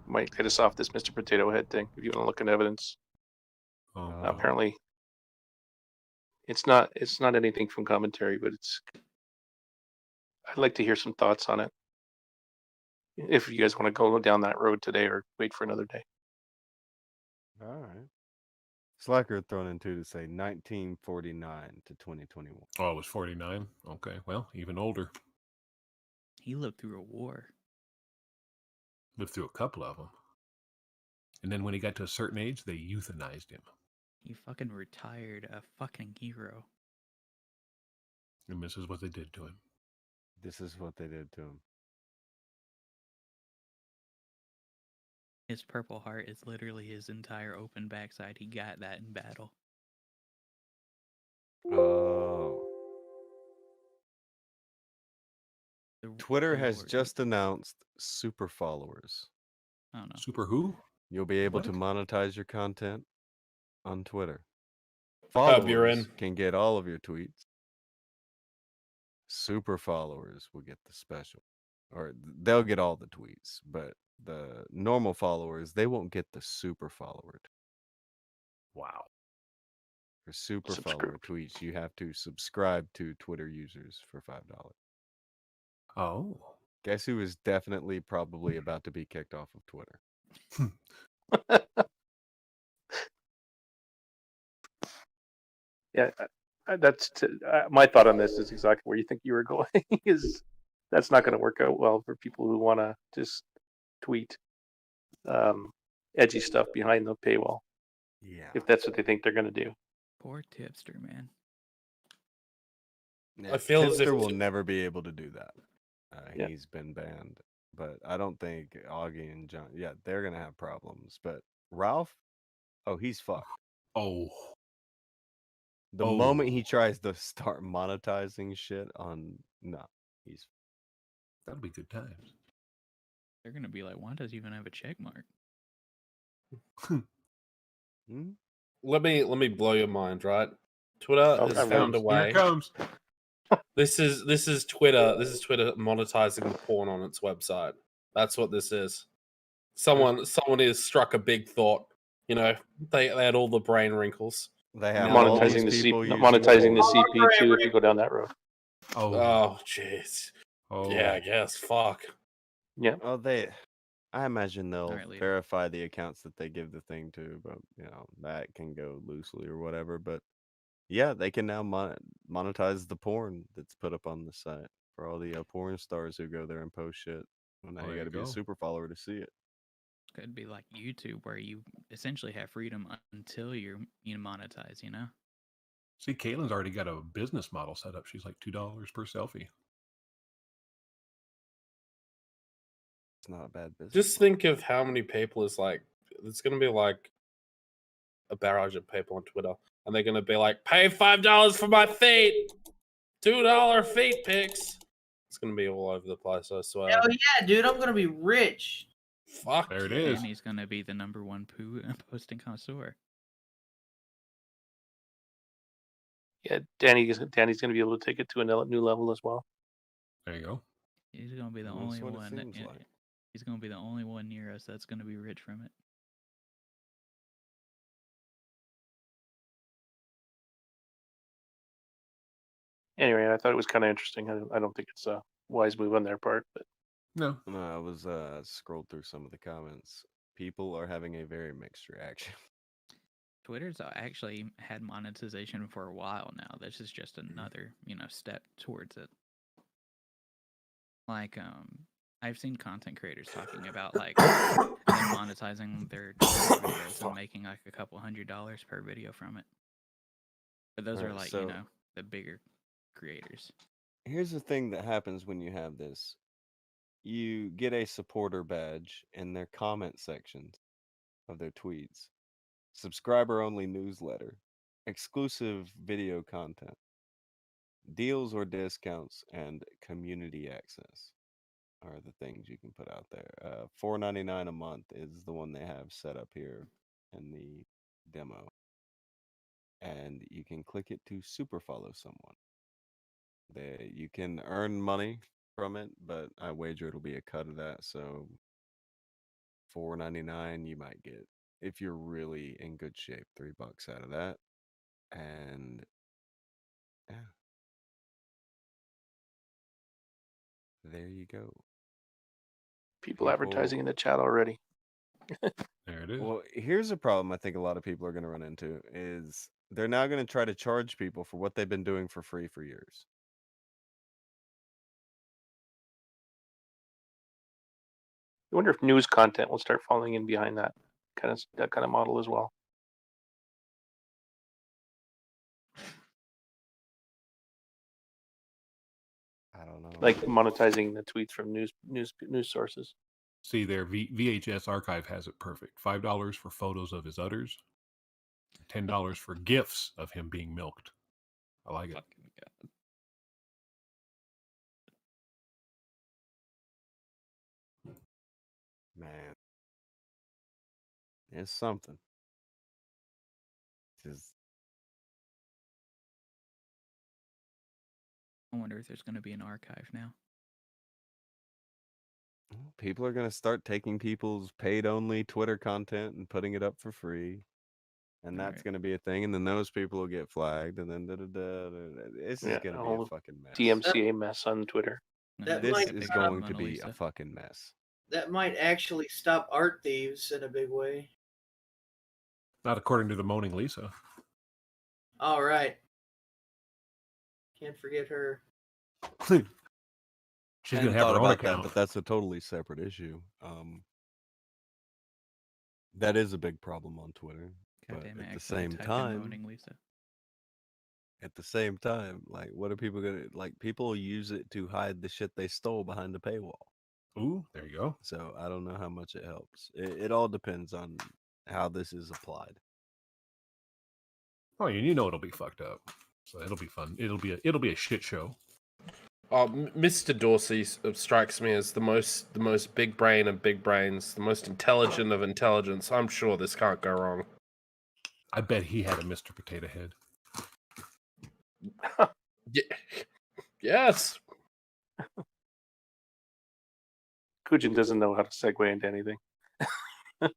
might get us off this Mr. Potato Head thing. If you want to look at evidence, apparently it's not anything from commentary, but I'd like to hear some thoughts on it. If you guys want to go down that road today or wait for another day. All right. Slacker thrown in too to say 1949 to 2021. Oh, it was 49? Okay, well, even older. He lived through a war. Lived through a couple of them. And then when he got to a certain age, they euthanized him. He fucking retired a fucking hero. And this is what they did to him. This is what they did to him. His purple heart is literally his entire open backside. He got that in battle. Oh. Twitter has Lord. just announced super followers. I don't know. Super who? You'll be able What? to monetize your content on Twitter. Hope you're Followers in. can get all of your tweets. Super followers will get the special. Or they'll get all the tweets, but the normal followers, they won't get the super follower. Wow. For super follower tweets, you have to subscribe to Twitter users for $5. Oh. Guess who is definitely probably about to be kicked off of Twitter? Yeah, my thought on this is exactly where you think you were going. Is that's not going to work out well for people who want to just tweet edgy stuff behind the paywall. Yeah. If that's what they think they're going to do. Poor tipster, man. Yeah, I feel as if Tipster will never be able to do that. Yeah. He's been banned. But I don't think Augie and John, they're going to have problems. But Ralph, he's fucked. Oh. The moment he tries to start monetizing shit he's... That'll be good times. They're gonna be like, why does he even have a check mark? Let me blow your mind, right? Twitter has found a way. Here it comes. This is Twitter. This is Twitter monetizing the porn on its website. That's what this is. Someone has struck a big thought. You know, they had all the brain wrinkles. They have monetizing the CP too. If you go down that road. Oh, jeez. Yeah, I guess. Fuck. Yeah. Oh, I imagine they'll verify the accounts that they give the thing to, but that can go loosely or whatever. But yeah, they can now monetize the porn that's put up on the site for all the porn stars who go there and post shit. Well, now you got to be a super follower to see it. Could be like YouTube, where you essentially have freedom until you monetize. You know. See, Caitlin's already got a business model set up. She's like $2 per selfie. It's not a bad business. Just think of how many people it's going to be like a barrage of people on Twitter, and they're going to be like, pay $5 for my feet, $2 feet pics. It's going to be all over the place, I swear. Hell yeah, dude! I'm gonna be rich. Fuck. There it is. And he's gonna be the #1 poo posting connoisseur. Yeah, Danny's going to be able to take it to a new level as well. There you go. He's gonna be the only one. He's gonna be the only one near us that's gonna be rich from it. Anyway, I thought it was kind of interesting. I don't think it's a wise move on their part, but no. I was scrolled through some of the comments. People are having a very mixed reaction. Twitter's actually had monetization for a while now. This is just another, step towards it. Like, I've seen content creators talking about like them monetizing their videos and making like a couple $100 per video from it. But those are like, the bigger creators. Here's the thing that happens when you have this. You get a supporter badge in their comment sections of their tweets. Subscriber-only newsletter. Exclusive video content. Deals or discounts and community access are the things you can put out there. $4.99 a month is the one they have set up here in the demo. And you can click it to super follow someone. You can earn money from it, but I wager it'll be a cut of that. So $4.99 you might get, if you're really in good shape, $3 out of that. And yeah. There you go. People advertising in the chat already. There it is. Well, here's a problem I think a lot of people are going to run into is they're now going to try to charge people for what they've been doing for free for years. I wonder if news content will start falling in behind that kind of model as well. I don't know. Like monetizing the tweets from news sources. See, their VHS archive has it perfect. $5 for photos of his udders, $10 for GIFs of him being milked. I like it. Man, it's something. I wonder if there's going to be an archive now. People are going to start taking people's paid-only Twitter content and putting it up for free. And that's going to be a thing. And then those people will get flagged. And then it's just going to be a fucking mess. DMCA mess on Twitter. This is going to be a fucking mess. That might actually stop art thieves in a big way. Not according to the Moaning Lisa. All right. Can't forget her. She's Hadn't gonna have thought her own about that, account. but that's a totally separate issue. That is a big problem on Twitter. God But damn it, at the accidentally same typed in time, moaning Lisa. like, what are people gonna like? People use it to hide the shit they stole behind the paywall. Ooh, there you go. So I don't know how much it helps. It all depends on how this is applied. Oh, you know it'll be fucked up. So it'll be fun. It'll be a shit show. Mr. Dorsey strikes me as the most big brain of big brains, the most intelligent of intelligence. I'm sure this can't go wrong. I bet he had a Mr. Potato Head. Yes. Akujin doesn't know how to segue into anything. What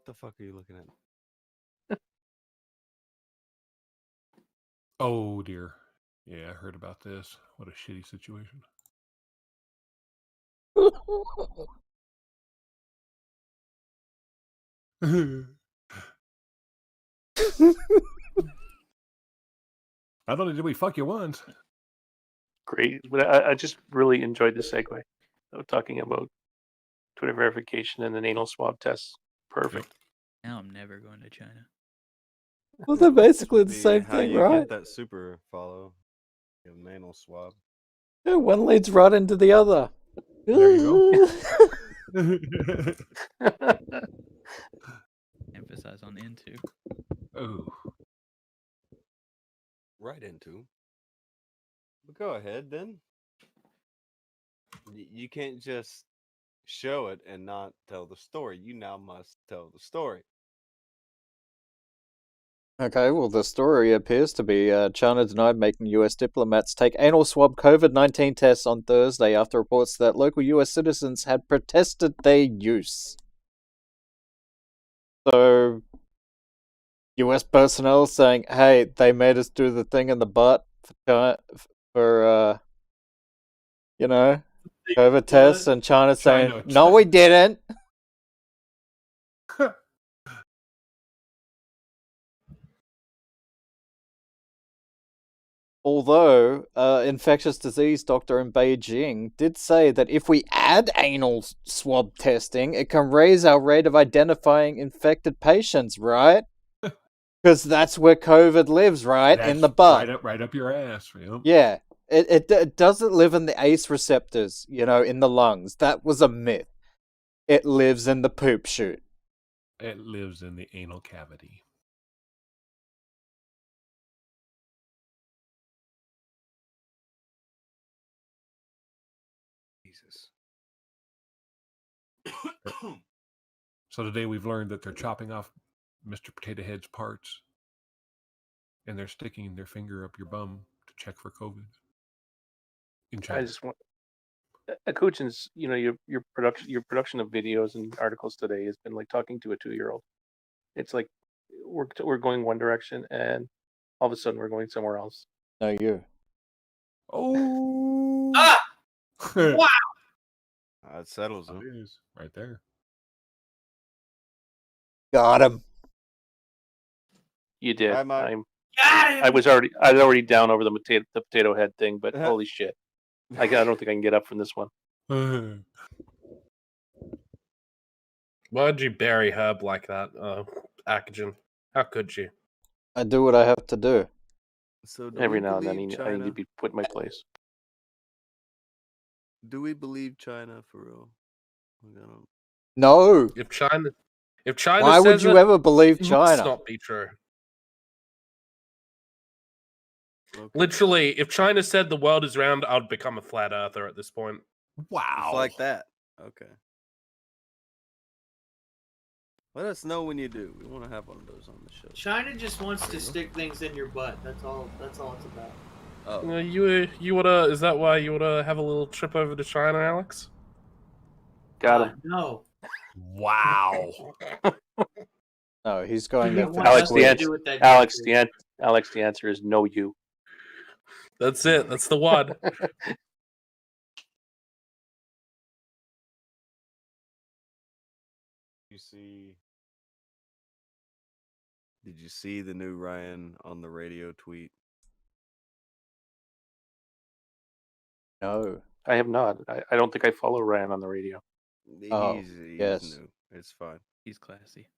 the fuck are you looking at? Oh dear. Yeah, I heard about this. What a shitty situation. Not only did we fuck you once. Great. But I just really enjoyed the segue. Talking about Twitter verification and an anal swab test. Perfect. Now I'm never going to China. Well, they're basically the Be same how thing, you right? get that super follow. You have an anal swab. Yeah, one leads right into the other. There you Emphasize on into. Oh. Right into. But go ahead then. You can't just show it and not tell the story. You now must tell the story. Okay, well, the story appears to be China denied making US diplomats take anal swab COVID-19 tests on Thursday after reports that local US citizens had protested their use. So, US personnel saying, hey, they made us do the thing in the butt for COVID tests, and China saying, no, we didn't. Although, infectious disease doctor in Beijing did say that if we add anal swab testing, it can raise our rate of identifying infected patients, right? Because that's where COVID lives, right? In the butt. Right up your ass. Yep. Yeah. It doesn't live in the ACE receptors, in the lungs. That was a myth. It lives in the poop chute. It lives in the anal cavity. Jesus. So today we've learned that they're chopping off Mr. Potato Head's parts, and they're sticking their finger up your bum to check for COVID. In China. I just want Akujin's, your production of videos and articles today has been like talking to a 2-year-old. It's like we're going one direction, and all of a sudden we're going somewhere else. No, you. Oh. Wow. That settles It him. is right there. Got him. You did. Got him. I was already down over the potato head thing, but holy shit. I don't think I can get up from this one. Why'd you bury Herb like that, Akujin? How could you? I do what I have to do. So Every now and then I need to be put in my place. Do we believe China for real? No. If China Why says would you it, ever believe it China? must not be true. Okay. Literally, if China said the world is round, I'd become a flat earther at this point. Wow. It's like that. Okay. Let us know when you do. We want to have one of those on the show. China just wants to stick things in your butt. That's all it's about. Oh. You wanna? Is that why you wanna have a little trip over to China, Alex? Got him. No. Wow. No, he's going there for Alex, the Alex, the answer is no. You. That's it. That's the one. You see Did you see the new Ryan on the radio tweet? No. I have not. I don't think I follow Ryan on the radio. Oh, He's yes. new. It's fine. He's classy.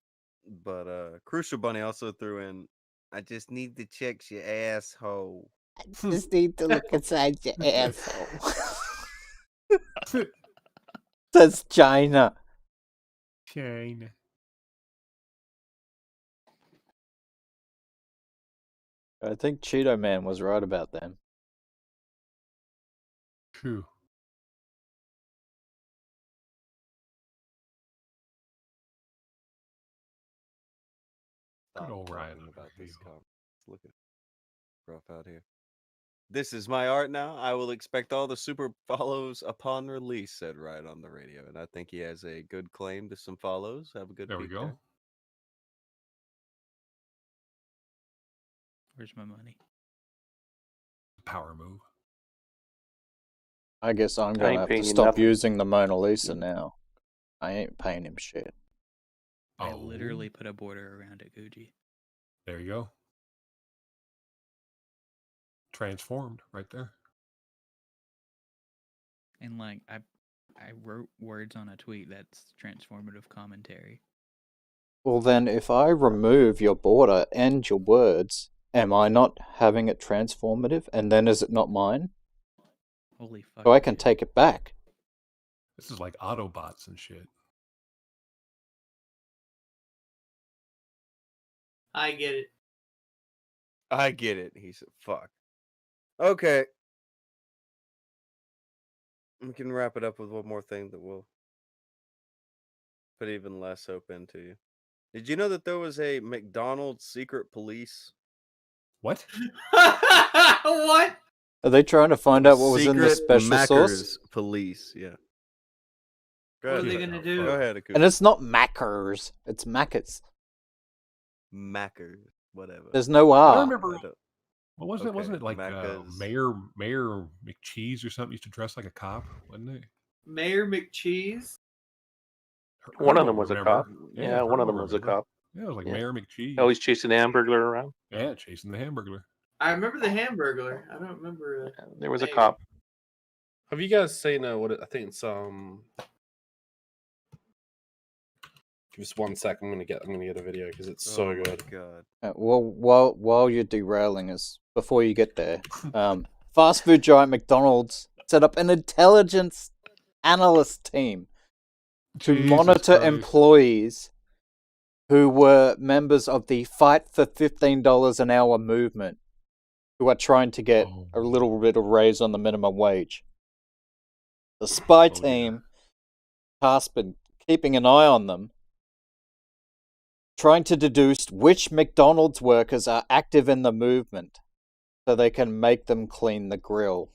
But Crucial Bunny also threw in, I just need to check your asshole. I just need to look inside your asshole. That's China. China. I think Cheeto Man was right about them. Phew. Good old Ryan on about the this radio. comment. It's looking rough out here. This is my art now. I will expect all the super follows upon release, said Ryan on the radio. And I think he has a good claim to some follows. Have a good There we peek go. there. Where's my money? Power move. I guess I'm I gonna ain't have paying to you stop nothing. using the Mona Lisa now. I ain't paying him shit. I Oh. literally put a border around Akujin. There you go. Transformed right there. And like I wrote words on a tweet that's transformative commentary. Well then, if I remove your border and your words, am I not having it transformative? And then is it not mine? Holy fuck. So I can take it back. This is like Autobots and shit. I get it. I get it. He said, fuck. Okay. We can wrap it up with one more thing that will put even less hope into you. Did you know that there was a McDonald's secret police? What? What? Are they trying to find out what was in the Secret special sauce? Macca's police, yeah. Go What ahead, are they Mac- gonna do? Go ahead, And Akujin. it's not Mackers, it's Maccas. Mackers, whatever. There's no I R. remember. I don't- What wasn't it? Okay, Wasn't it like Macca's. Mayor McCheese or something used to dress like a cop, wasn't it? Mayor McCheese? One of Herb them will was a remember. cop. Yeah, Yeah, one Herb of will them was a remember. cop. Yeah, it was like Yeah. Mayor McCheese. Always chasing the Hamburglar around. Yeah, chasing the Hamburglar. I remember the Hamburglar. I don't remember. There was a name. cop. Have you guys seen what I think it's Just 1 sec. I'm gonna get a video because it's so Oh my good. God. Well, while you're derailing us, before you get there, fast food giant McDonald's set up an intelligence analyst team to Jesus monitor Christ. employees who were members of the Fight for $15 an hour movement, who are trying to get Oh. a little bit of raise on the minimum wage. The spy Oh, team tasked with keeping an eye on them, trying to deduce which McDonald's workers are active in the movement so they can make them clean the grill.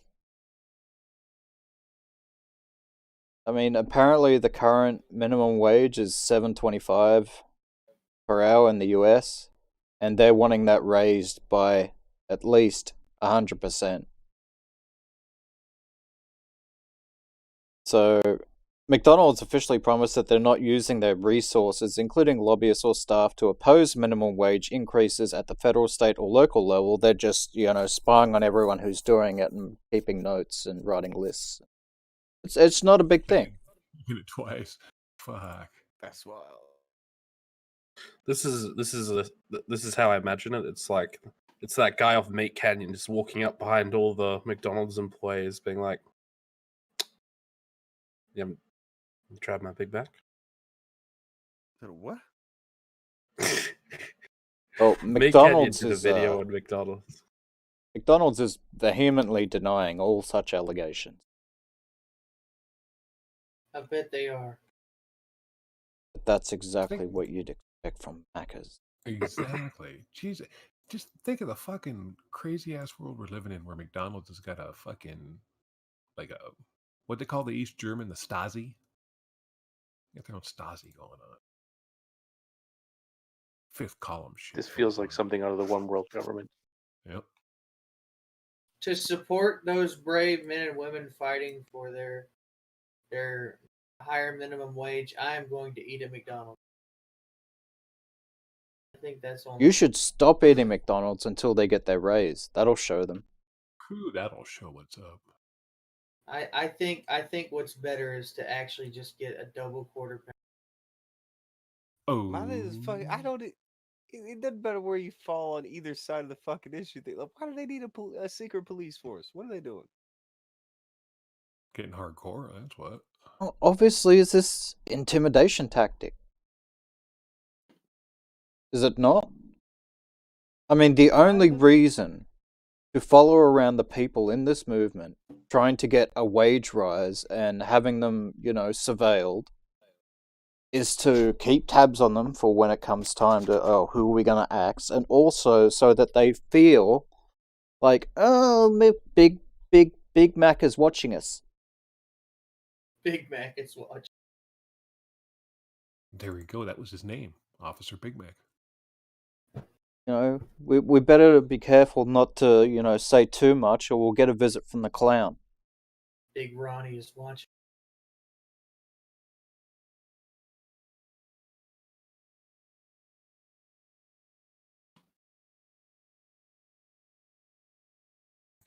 I mean, apparently the current minimum wage is $7.25 per hour in the US, and they're wanting that raised by at least 100%. So, McDonald's officially promised that they're not using their resources, including lobbyists or staff, to oppose minimum wage increases at the federal, state, or local level. They're just, spying on everyone who's doing it and keeping notes and writing lists. It's not a big thing. Hit it twice. Fuck. That's wild. This is how I imagine it. It's like it's that guy off Meat Canyon just walking up behind all the McDonald's employees, being like, "Yeah, you tried my Big Mac." What? Well, Meat Canyon McDonald's did a is video on McDonald's. McDonald's is vehemently denying all such allegations. I bet they are. But that's exactly what you'd expect from Macca's. Exactly. Jesus. Just think of the fucking crazy ass world we're living in where McDonald's has got a fucking, like what they call the East German, the Stasi. They got their own Stasi going on. Fifth column shit. This feels like something out of the one world government. Yep. To support those brave men and women fighting for their higher minimum wage, I am going to eat at McDonald's. think that's only. You should stop eating McDonald's until they get their raise. That'll show them. Ooh, that'll show what's up. I think what's better is to actually just get a double quarter pounder. Oh, Mine is fucking. I don't. It doesn't matter where you fall on either side of the fucking issue. Like, why do they need a secret police force? What are they doing? getting hardcore. That's what. Well, obviously, it's this intimidation tactic. Is it not? I mean, the only reason to follow around the people in this movement, trying to get a wage rise and having them, surveilled, is to keep tabs on them for when it comes time to, who are we going to axe? And also so that they feel like, Big Mac is watching us. Big Mac is watching. There we go. That was his name, Officer Big Mac. We better be careful not to, say too much or we'll get a visit from the clown. Big Ronnie is watching.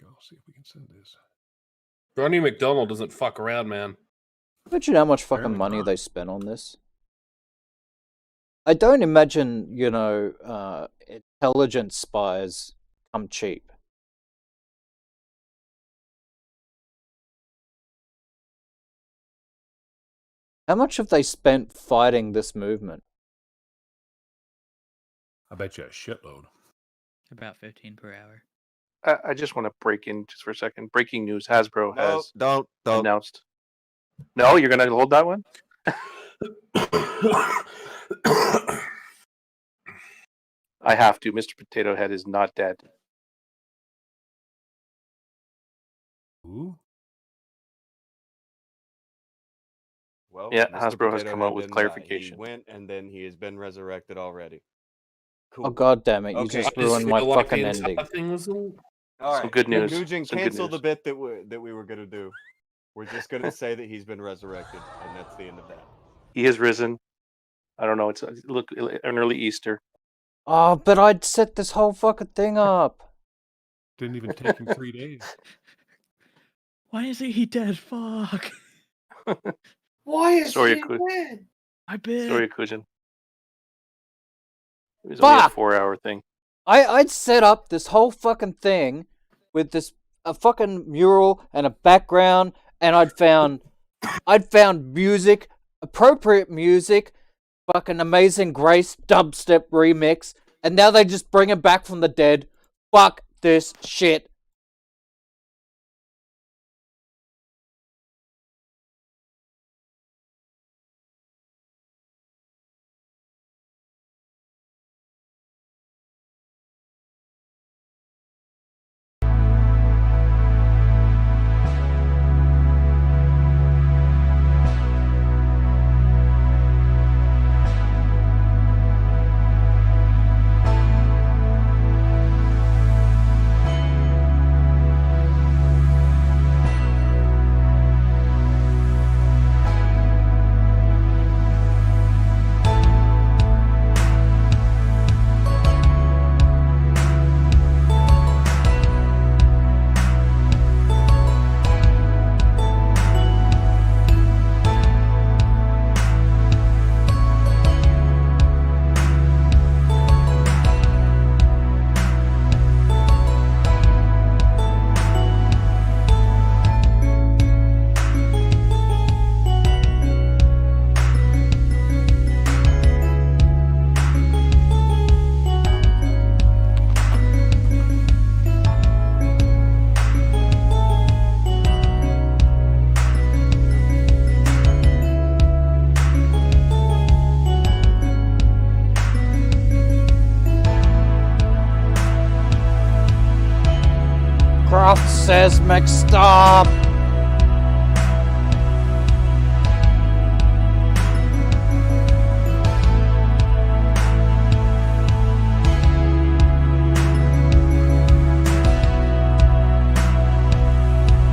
I'll see if we can send this. Ronnie McDonald doesn't fuck around, man. Imagine how much fucking money they spent on this. I don't imagine, intelligence spies come cheap. How much have they spent fighting this movement? I bet you a shitload. About 15 per hour. I just want to break in just for a second. Breaking news: Hasbro has don't announced. No, you're gonna hold that one. I have to. Mr. Potato Head is not dead. Ooh. Well, Yeah, Mr. Hasbro has Potato come Head out with didn't die. clarification. He went and then he has been resurrected already. Oh god damn it! You Okay. just I just ruined my feel like fucking the ending. entire thing was all- All right, Some good news. Akujin, Some good cancel news. the bit that we were gonna do. We're just gonna say that he's been resurrected, and that's the end of that. He has risen. I don't know. It's look an early Easter. Oh, but I'd set this whole fucking thing up. Didn't even take him 3 days. Why is he dead? Fuck. Why is Sorry, he dead? I bet. Sorry, Akujin. It was only a Fuck! 4-hour thing. I'd set up this whole fucking thing with a fucking mural and a background, and I'd found music, appropriate music, fucking Amazing Grace dubstep remix, and now they just bring it back from the dead. Fuck this shit. Croft says McStop.